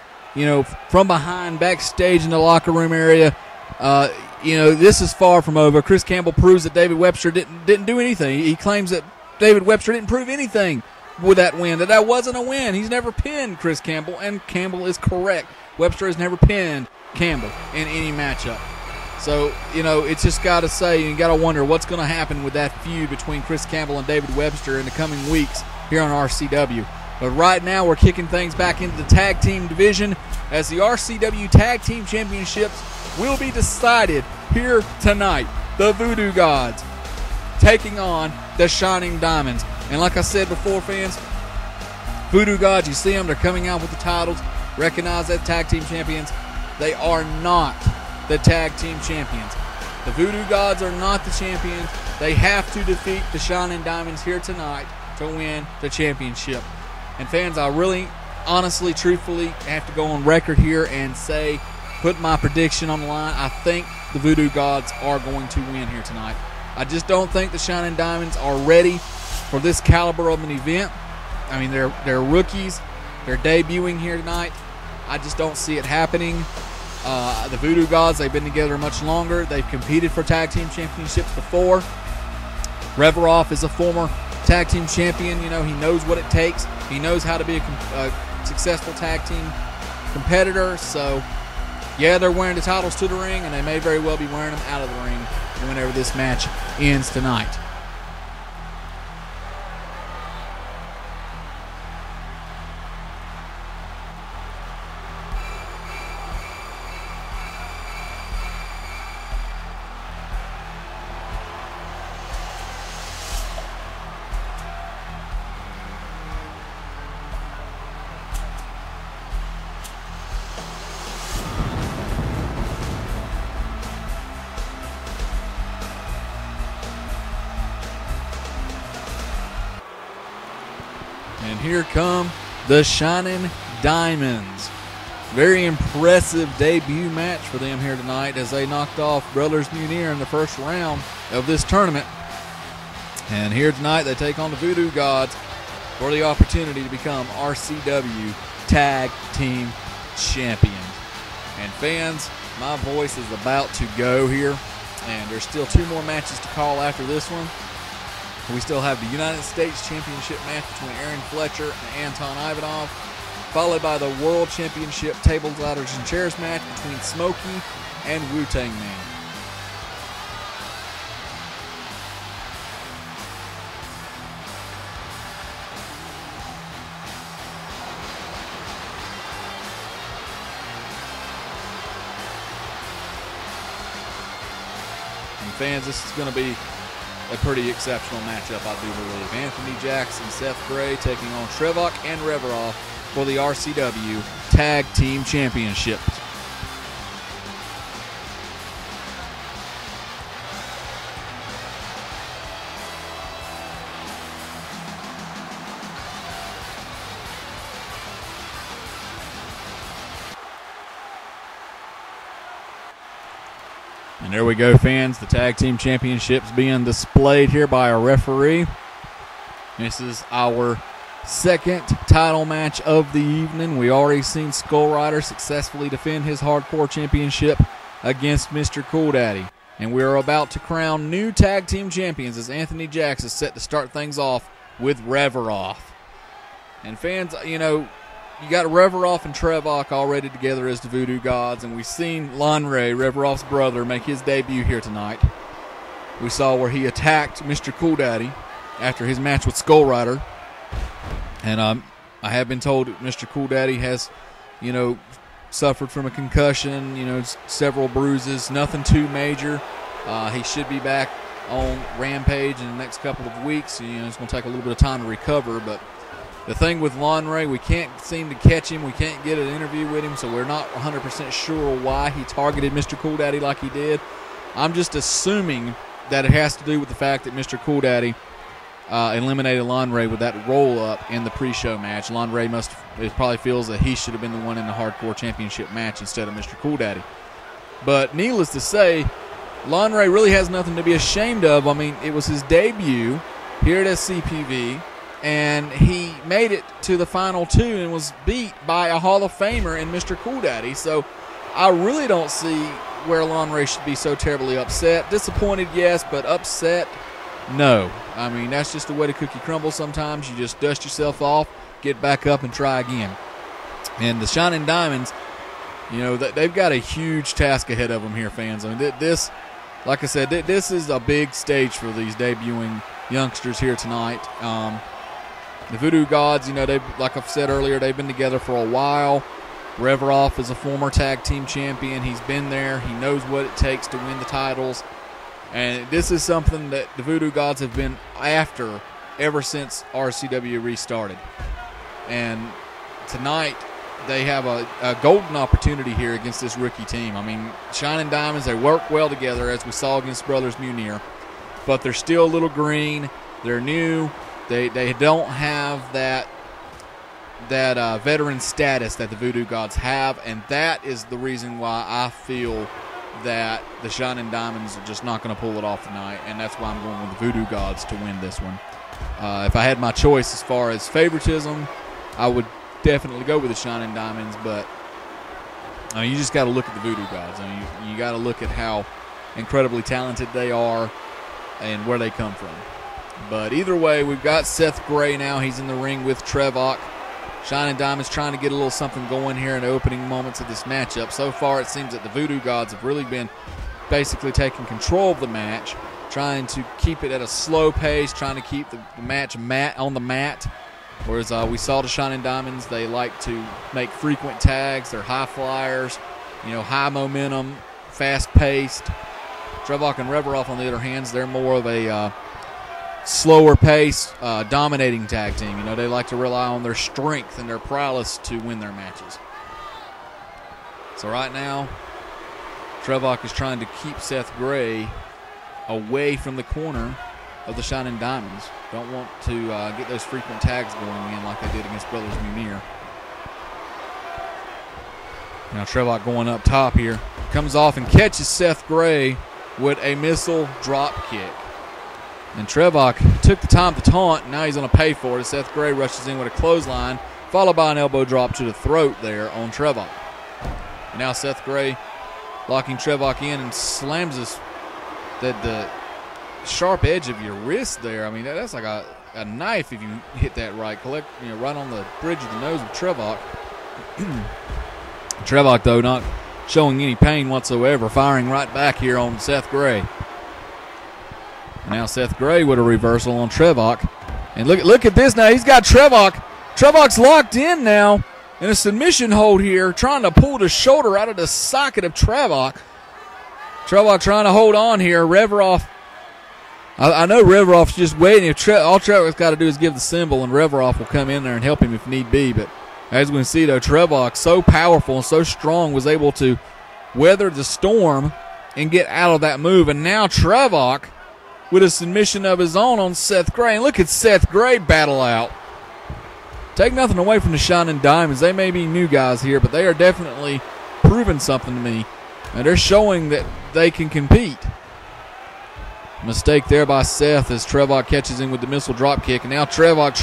from behind, backstage in the locker room area. This is far from over. Chris Campbell proves that David Webster didn't do anything. He claims that David Webster didn't prove anything with that win, that wasn't a win. He's never pinned Chris Campbell, and Campbell is correct. Webster has never pinned Campbell in any matchup. So, it's just got to say, you got to wonder what's going to happen with that feud between Chris Campbell and David Webster in the coming weeks here on RCW. But right now, we're kicking things back into the tag team division as the RCW Tag Team Championships will be decided here tonight. The Voodoo Gods taking on the Shining Diamonds. And like I said before, fans, Voodoo Gods, you see them, they're coming out with the titles. Recognize that Tag Team Champions. They are not the Tag Team Champions. The Voodoo Gods are not the champions. They have to defeat the Shining Diamonds here tonight to win the championship. And fans, I really, honestly, truthfully have to go on record here and say, put my prediction on the line. I think the Voodoo Gods are going to win here tonight. I just don't think the Shining Diamonds are ready for this caliber of an event. I mean, they're rookies. They're debuting here tonight. I just don't see it happening. The Voodoo Gods, they've been together much longer. They've competed for tag team championships before. Reveroff is a former tag team champion. He knows what it takes. He knows how to be a successful tag team competitor. So, yeah, they're wearing the titles to the ring, and they may very well be wearing them out of the ring whenever this match ends tonight. And here come the Shining Diamonds. Very impressive debut match for them here tonight as they knocked off Brothers Munir in the first round of this tournament. And here tonight they take on the Voodoo Gods for the opportunity to become RCW Tag Team Champions. And fans, my voice is about to go here. And there's still 2 more matches to call after this one. We still have the United States Championship match between Fletcher and Anton Ivanov, followed by the World Championship Tables, Ladders, and Chairs match between Smokey and Wu-Tang Man. And fans, this is going to be a pretty exceptional matchup, I do believe. Anthony Jackson, Seth Gray taking on Trevok and Reveroff for the RCW Tag Team Championships. And there we go, fans. The Tag Team Championships being displayed here by a referee. This is our second title match of the evening. We already seen Skullrider successfully defend his hardcore championship against Mr. Cool Daddy. And we are about to crown new Tag Team Champions as Anthony Jackson is set to start things off with Reveroff. And fans, you know, you got Reveroff and Trevok already together as the Voodoo Gods, and we've seen Lonray, Reveroff's brother, make his debut here tonight. We saw where he attacked Mr. Cool Daddy after his match with Skullrider. And I have been told that Mr. Cool Daddy has, you know, suffered from a concussion, you know, several bruises, nothing too major. He should be back on Rampage in the next couple of weeks. You know, it's going to take a little bit of time to recover, but the thing with Lonray, we can't seem to catch him. We can't get an interview with him, so we're not 100% sure why he targeted Mr. Cool Daddy like he did. I'm just assuming that it has to do with the fact that Mr. Cool Daddy eliminated Lonray with that roll-up in the pre-show match. Lonray probably feels that he should have been the one in the Hardcore Championship match instead of Mr. Cool Daddy. But needless to say, Lonray really has nothing to be ashamed of. I mean, it was his debut here at CPV, and he made it to the final two and was beat by a Hall of Famer in Mr. Cool Daddy. So I really don't see where Lonray should be so terribly upset. Disappointed, yes, but upset, no. I mean, that's just the way the cookie crumbles sometimes. You just dust yourself off, get back up, and try again. And the Shining Diamonds, you know, they've got a huge task ahead of them here, fans. I mean, this, like I said, this is a big stage for these debuting youngsters here tonight. The Voodoo Gods, you know, like I've said earlier, they've been together for a while. Reveroff is a former tag team champion. He's been there. He knows what it takes to win the titles. And this is something that the Voodoo Gods have been after ever since RCW restarted. And tonight they have a golden opportunity here against this rookie team. I mean, Shining Diamonds, they work well together, as we saw against Brothers Munir. But they're still a little green. They're new. They don't have that veteran status that the Voodoo Gods have, and that is the reason why I feel that the Shining Diamonds are just not going to pull it off tonight, and that's why I'm going with the Voodoo Gods to win this one. If I had my choice as far as favoritism, I would definitely go with the Shining Diamonds, but I mean, you just got to look at the Voodoo Gods. I mean, you got to look at how incredibly talented they are and where they come from. But either way, we've got Seth Gray now. He's in the ring with Trevok. Shining Diamonds trying to get a little something going here in the opening moments of this matchup. So far, it seems that the Voodoo Gods have really been basically taking control of the match, trying to keep it at a slow pace, trying to keep the match on the mat. Whereas we saw the Shining Diamonds, they like to make frequent tags. They're high flyers, you know, high momentum, fast-paced. Trevok and Reveroff, on the other hand, they're more of a slower pace, dominating tag team. You know, they like to rely on their strength and their prowess to win their matches. So right now, Trevok is trying to keep Seth Gray away from the corner of the Shining Diamonds. Don't want to get those frequent tags going in like they did against Brothers Munir. Now Trevok going up top here. Comes off and catches Seth Gray with a missile drop kick. And Trevok took the time to taunt, and now he's going to pay for it. Seth Gray rushes in with a clothesline, followed by an elbow drop to the throat there on Trevok. And now Seth Gray locking Trevok in and slams the sharp edge of your wrist there. I mean, that's like a knife if you hit that right. Right on the bridge of the nose of Trevok. Trevok, though, not showing any pain whatsoever, firing right back here on Seth Gray. Now Seth Gray with a reversal on Trevok. And look at this now. He's got Trevok. Trevok's locked in now in a submission hold here, trying to pull the shoulder out of the socket of Trevok. Trevok trying to hold on here. Reveroff I know Reveroff's just waiting. All Trevok's got to do is give the symbol, and Reveroff will come in there and help him if need be. But as we can see, though, Trevok, so powerful and so strong, was able to weather the storm and get out of that move. And now Trevok with a submission of his own on Seth Gray. And look at Seth Gray battle out. Take nothing away from the Shining Diamonds. They may be new guys here, but they are definitely proving something to me. And they're showing that they can compete. Mistake there by Seth as Trevok catches him with the missile drop kick. And now Trevok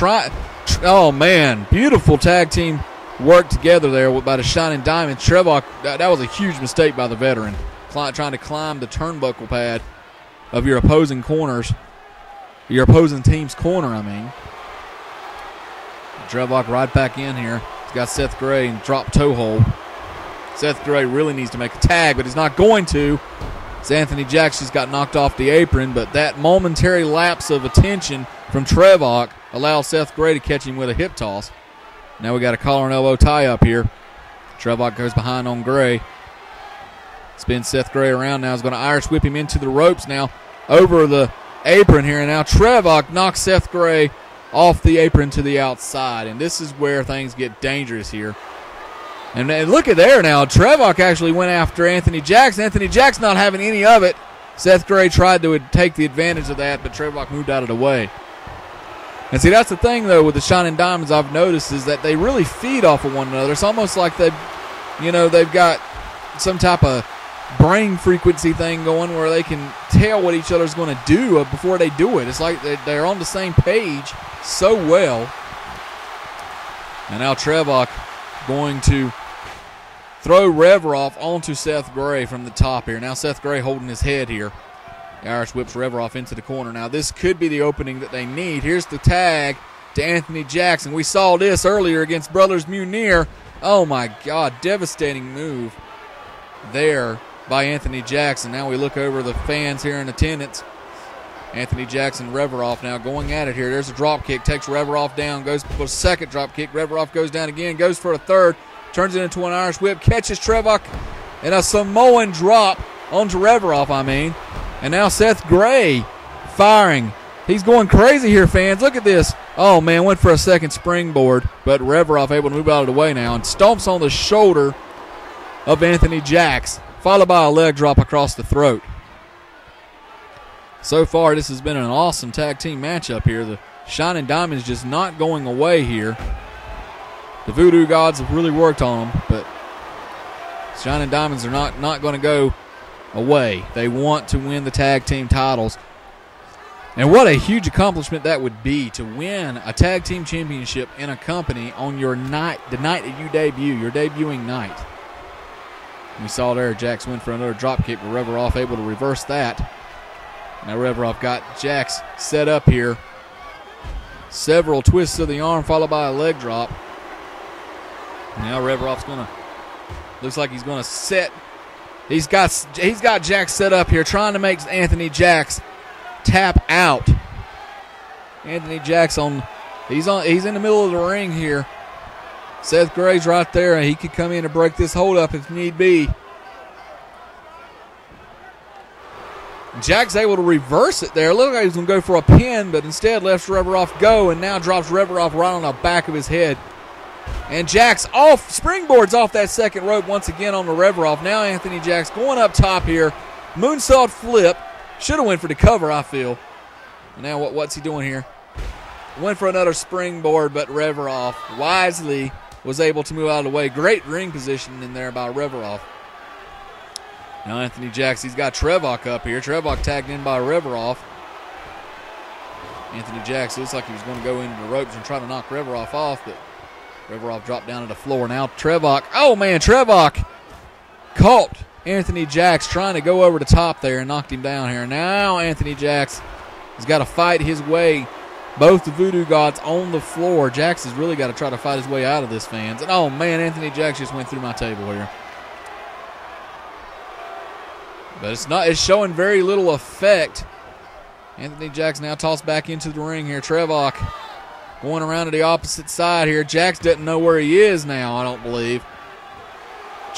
oh, man. Beautiful tag team work together there by the Shining Diamonds. Trevok, that was a huge mistake by the veteran. Trying to climb the turnbuckle pad of your opposing corners. Your opposing team's corner, I mean. Trevok right back in here. He's got Seth Gray and drop toe hold. Seth Gray really needs to make a tag, but he's not going to. As Anthony Jacks just got knocked off the apron, but that momentary lapse of attention from Trevok allowed Seth Gray to catch him with a hip toss. Now we got a collar and elbow tie up here. Trevok goes behind on Gray. Spins Seth Gray around now. He's going to Irish whip him into the ropes now over the apron here. And now Trevok knocks Seth Gray off the apron to the outside. And this is where things get dangerous here. And look at there now. Trevok actually went after Anthony Jacks. Anthony Jacks not having any of it. Seth Gray tried to take the advantage of that, but Trevok moved out of the way. And see, that's the thing, though, with the Shining Diamonds I've noticed is that they really feed off of one another. It's almost like they've got some type of brain frequency thing going where they can tell what each other's going to do before they do it. It's like they're on the same page so well. And now Trevok going to throw Reveroff onto Seth Gray from the top here. Now Seth Gray holding his head here. The Irish whips Reveroff into the corner. Now this could be the opening that they need. Here's the tag to Anthony Jackson. We saw this earlier against Brothers Munir. Oh my God, devastating move there by Anthony Jackson. Now we look over the fans here in attendance. Anthony Jackson, Reveroff now going at it here. There's a drop kick, takes Reveroff down, goes for a second drop kick. Reveroff goes down again, goes for a third, turns it into an Irish whip, catches Trevok, and a Samoan drop onto Reveroff, And now Seth Gray firing. He's going crazy here, fans. Look at this. Oh, man, went for a second springboard, but Reveroff able to move out of the way now and stomps on the shoulder of Anthony Jacks, followed by a leg drop across the throat. So far, this has been an awesome tag team matchup here. The Shining Diamonds just not going away here. The Voodoo Gods have really worked on them, but Shining Diamonds are not going to go away. They want to win the tag team titles. And what a huge accomplishment that would be to win a tag team championship in a company on your night, the night that you debut, your debuting night. We saw there Jax went for another drop kick, but Reveroff able to reverse that. Now Reveroff got Jax set up here. Several twists of the arm followed by a leg drop. Now Reveroff's looks like he's gonna set. He's got Jax set up here, trying to make Anthony Jax tap out. Anthony Jax he's in the middle of the ring here. Seth Gray's right there, and he could come in and break this hold up if need be. Jack's able to reverse it there. Looked like he was going to go for a pin, but instead lets Reveroff go and now drops Reveroff right on the back of his head. And Jack's springboards off that second rope once again on the Reveroff. Now Anthony Jack's going up top here. Moonsault flip. Should have went for the cover, I feel. And now what's he doing here? Went for another springboard, but Reveroff wisely was able to move out of the way. Great ring position in there by Reveroff. Now Anthony Jacks, he's got Trevok up here. Trevok tagged in by Reveroff. Anthony Jacks looks like he was going to go into the ropes and try to knock Reveroff off, but Reveroff dropped down to the floor. Now Trevok, oh man, Trevok caught Anthony Jacks trying to go over the top there and knocked him down here. Now Anthony Jacks has got to fight his way. Both the Voodoo Gods on the floor. Jacks has really got to try to fight his way out of this, fans. And oh man, Anthony Jacks just went through my table here. But it's showing very little effect. Anthony Jacks now tossed back into the ring here. Trevok going around to the opposite side here. Jacks doesn't know where he is now, I don't believe.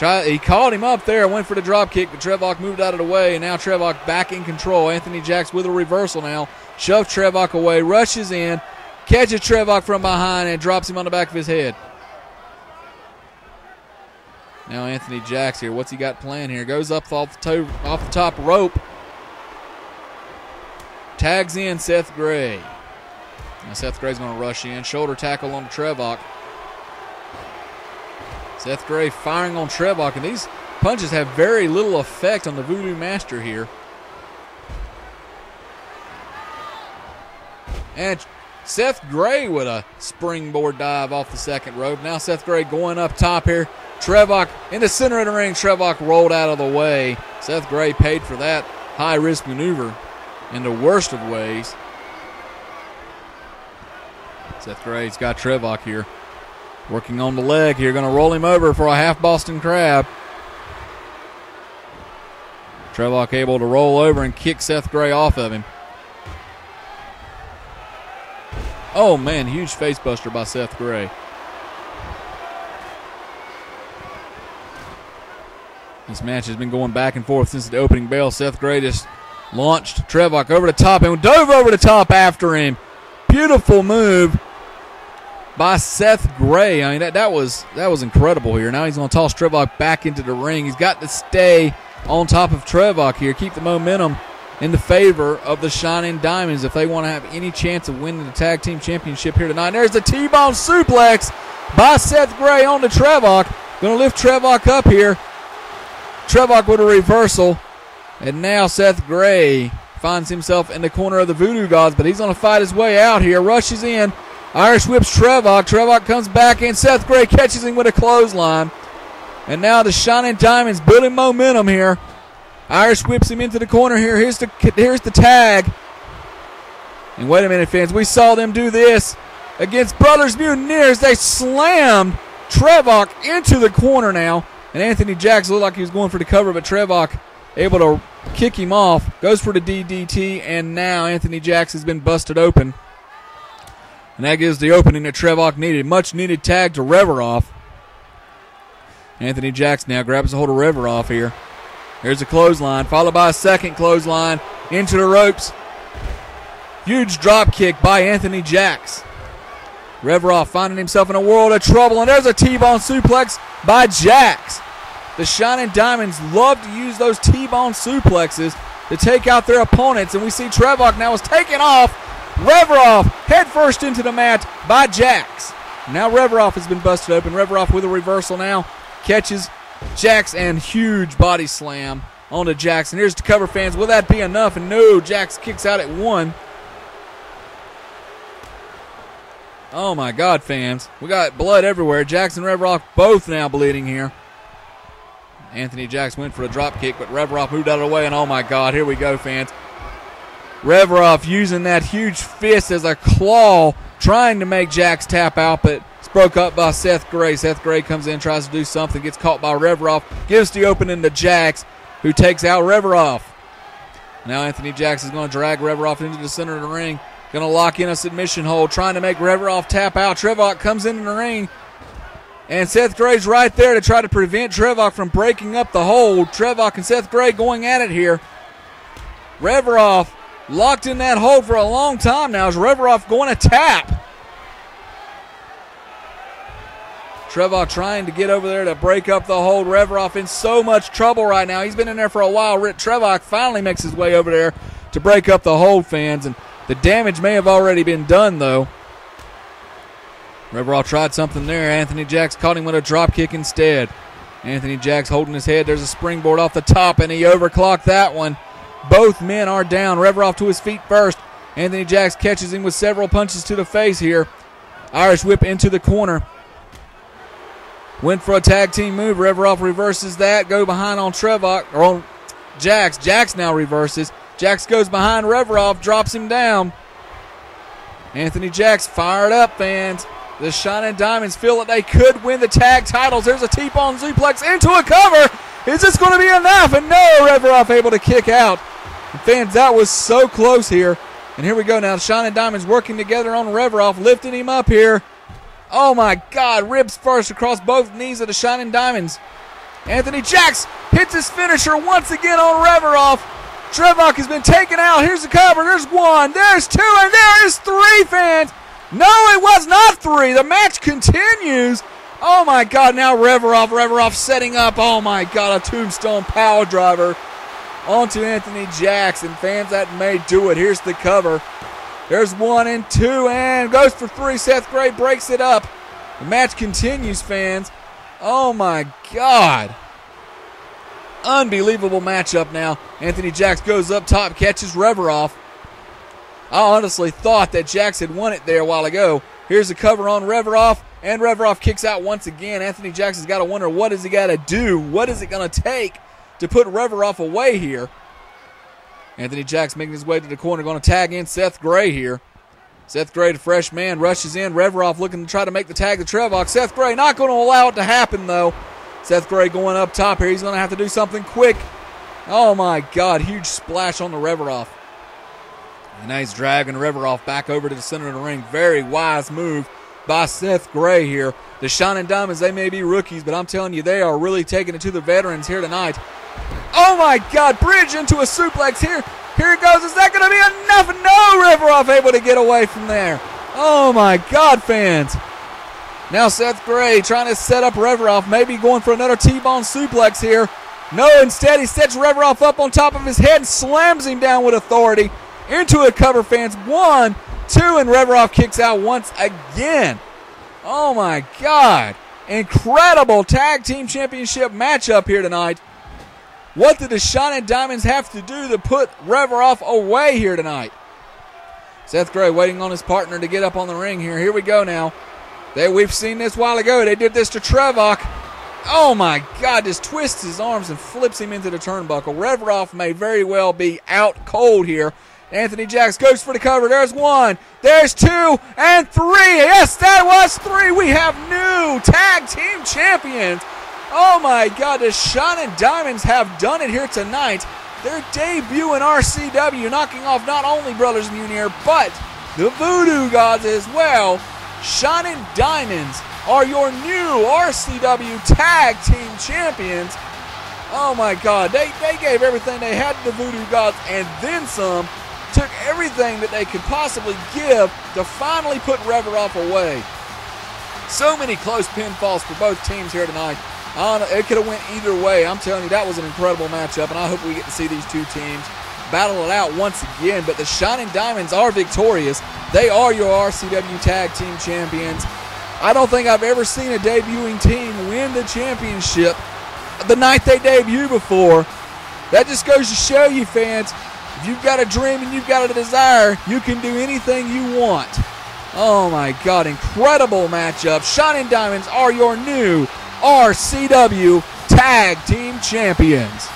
He caught him up there, went for the drop kick, but Trevok moved out of the way, and now Trevok back in control. Anthony Jacks with a reversal now. Shoves Trevok away, rushes in, catches Trevok from behind, and drops him on the back of his head. Now Anthony Jacks here. What's he got planned here? Goes up off the top rope. Tags in Seth Gray. Now Seth Gray's going to rush in. Shoulder tackle on Trevok. Seth Gray firing on Trevok, and these punches have very little effect on the Voodoo Master here. And Seth Gray with a springboard dive off the second rope. Now Seth Gray going up top here. Trevok in the center of the ring. Trevok rolled out of the way. Seth Gray paid for that high-risk maneuver in the worst of ways. Seth Gray's got Trevok here. Working on the leg here. Going to roll him over for a half Boston Crab. Trevok able to roll over and kick Seth Gray off of him. Oh, man, huge facebuster by Seth Gray. This match has been going back and forth since the opening bell. Seth Gray just launched Trevok over the top and dove over the top after him. Beautiful move by Seth Gray. I mean, that was incredible here. Now he's going to toss Trevok back into the ring. He's got to stay on top of Trevok here, keep the momentum in the favor of the Shining Diamonds if they want to have any chance of winning the Tag Team Championship here tonight. And there's the T-bone suplex by Seth Gray onto Trevok. Going to lift Trevok up here. Trevok with a reversal. And now Seth Gray finds himself in the corner of the Voodoo Gods, but he's going to fight his way out here. Rushes in. Irish whips Trevok. Trevok comes back in. Seth Gray catches him with a clothesline. And now the Shining Diamonds building momentum here. Irish whips him into the corner here. Here's the tag. And wait a minute, fans. We saw them do this against Brothers Munir as they slammed Trevok into the corner now. And Anthony Jacks looked like he was going for the cover, but Trevok able to kick him off. Goes for the DDT, and now Anthony Jacks has been busted open. And that gives the opening that Trevok needed. Much needed tag to Reveroff. Anthony Jacks now grabs a hold of Reveroff here. Here's a clothesline, followed by a second clothesline into the ropes. Huge drop kick by Anthony Jacks. Reveroff finding himself in a world of trouble, and there's a T-bone suplex by Jacks. The Shining Diamonds love to use those T-bone suplexes to take out their opponents, and we see Trevok now is taken off. Reveroff headfirst into the mat by Jacks. Now Reveroff has been busted open. Reveroff with a reversal now. Catches Jacks and huge body slam onto Jacks. And here's the cover, fans. Will that be enough? And no, Jacks kicks out at one. Oh my God, fans. We got blood everywhere. Jacks and Reveroff both now bleeding here. Anthony Jacks went for a drop kick, but Reveroff moved out of the way. And oh my God, here we go, fans. Reveroff using that huge fist as a claw, trying to make Jacks tap out, but it's broke up by Seth Gray. Seth Gray comes in, tries to do something, gets caught by Reveroff, gives the opening to Jacks, who takes out Reveroff. Now Anthony Jacks is going to drag Reveroff into the center of the ring, going to lock in a submission hold, trying to make Reveroff tap out. Trevok comes into the ring, and Seth Gray's right there to try to prevent Trevok from breaking up the hold. Trevok and Seth Gray going at it here. Reveroff locked in that hold for a long time now. Is Reveroff going to tap? Trevok trying to get over there to break up the hold. Reveroff in so much trouble right now. He's been in there for a while. Trevok finally makes his way over there to break up the hold, fans. And the damage may have already been done, though. Reveroff tried something there. Anthony Jacks caught him with a drop kick instead. Anthony Jacks holding his head. There's a springboard off the top, and he overclocked that one. Both men are down. Reveroff to his feet first. Anthony Jacks catches him with several punches to the face here. Irish whip into the corner. Went for a tag team move. Reveroff reverses that. Go behind on Trevok, or on Jacks. Jacks now reverses. Jacks goes behind Reveroff, drops him down. Anthony Jacks fired up, fans. The Shining Diamonds feel that they could win the tag titles. There's a T-bone suplex into a cover. Is this going to be enough? And no, Reveroff able to kick out. And fans, that was so close here. And here we go now. The Shining Diamonds working together on Reveroff, lifting him up here. Oh my God, ribs first across both knees of the Shining Diamonds. Anthony Jacks hits his finisher once again on Reverov. Trevok has been taken out. Here's the cover. There's 1. There's 2. And there's 3, fans. No, it was not 3. The match continues. Oh, my God. Now Reverov setting up. Oh, my God. A tombstone power driver onto Anthony Jacks. And fans, that may do it. Here's the cover. There's 1 and 2. And goes for 3. Seth Gray breaks it up. The match continues, fans. Oh, my God. Unbelievable matchup now. Anthony Jacks goes up top, catches Reverov. I honestly thought that Jacks had won it there a while ago. Here's the cover on Reverov, and Reverov kicks out once again. Anthony Jacks has got to wonder, what has he got to do? What is it going to take to put Reverov away here? Anthony Jacks making his way to the corner, going to tag in Seth Gray here. Seth Gray, the fresh man, rushes in. Reverov looking to try to make the tag to Trevok. Seth Gray not going to allow it to happen, though. Seth Gray going up top here. He's going to have to do something quick. Oh, my God. Huge splash on the Reverov. And now he's dragging Reverov back over to the center of the ring. Very wise move by Seth Gray here. The Shining Diamonds, they may be rookies, but I'm telling you, they are really taking it to the veterans here tonight. Oh, my God. Bridge into a suplex here. Here it goes. Is that going to be enough? No, Reverov able to get away from there. Oh, my God, fans. Now Seth Gray trying to set up Reverov, maybe going for another T-bone suplex here. No, instead he sets Reverov up on top of his head and slams him down with authority into a cover, fans. 1, 2, and Reverov kicks out once again. Oh, my God. Incredible tag team championship matchup here tonight. What did the Shining Diamonds have to do to put Reverov away here tonight? Seth Gray waiting on his partner to get up on the ring here. Here we go now. We've seen this a while ago. They did this to Trevok. Oh, my God. Just twists his arms and flips him into the turnbuckle. Reverov may very well be out cold here. Anthony Jacks goes for the cover. There's 1. There's 2 and 3. Yes, that was 3. We have new tag team champions. Oh, my God. The Shining Diamonds have done it here tonight. Their debut in RCW, knocking off not only Brothers Munir, but the Voodoo Gods as well. Shining Diamonds are your new RCW Tag Team Champions. Oh, my God. They gave everything they had to the Voodoo Gods and then some. Took everything that they could possibly give to finally put Reverov away. So many close pinfalls for both teams here tonight. It could have went either way. I'm telling you, that was an incredible matchup, and I hope we get to see these two teams battle it out once again. But the Shining Diamonds are victorious. They are your RCW Tag Team Champions. I don't think I've ever seen a debuting team win the championship the night they debut before. That just goes to show you, fans, if you've got a dream and you've got a desire, you can do anything you want. Oh, my God, incredible matchup. Shining Diamonds are your new RCW Tag Team Champions.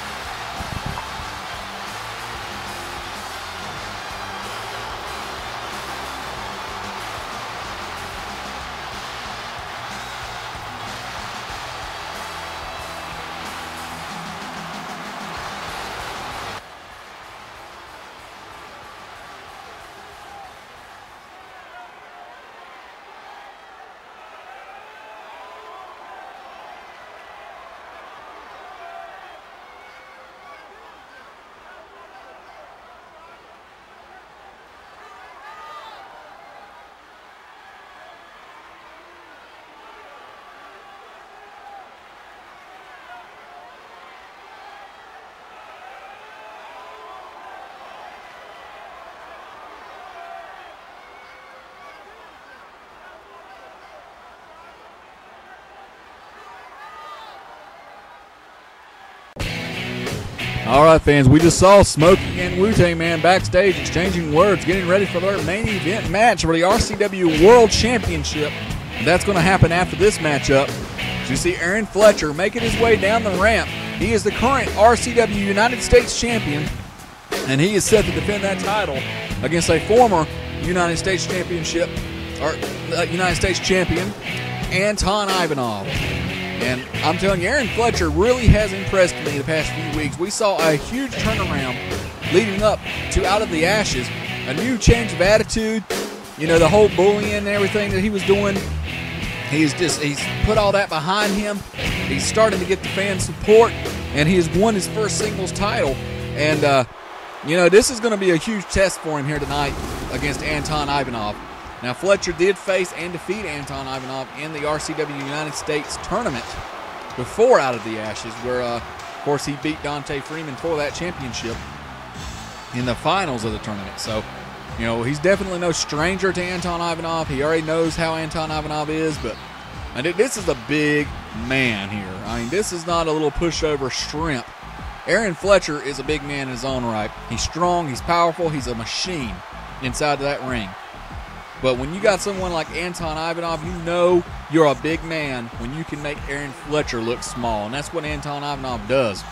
All right, fans, we just saw Smokey and Wu-Tang Man backstage exchanging words, getting ready for their main event match for the RCW World Championship. And that's going to happen after this matchup. So you see Aaron Fletcher making his way down the ramp. He is the current RCW United States Champion, and he is set to defend that title against a former United States Championship, or United States Champion, Anton Ivanov. And I'm telling you, Aaron Fletcher really has impressed me the past few weeks. We saw a huge turnaround leading up to Out of the Ashes, a new change of attitude. You know, the whole bullying and everything that he was doing, he's put all that behind him. He's starting to get the fan support, and he has won his first singles title. And, you know, this is going to be a huge test for him here tonight against Anton Ivanov. Now, Fletcher did face and defeat Anton Ivanov in the RCW United States tournament before Out of the Ashes, where, of course, he beat Dante Freeman for that championship in the finals of the tournament. So, you know, he's definitely no stranger to Anton Ivanov. He already knows how Anton Ivanov is, but this is a big man here. I mean, this is not a little pushover shrimp. Aaron Fletcher is a big man in his own right. He's strong, he's powerful, he's a machine inside of that ring. But when you got someone like Anton Ivanov, you know you're a big man when you can make Aaron Fletcher look small, and that's what Anton Ivanov does.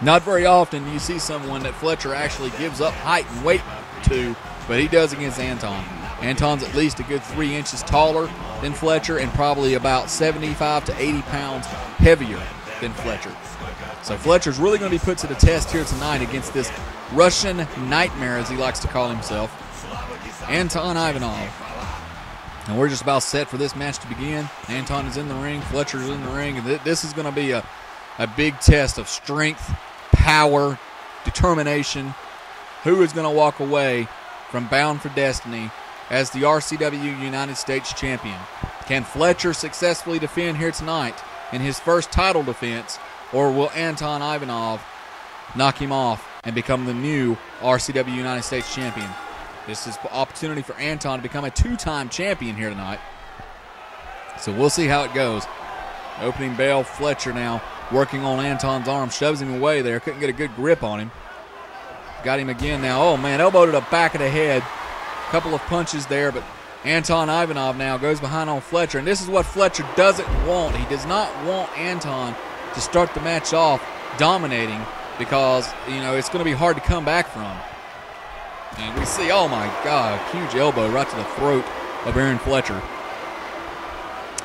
Not very often do you see someone that Fletcher actually gives up height and weight to, but he does against Anton. Anton's at least a good 3 inches taller than Fletcher and probably about 75 to 80 pounds heavier than Fletcher. So Fletcher's really going to be put to the test here tonight against this Russian nightmare, as he likes to call himself, Anton Ivanov. And we're just about set for this match to begin. Anton is in the ring, Fletcher's in the ring, and this is going to be a big test of strength, power, determination. Who is going to walk away from Bound for Destiny as the RCW United States champion? Can Fletcher successfully defend here tonight in his first title defense, or will Anton Ivanov knock him off and become the new RCW United States champion? This is an opportunity for Anton to become a 2-time champion here tonight. So we'll see how it goes. Opening bell, Fletcher now working on Anton's arm, shoves him away there. Couldn't get a good grip on him. Got him again now. Oh, man, elbow to the back of the head. Couple of punches there, but Anton Ivanov now goes behind on Fletcher, and this is what Fletcher doesn't want. He does not want Anton to start the match off dominating, because, you know, it's going to be hard to come back from. And we see, oh my God, a huge elbow right to the throat of Aaron Fletcher.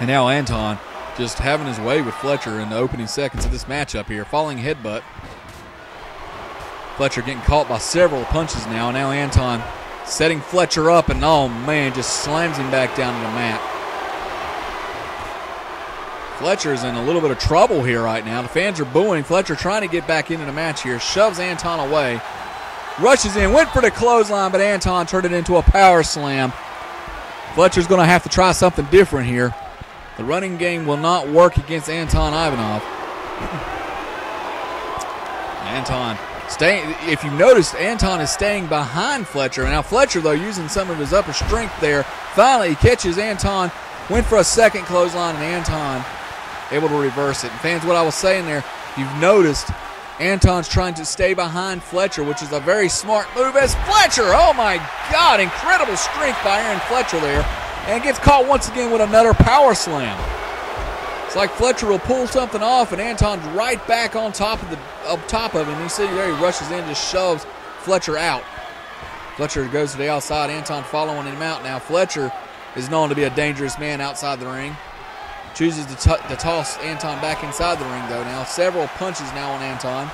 And now Anton just having his way with Fletcher in the opening seconds of this matchup here. Falling headbutt. Fletcher getting caught by several punches now. Now Anton setting Fletcher up, and oh man, just slams him back down to the mat. Fletcher's in a little bit of trouble here right now. The fans are booing. Fletcher trying to get back into the match here. Shoves Anton away. Rushes in, went for the clothesline, but Anton turned it into a power slam. Fletcher's going to have to try something different here. The running game will not work against Anton Ivanov. Anton staying. If you noticed, Anton is staying behind Fletcher. Now Fletcher, though, using some of his upper strength there, finally catches Anton. Went for a second clothesline, and Anton able to reverse it. And fans, what I was saying there, you've noticed Anton's trying to stay behind Fletcher, which is a very smart move as Fletcher, oh my God, incredible strength by Aaron Fletcher there, and gets caught once again with another power slam. It's like Fletcher will pull something off, and Anton's right back on top of him. You see there, he rushes in, just shoves Fletcher out. Fletcher goes to the outside, Anton following him out. Now Fletcher is known to be a dangerous man outside the ring. Chooses to toss Anton back inside the ring, though. Now several punches now on Anton.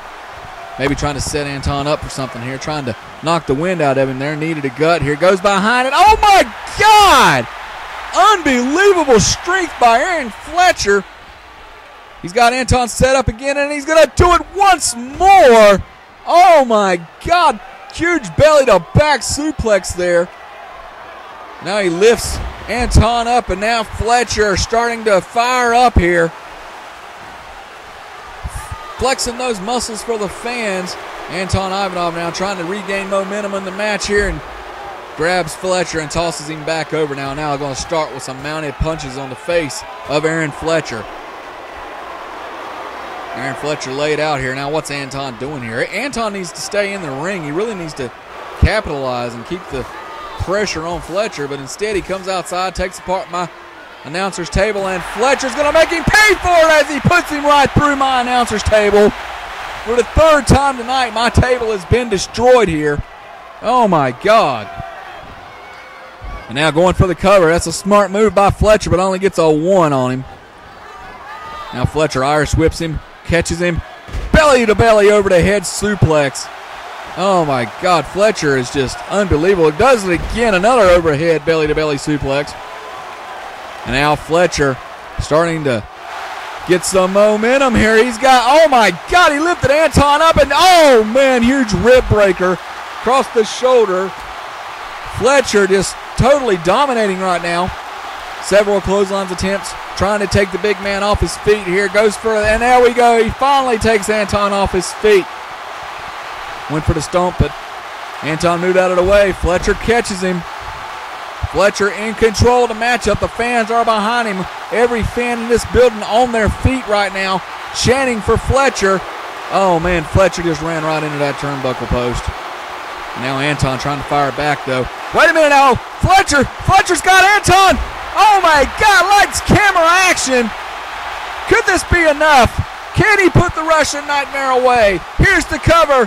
Maybe trying to set Anton up for something here. Trying to knock the wind out of him there. Needed a gut here. Goes behind it. Oh, my God! Unbelievable strength by Aaron Fletcher. He's got Anton set up again, and he's going to do it once more. Oh, my God. Huge belly-to-back suplex there. Now he lifts Anton up, and now Fletcher starting to fire up here. Flexing those muscles for the fans. Anton Ivanov now trying to regain momentum in the match here, and grabs Fletcher and tosses him back over. Now going to start with some mounted punches on the face of Aaron Fletcher. Aaron Fletcher laid out here. Now what's Anton doing here? Anton needs to stay in the ring. He really needs to capitalize and keep the pressure on Fletcher, but instead he comes outside, takes apart my announcer's table, and Fletcher's going to make him pay for it as he puts him right through my announcer's table. For the third time tonight, my table has been destroyed here. Oh my God. And now going for the cover. That's a smart move by Fletcher, but only gets a 1 on him. Now Fletcher Irish whips him, catches him, belly to belly over the head suplex. Oh my God, Fletcher is just unbelievable. It does it again, another overhead belly-to-belly suplex. And now Fletcher starting to Get some momentum here. He's got, oh my God, he lifted Anton up, and oh man, huge rib breaker across the shoulder. Fletcher just totally dominating right now. Several clotheslines attempts, trying to take the big man off his feet here. Goes for it, and there we go. He finally takes Anton off his feet. Went for the stomp, but Anton moved out of the way. Fletcher catches him. Fletcher in control of the matchup. The fans are behind him. Every fan in this building on their feet right now, chanting for Fletcher. Oh man, Fletcher just ran right into that turnbuckle post. Now Anton trying to fire back though. Wait a minute now. Fletcher's got Anton. Oh my God, lights, camera, action. Could this be enough? Can he put the Russian Nightmare away? Here's the cover.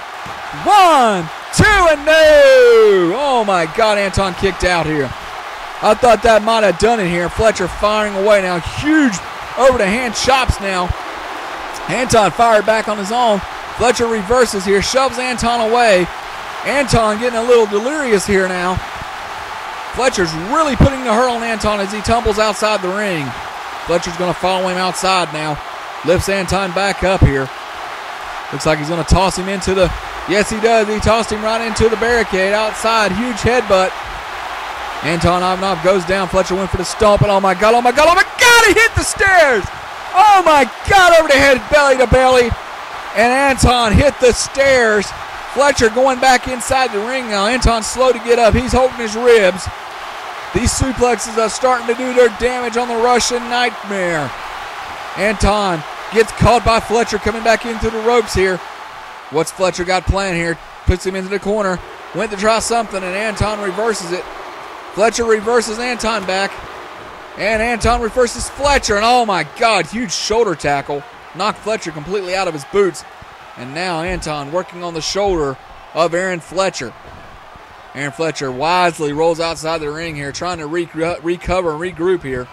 1, 2, and no. Oh my God, Anton kicked out here. I thought that might have done it here. Fletcher firing away now. Huge over-the-hand chops now. Anton fired back on his own. Fletcher reverses here, shoves Anton away. Anton getting a little delirious here now. Fletcher's really putting the hurt on Anton as he tumbles outside the ring. Fletcher's going to follow him outside now. Lifts Anton back up here. Looks like he's going to toss him into the... Yes, he does. He tossed him right into the barricade outside. Huge headbutt. Anton Ivanov goes down. Fletcher went for the stomp, and oh my God, he hit the stairs. Oh my God, over the head, belly to belly. And Anton hit the stairs. Fletcher going back inside the ring now. Anton's slow to get up. He's holding his ribs. These suplexes are starting to do their damage on the Russian Nightmare. Anton gets caught by Fletcher coming back into the ropes here. What's Fletcher got planned here? Puts him into the corner. Went to try something, and Anton reverses it. Fletcher reverses Anton back. And Anton reverses Fletcher. And oh my God, huge shoulder tackle. Knocked Fletcher completely out of his boots. And now Anton working on the shoulder of Aaron Fletcher. Aaron Fletcher wisely rolls outside the ring here, trying to recover and regroup here.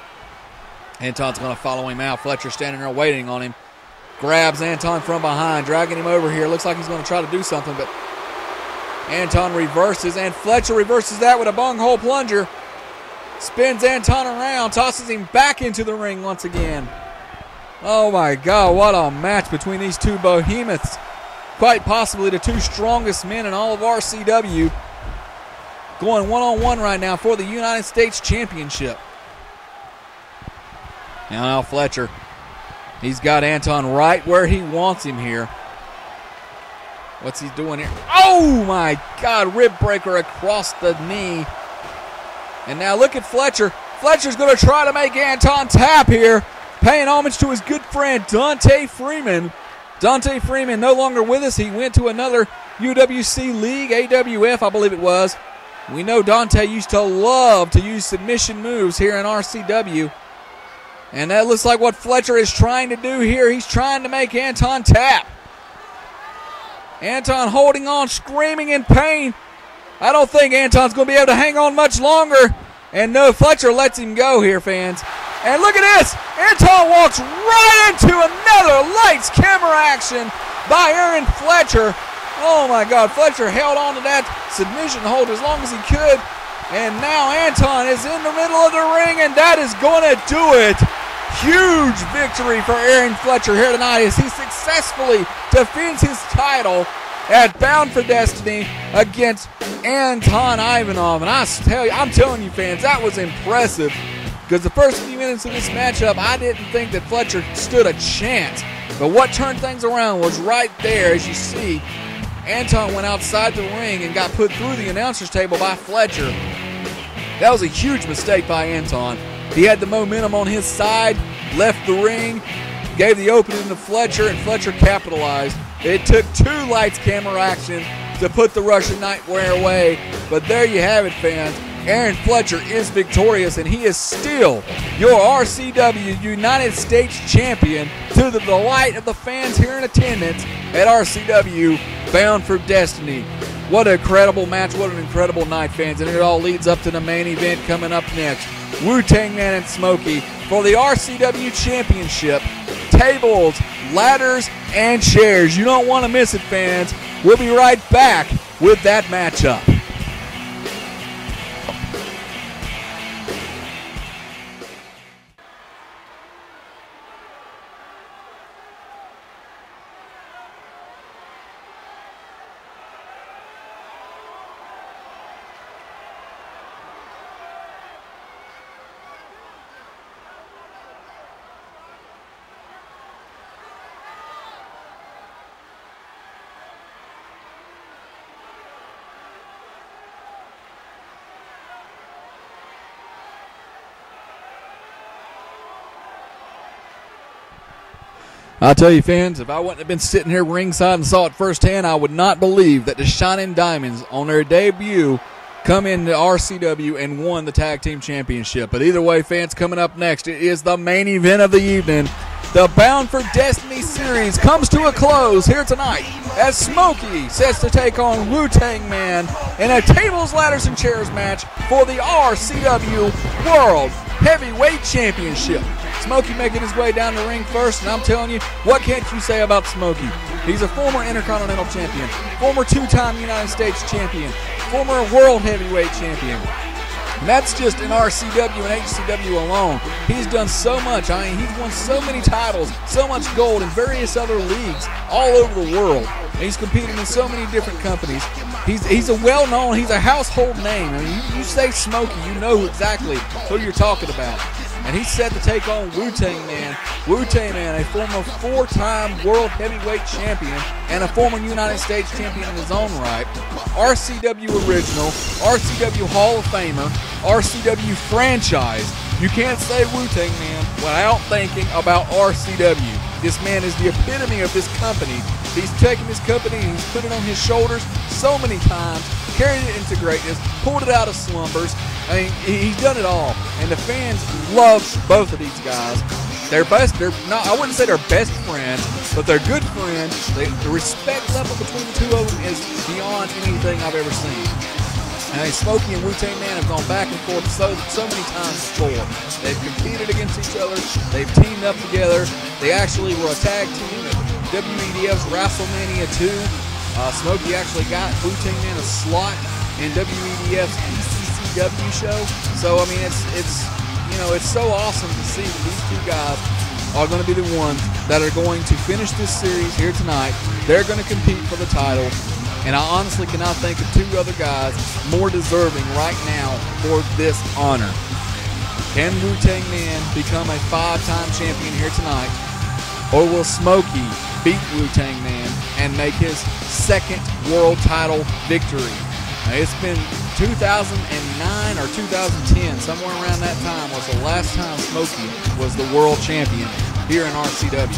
Anton's going to follow him out. Fletcher standing there waiting on him. Grabs Anton from behind, dragging him over here. Looks like he's going to try to do something, but Anton reverses, and Fletcher reverses that with a bunghole plunger. Spins Anton around, tosses him back into the ring once again. Oh my God, what a match between these two behemoths. Quite possibly the two strongest men in all of RCW. Going one-on-one right now for the United States Championship. Now Fletcher. He's got Anton right where he wants him here. What's he doing here? Oh my God, rib breaker across the knee. And now look at Fletcher. Fletcher's going to try to make Anton tap here. Paying homage to his good friend, Dante Freeman. Dante Freeman no longer with us. He went to another UWC league, AWF, I believe it was. We know Dante used to love to use submission moves here in RCW. And that looks like what Fletcher is trying to do here. He's trying to make Anton tap. Anton holding on, screaming in pain. I don't think Anton's going to be able to hang on much longer. And no, Fletcher lets him go here, fans. And look at this. Anton walks right into another lights camera action by Aaron Fletcher. Oh my God, Fletcher held on to that submission hold as long as he could. And now Anton is in the middle of the ring, and that is going to do it. Huge victory for Aaron Fletcher here tonight as he successfully defends his title at Bound for Destiny against Anton Ivanov. And I'm telling you, fans, that was impressive. Because the first few minutes of this matchup, I didn't think that Fletcher stood a chance. But what turned things around was right there, as you see, Anton went outside the ring and got put through the announcer's table by Fletcher. That was a huge mistake by Anton. He had the momentum on his side, left the ring, gave the opening to Fletcher, and Fletcher capitalized. It took two lights camera action to put the Russian Nightmare away. But there you have it, fans. Aaron Fletcher is victorious, and he is still your RCW United States Champion to the delight of the fans here in attendance at RCW Bound for Destiny. What an incredible match, what an incredible night, fans, and it all leads up to the main event coming up next. Wu-Tang Man and Smokey for the RCW Championship. Tables, ladders, and chairs. You don't want to miss it, fans. We'll be right back with that matchup. I'll tell you, fans, if I wouldn't have been sitting here ringside and saw it firsthand, I would not believe that the Shining Diamonds, on their debut, come into RCW and won the Tag Team Championship. But either way, fans, coming up next, it is the main event of the evening. The Bound for Destiny series comes to a close here tonight as Smokey sets to take on Wu-Tang Man in a tables, ladders, and chairs match for the RCW World Heavyweight Championship. Smokey making his way down the ring first, and I'm telling you, what can't you say about Smokey? He's a former Intercontinental Champion, former two-time United States Champion, former World Heavyweight Champion. And that's just in RCW and HCW alone. He's done so much. I mean, he's won so many titles, so much gold in various other leagues all over the world. And he's competed in so many different companies. He's a well-known, he's a household name. I mean, you say Smokey, you know exactly who you're talking about. And he's set to take on Wu-Tang Man. Wu-Tang Man, a former four-time World Heavyweight Champion and a former United States Champion in his own right. RCW Original, RCW Hall of Famer, RCW Franchise. You can't say Wu-Tang Man without thinking about RCW. This man is the epitome of this company. He's taken this company and he's put it on his shoulders so many times, carried it into greatness, pulled it out of slumbers. I mean, he's done it all, and the fans love both of these guys. They're not, I wouldn't say they're best friends, but they're good friends. The respect level between the two of them is beyond anything I've ever seen. I mean, Smokey and Wu-Tang Man have gone back and forth so many times before. They've competed against each other. They've teamed up together. They actually were a tag team at WEDF's WrestleMania 2. Smokey actually got Wu-Tang Man a slot in WEDF's ECCW show. So I mean, it's so awesome to see that these two guys are going to be the ones that are going to finish this series here tonight. They're going to compete for the title, and I honestly cannot think of two other guys more deserving right now for this honor. Can Wu-Tang Man become a 5-time champion here tonight, or will Smokey beat Wu-Tang Man and make his second world title victory? Now, it's been 2009 or 2010, somewhere around that time was the last time Smokey was the world champion here in RCW.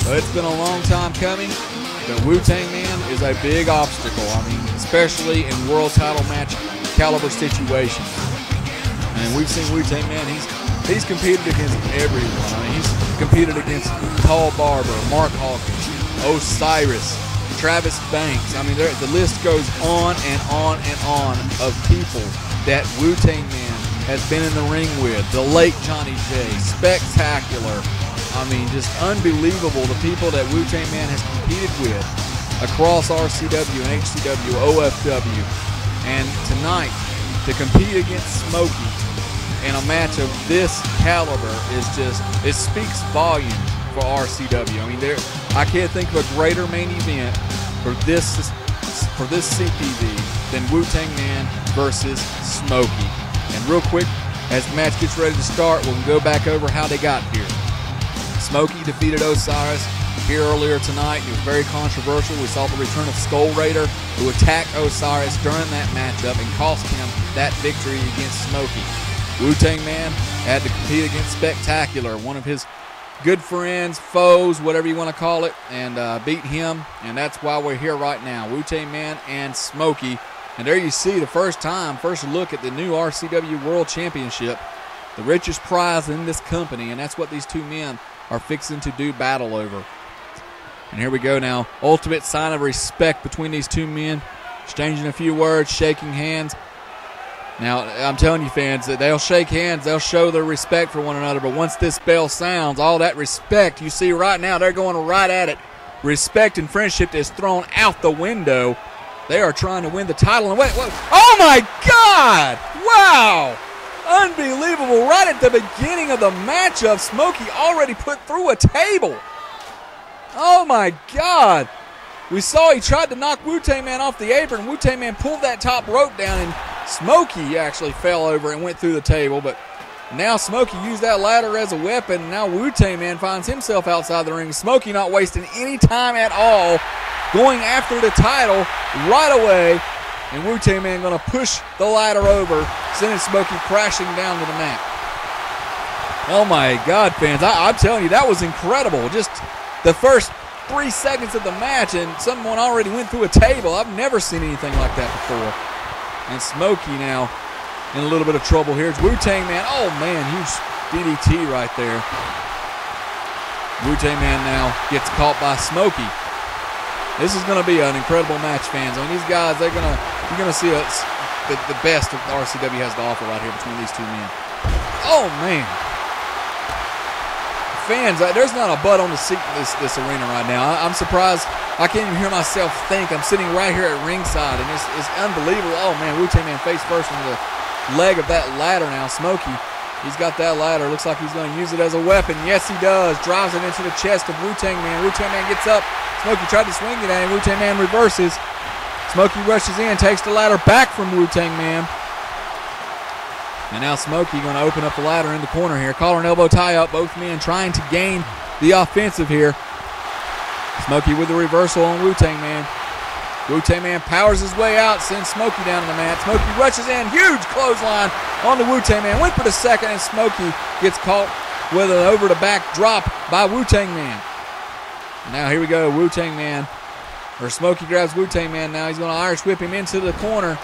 So it's been a long time coming. The Wu-Tang Man is a big obstacle. I mean, especially in world title match caliber situations. And we've seen Wu-Tang Man. He's competed against everyone. I mean, he's competed against Paul Barber, Mark Hawkins, Osiris, Travis Banks. I mean, the list goes on and on and on of people that Wu-Tang Man has been in the ring with. The late Johnny J, Spectacular. I mean, just unbelievable the people that Wu-Tang Man has competed with across RCW and HCW, OFW. And tonight, to compete against Smokey in a match of this caliber is just, it speaks volumes for RCW. I mean, I can't think of a greater main event for this CPV than Wu-Tang Man versus Smokey. And real quick, as the match gets ready to start, we'll go back over how they got here. Smokey defeated Osiris here earlier tonight. It was very controversial. We saw the return of Skullrider, who attacked Osiris during that matchup and cost him that victory against Smokey. Wu-Tang Man had to compete against Spectacular, one of his good friends, foes, whatever you want to call it, and beat him, and that's why we're here right now. Wu-Tang Man and Smokey. And there you see the first look at the new RCW World Championship, the richest prize in this company, and that's what these two men are fixing to do battle over. And here we go now. Ultimate sign of respect between these two men, exchanging a few words, shaking hands. Now, I'm telling you, fans, that they'll shake hands, they'll show their respect for one another, but once this bell sounds, all that respect you see right now, they're going right at it. Respect and friendship is thrown out the window. They are trying to win the title. And wait, oh my God! Wow! Unbelievable. Right at the beginning of the matchup, Smokey already put through a table. Oh my God! We saw he tried to knock Wu-Tang Man off the apron. Wu-Tang Man pulled that top rope down, and Smokey actually fell over and went through the table. But now Smokey used that ladder as a weapon. And now Wu-Tang Man finds himself outside the ring. Smokey not wasting any time at all, going after the title right away. And Wu-Tang Man going to push the ladder over, sending Smokey crashing down to the mat. Oh my God, fans! I'm telling you, that was incredible. Just the first 3 seconds of the match, and someone already went through a table. I've never seen anything like that before. And Smokey now in a little bit of trouble here. It's Wu-Tang Man. Oh, man, huge DDT right there. Wu-Tang Man now gets caught by Smokey. This is going to be an incredible match, fans. I mean, these guys, you're going to see the best of RCW has to offer right here between these two men. Oh, man. Fans, there's not a butt on the seat in this arena right now. I'm surprised. I can't even hear myself think. I'm sitting right here at ringside, and it's unbelievable. Oh, man, Wu-Tang Man face first into the leg of that ladder now. Smokey, he's got that ladder. Looks like he's going to use it as a weapon. Yes, he does. Drives it into the chest of Wu-Tang Man. Wu-Tang Man gets up. Smokey tried to swing it at him. Wu-Tang Man reverses. Smokey rushes in, takes the ladder back from Wu-Tang Man. And now Smokey going to open up the ladder in the corner here. Collar and elbow tie up. Both men trying to gain the offensive here. Smokey with the reversal on Wu-Tang Man. Wu-Tang Man powers his way out, sends Smokey down to the mat. Smokey rushes in, huge clothesline on the Wu-Tang Man. Went for the second, and Smokey gets caught with an over-the-back drop by Wu-Tang Man. Now here we go, Wu-Tang Man. Or Smokey grabs Wu-Tang Man now. He's going to Irish whip him into the corner.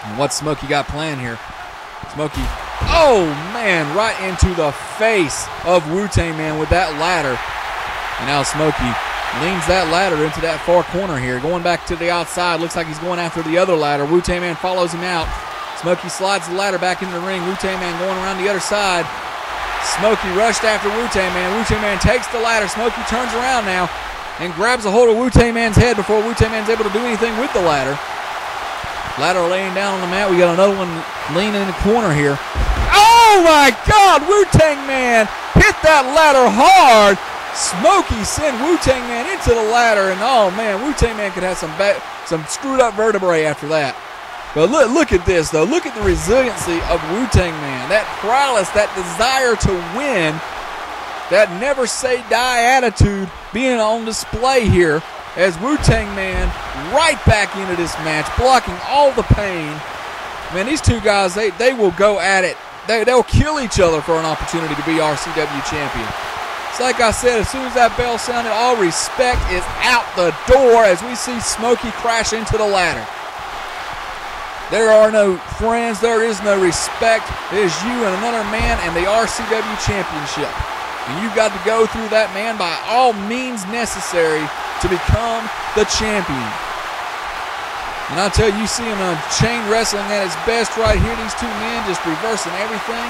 And what's Smokey got planned here? Smokey, oh man, right into the face of Wu-Tang Man with that ladder. And now Smokey leans that ladder into that far corner here. Going back to the outside. Looks like he's going after the other ladder. Wu-Tang Man follows him out. Smokey slides the ladder back into the ring. Wu-Tang Man going around the other side. Smokey rushed after Wu-Tang Man. Wu-Tang Man takes the ladder. Smokey turns around now and grabs a hold of Wu-Tang Man's head before Wu-Tang Man's able to do anything with the ladder. Ladder laying down on the mat. We got another one leaning in the corner here. Oh my God! Wu-Tang Man hit that ladder hard. Smokey sent Wu-Tang Man into the ladder, and oh man, Wu-Tang Man could have some screwed up vertebrae after that. But look at this though. Look at the resiliency of Wu-Tang Man. That prowess, that desire to win, that never say die attitude being on display here as Wu-Tang Man right back into this match, blocking all the pain. Man, these two guys, they will go at it. They'll kill each other for an opportunity to be RCW champion. It's like I said, as soon as that bell sounded, all respect is out the door as we see Smokey crash into the ladder. There are no friends. There is no respect. It is you and another man and the RCW Championship. And you've got to go through that man by all means necessary to become the champion. And I tell you, you see him on chain wrestling at its best right here. These two men just reversing everything.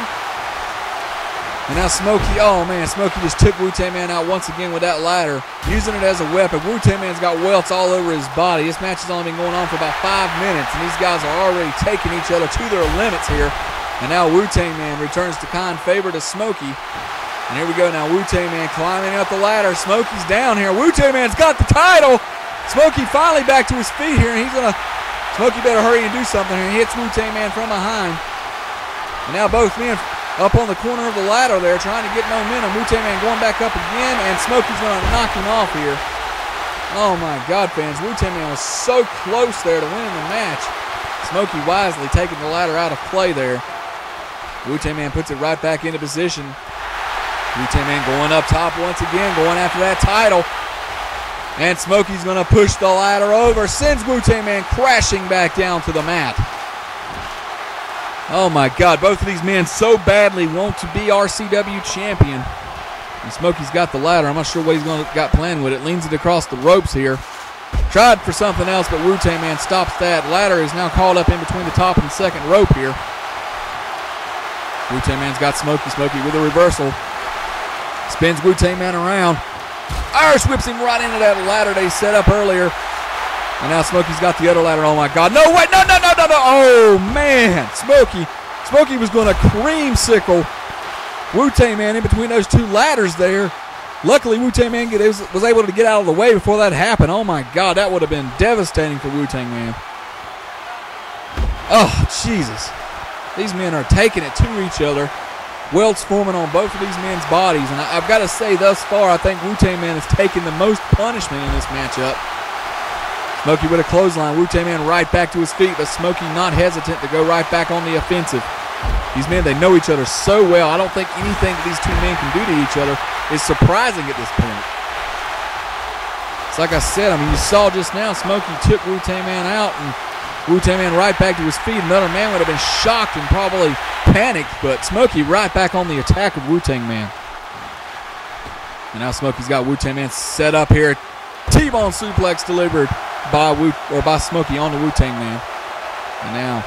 And now Smokey, oh man, Smokey just took Wu-Tang Man out once again with that ladder, using it as a weapon. Wu-Tang Man's got welts all over his body. This match has only been going on for about 5 minutes, and these guys are already taking each other to their limits here. And now Wu-Tang Man returns to kind favor to Smokey. And here we go now, Wu-Tang Man climbing up the ladder. Smokey's down here. Wu-Tang Man's got the title. Smokey finally back to his feet here, and he's going to, Smokey better hurry and do something here. He hits Wu-Tang Man from behind. And now both men up on the corner of the ladder there, trying to get momentum. Wu-Tang Man going back up again, and Smokey's going to knock him off here. Oh my God, fans, Wu-Tang Man was so close there to winning the match. Smokey wisely taking the ladder out of play there. Wu-Tang Man puts it right back into position. Wu-Tang Man going up top once again, going after that title. And Smokey's going to push the ladder over, sends Wu-Tang Man crashing back down to the mat. Oh my God, both of these men so badly want to be RCW champion. And Smokey's got the ladder. I'm not sure what he's got planned with it. Leans it across the ropes here. Tried for something else, but Wu-Tang Man stops that. Ladder is now called up in between the top and the second rope here. Wu-Tang Man's got Smokey. Smokey with a reversal. Spins Wu-Tang Man around. Irish whips him right into that ladder they set up earlier. And now Smokey's got the other ladder. Oh my God. No, wait, no. Oh man, Smokey was going to creamsicle Wu-Tang Man in between those two ladders there. Luckily, Wu-Tang Man was able to get out of the way before that happened. Oh my God, that would have been devastating for Wu-Tang Man. Oh, Jesus. These men are taking it to each other. Welts forming on both of these men's bodies. And I've got to say, thus far, I think Wu-Tang Man has taken the most punishment in this matchup. Smokey with a clothesline. Wu-Tang Man right back to his feet, but Smokey not hesitant to go right back on the offensive. These men, they know each other so well. I don't think anything that these two men can do to each other is surprising at this point. It's like I said, I mean, you saw just now, Smokey took Wu-Tang Man out, and Wu-Tang Man right back to his feet. Another man would have been shocked and probably panicked, but Smokey right back on the attack of Wu-Tang Man. And now Smokey's got Wu-Tang Man set up here. T-bone suplex delivered by Smokey on the Wu-Tang Man. And now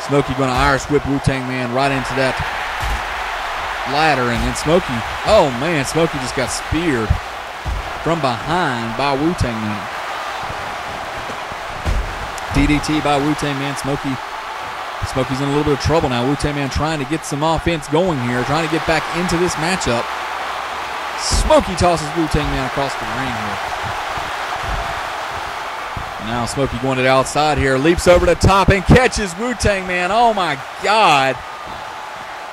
Smokey going to Irish whip Wu-Tang Man right into that ladder. And then Smokey, oh man, Smokey just got speared from behind by Wu-Tang Man. DDT by Wu-Tang Man. Smokey's in a little bit of trouble now. Wu-Tang Man trying to get some offense going here, trying to get back into this matchup. Smokey tosses Wu-Tang Man across the ring here. Now Smokey going to the outside here, leaps over the top and catches Wu-Tang Man. Oh my God.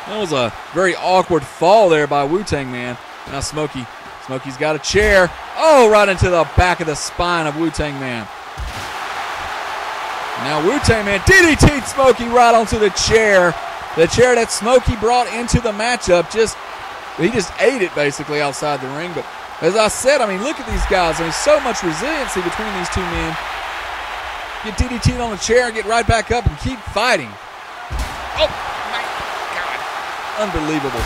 That was a very awkward fall there by Wu-Tang Man. Now Smokey's got a chair. Oh, right into the back of the spine of Wu-Tang Man. Now Wu-Tang Man DDT'd Smokey right onto the chair. The chair that Smokey brought into the matchup. He just ate it basically outside the ring. But as I said, I mean, look at these guys. I mean, so much resiliency between these two men. Get DDT'd on the chair and get right back up and keep fighting. Oh, my God. Unbelievable.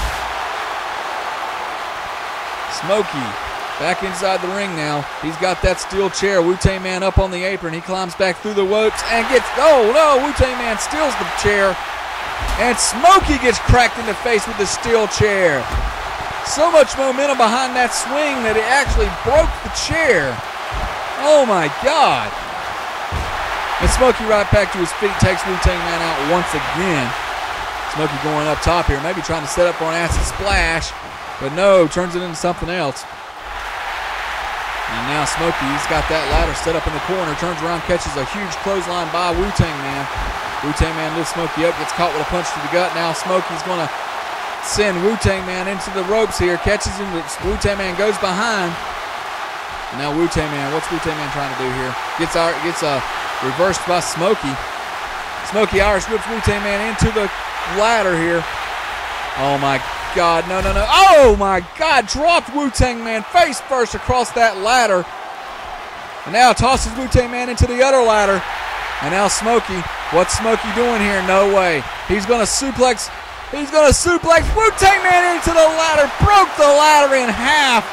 Smokey back inside the ring now. He's got that steel chair. Wu-Tang Man up on the apron. He climbs back through the ropes and gets, oh no, Wu-Tang Man steals the chair. And Smokey gets cracked in the face with the steel chair. So much momentum behind that swing that it actually broke the chair. Oh my God. And Smokey right back to his feet, takes Wu-Tang Man out once again. Smokey going up top here, maybe trying to set up for an acid splash, but no, turns it into something else. And now Smokey's got that ladder set up in the corner, turns around, catches a huge clothesline by Wu-Tang Man. Wu-Tang Man lifts Smokey up, gets caught with a punch to the gut. Now Smokey's going to send Wu-Tang Man into the ropes here, catches him, but Wu-Tang Man goes behind. And now Wu-Tang Man, what's Wu-Tang Man trying to do here? Gets reversed by Smokey. Smokey Irish whips Wu-Tang Man into the ladder here. Oh my God, no. Oh my God, dropped Wu-Tang Man face first across that ladder. And now tosses Wu-Tang Man into the other ladder. And now Smokey, what's Smokey doing here? No way. He's going to suplex Wu-Tang Man into the ladder. Broke the ladder in half.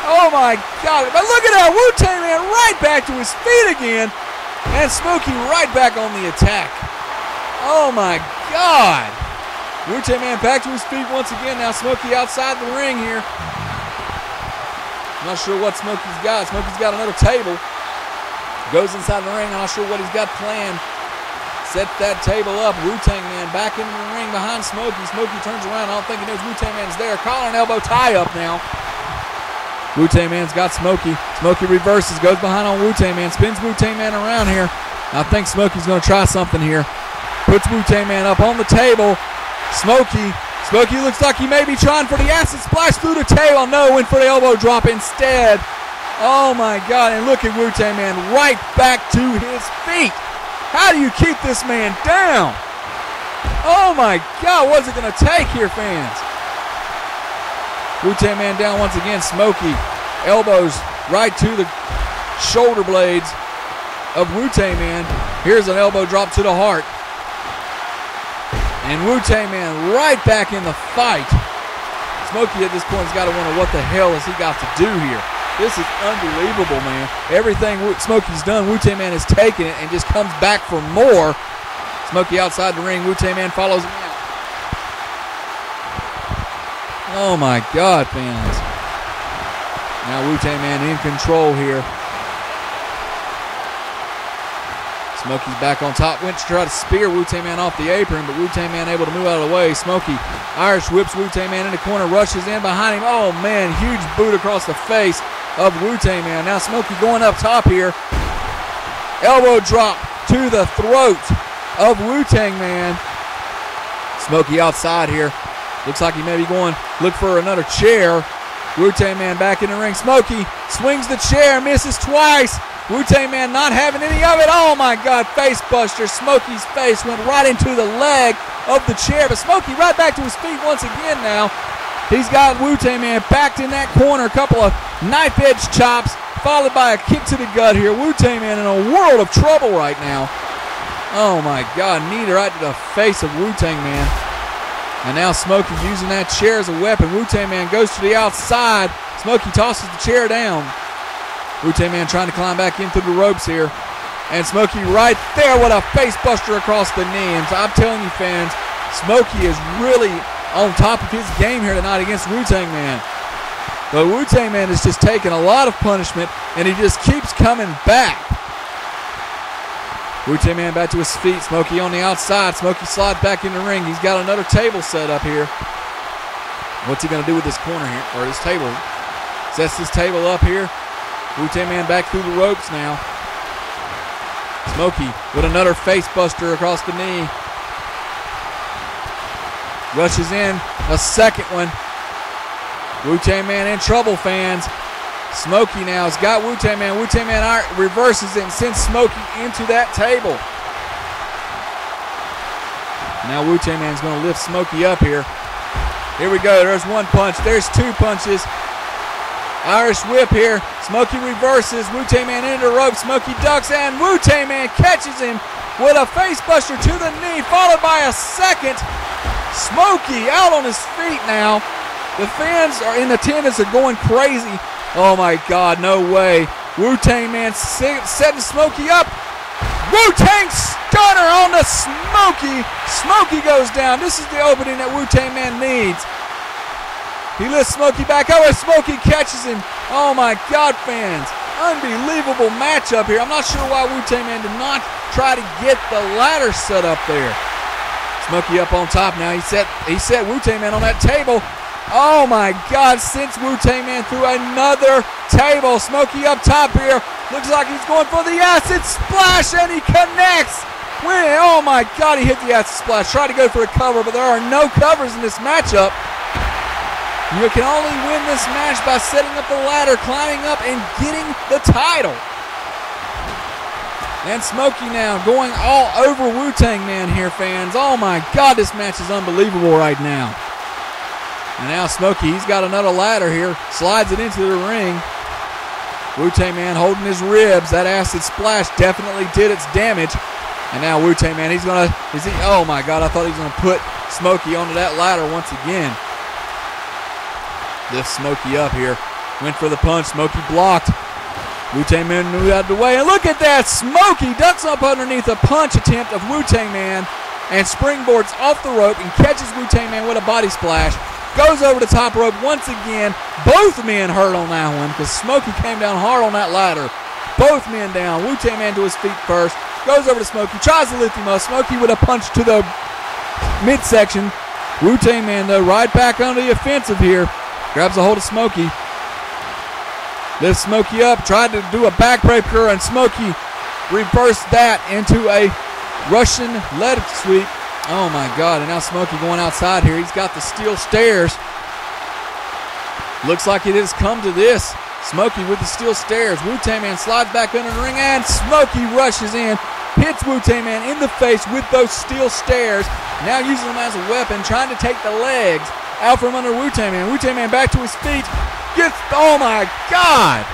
Oh my God. But look at that. Wu-Tang Man right back to his feet again. And Smokey right back on the attack. Oh my God. Wu-Tang Man back to his feet once again. Now Smokey outside the ring here. I'm not sure what Smokey's got. Smokey's got another table. Goes inside the ring. I'm not sure what he's got planned. Set that table up. Wu-Tang Man back into the ring behind Smokey. Smokey turns around. I don't think he knows Wu-Tang Man's there. Collar and elbow tie up now. Wu-Tang Man's got Smokey. Smokey reverses. Goes behind on Wu-Tang Man. Spins Wu-Tang Man around here. I think Smokey's going to try something here. Puts Wu-Tang Man up on the table. Smokey looks like he may be trying for the acid splash through the table. No, went for the elbow drop instead. Oh my God, and look at Wu-Tang Man right back to his feet. How do you keep this man down? Oh my God, what's it going to take here, fans? Wu-Tang Man down once again. Smokey, elbows right to the shoulder blades of Wu-Tang Man. Here's an elbow drop to the heart. And Wu-Tang Man right back in the fight. Smokey at this point has got to wonder what the hell has he got to do here. This is unbelievable, man. Everything Smokey's done, Wu-Tang Man has taken it and just comes back for more. Smokey outside the ring. Wu-Tang Man follows him out. Oh, my God, fans. Now Wu-Tang Man in control here. Smokey's back on top. Went to try to spear Wu-Tang Man off the apron, but Wu-Tang Man able to move out of the way. Smokey Irish whips Wu-Tang Man in the corner, rushes in behind him. Oh, man, huge boot across the face of Wu-Tang Man. Now Smokey going up top here. Elbow drop to the throat of Wu-Tang Man. Smokey outside here. Looks like he may be going look for another chair. Wu-Tang Man back in the ring. Smokey swings the chair, misses twice. Wu-Tang Man not having any of it. Oh my God, face buster. Smokey's face went right into the leg of the chair, but Smokey right back to his feet once again now. He's got Wu-Tang Man backed in that corner. A couple of knife edge chops followed by a kick to the gut here. Wu-Tang Man in a world of trouble right now. Oh my God, knee right to the face of Wu-Tang Man. And now Smokey using that chair as a weapon. Wu-Tang Man goes to the outside. Smokey tosses the chair down. Wu-Tang Man trying to climb back in through the ropes here. And Smokey right there with a face buster across the knee. And I'm telling you fans, Smokey is really on top of his game here tonight against Wu-Tang Man. But Wu-Tang Man is just taking a lot of punishment, and he just keeps coming back. Wu-Tang Man back to his feet. Smokey on the outside. Smokey slides back in the ring. He's got another table set up here. What's he going to do with this corner here, or this table? Sets this table up here. Wu-Tang Man back through the ropes now. Smokey with another face buster across the knee. Rushes in a second one. Wu-Tang Man in trouble, fans. Smokey now has got Wu-Tang Man. Wu-Tang Man reverses it and sends Smokey into that table. Now Wu-Tang Man's going to lift Smokey up here. Here we go. There's one punch. There's two punches. Irish whip here. Smokey reverses. Wu-Tang Man into the rope. Smokey ducks and Wu-Tang Man catches him with a face buster to the knee, followed by a second. Smokey out on his feet now. The fans are in attendance are going crazy. Oh my God, no way. Wu-Tang Man setting Smokey up. Wu-Tang stunner on the Smokey. Smokey goes down. This is the opening that Wu-Tang Man needs. He lifts Smokey back up and Smokey catches him. Oh my God, fans. Unbelievable matchup here. I'm not sure why Wu-Tang Man did not try to get the ladder set up there. Smokey up on top now. He set Wu-Tang Man on that table. Oh my God, sends Wu-Tang Man through another table. Smokey up top here. Looks like he's going for the acid splash and he connects. Oh my God, he hit the acid splash. Tried to go for a cover, but there are no covers in this matchup. You can only win this match by setting up the ladder, climbing up, and getting the title. And Smokey now going all over Wu-Tang Man here, fans. Oh my God, this match is unbelievable right now. And now Smokey, he's got another ladder here, slides it into the ring. Wu-Tang Man holding his ribs. That acid splash definitely did its damage. And now Wu-Tang Man, oh my God, I thought he was going to put Smokey onto that ladder once again. Lift Smokey up here. Went for the punch. Smokey blocked. Wu-Tang Man moved out of the way. And look at that. Smokey ducks up underneath a punch attempt of Wu-Tang Man and springboards off the rope and catches Wu-Tang Man with a body splash. Goes over the top rope once again. Both men hurt on that one because Smokey came down hard on that ladder. Both men down. Wu-Tang Man to his feet first. Goes over to Smokey. Tries to lift him up. Smokey with a punch to the midsection. Wu-Tang Man, though, right back on the offensive here. Grabs a hold of Smokey. Lifts Smokey up. Tried to do a backbreaker, and Smokey reversed that into a Russian leg sweep. Oh my God, and now Smokey going outside here. He's got the steel stairs. Looks like it has come to this. Smokey with the steel stairs. Wu-Tang Man slides back under the ring and Smokey rushes in. Hits Wu-Tang Man in the face with those steel stairs. Now using them as a weapon, trying to take the legs out from under Wu-Tang Man. Wu-Tang Man back to his feet. Oh my God.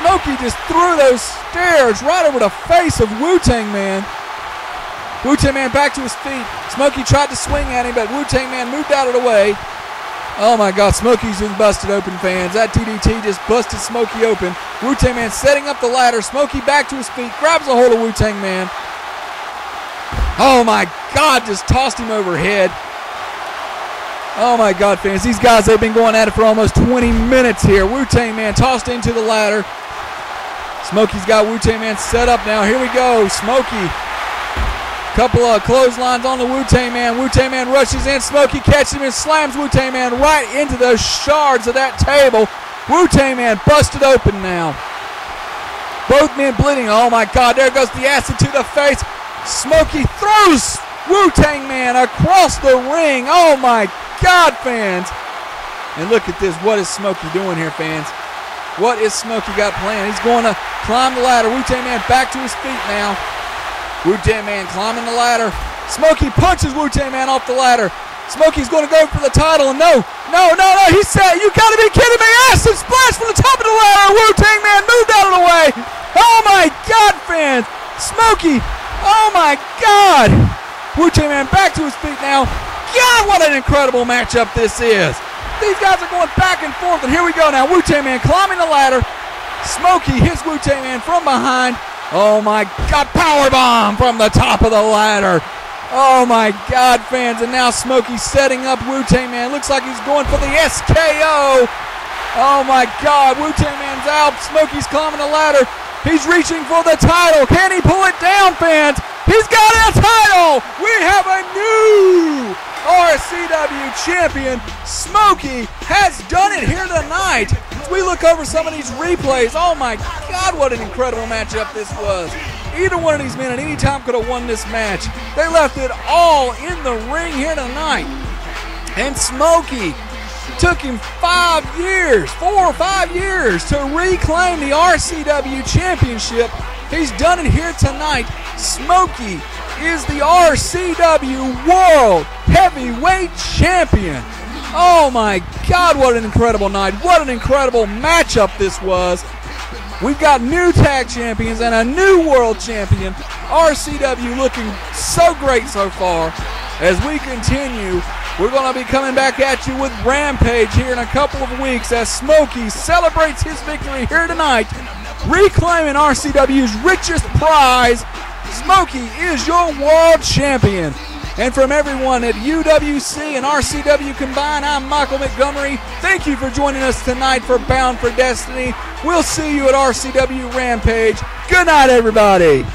Smokey just threw those stairs right over the face of Wu-Tang Man. Wu-Tang Man back to his feet. Smokey tried to swing at him, but Wu-Tang Man moved out of the way. Oh my God, Smokey's been busted open, fans. That DDT just busted Smokey open. Wu-Tang Man setting up the ladder. Smokey back to his feet, grabs a hold of Wu-Tang Man. Oh my God, just tossed him overhead. Oh my God, fans, these guys, they've been going at it for almost 20 minutes here. Wu-Tang Man tossed into the ladder. Smokey's got Wu-Tang Man set up now. Here we go, Smokey. Couple of clotheslines on the Wu-Tang Man. Wu-Tang Man rushes in. Smokey catches him and slams Wu-Tang Man right into those shards of that table. Wu-Tang Man busted open now. Both men bleeding. Oh my God, there goes the acid to the face. Smokey throws Wu-Tang Man across the ring. Oh my God, fans. And look at this. What is Smokey doing here, fans? What is Smokey got planned? He's going to climb the ladder. Wu-Tang Man back to his feet now. Wu-Tang Man climbing the ladder. Smokey punches Wu-Tang Man off the ladder. Smokey's going to go for the title, and no, he said, you got to be kidding me, acid splash from the top of the ladder. Wu-Tang Man moved out of the way. Oh my God, fans. Smokey, oh my God. Wu-Tang Man back to his feet now. God, what an incredible matchup this is. These guys are going back and forth, and here we go now. Wu-Tang Man climbing the ladder. Smokey hits Wu-Tang Man from behind. Oh my God, powerbomb from the top of the ladder. Oh my God, fans, and now Smokey's setting up Wu-Tang Man. Looks like he's going for the SKO. Oh my God, Wu-Tang Man's out. Smokey's climbing the ladder. He's reaching for the title. Can he pull it down, fans? He's got a title. We have a new RCW champion. Smokey has done it here tonight. As we look over some of these replays, oh my God, what an incredible matchup this was. Either one of these men at any time could have won this match. They left it all in the ring here tonight. And Smokey took him 4 or 5 years to reclaim the RCW championship. He's done it here tonight. Smokey is the RCW World Heavyweight Champion. Oh my God, what an incredible night. What an incredible matchup this was. We've got new tag champions and a new world champion. RCW looking so great so far. As we continue, we're going to be coming back at you with Rampage here in a couple of weeks as Smokey celebrates his victory here tonight, reclaiming RCW's richest prize. Smokey is your world champion. And from everyone at UWC and RCW combined, I'm Michael Montgomery. Thank you for joining us tonight for Bound for Destiny. We'll see you at RCW Rampage. Good night, everybody.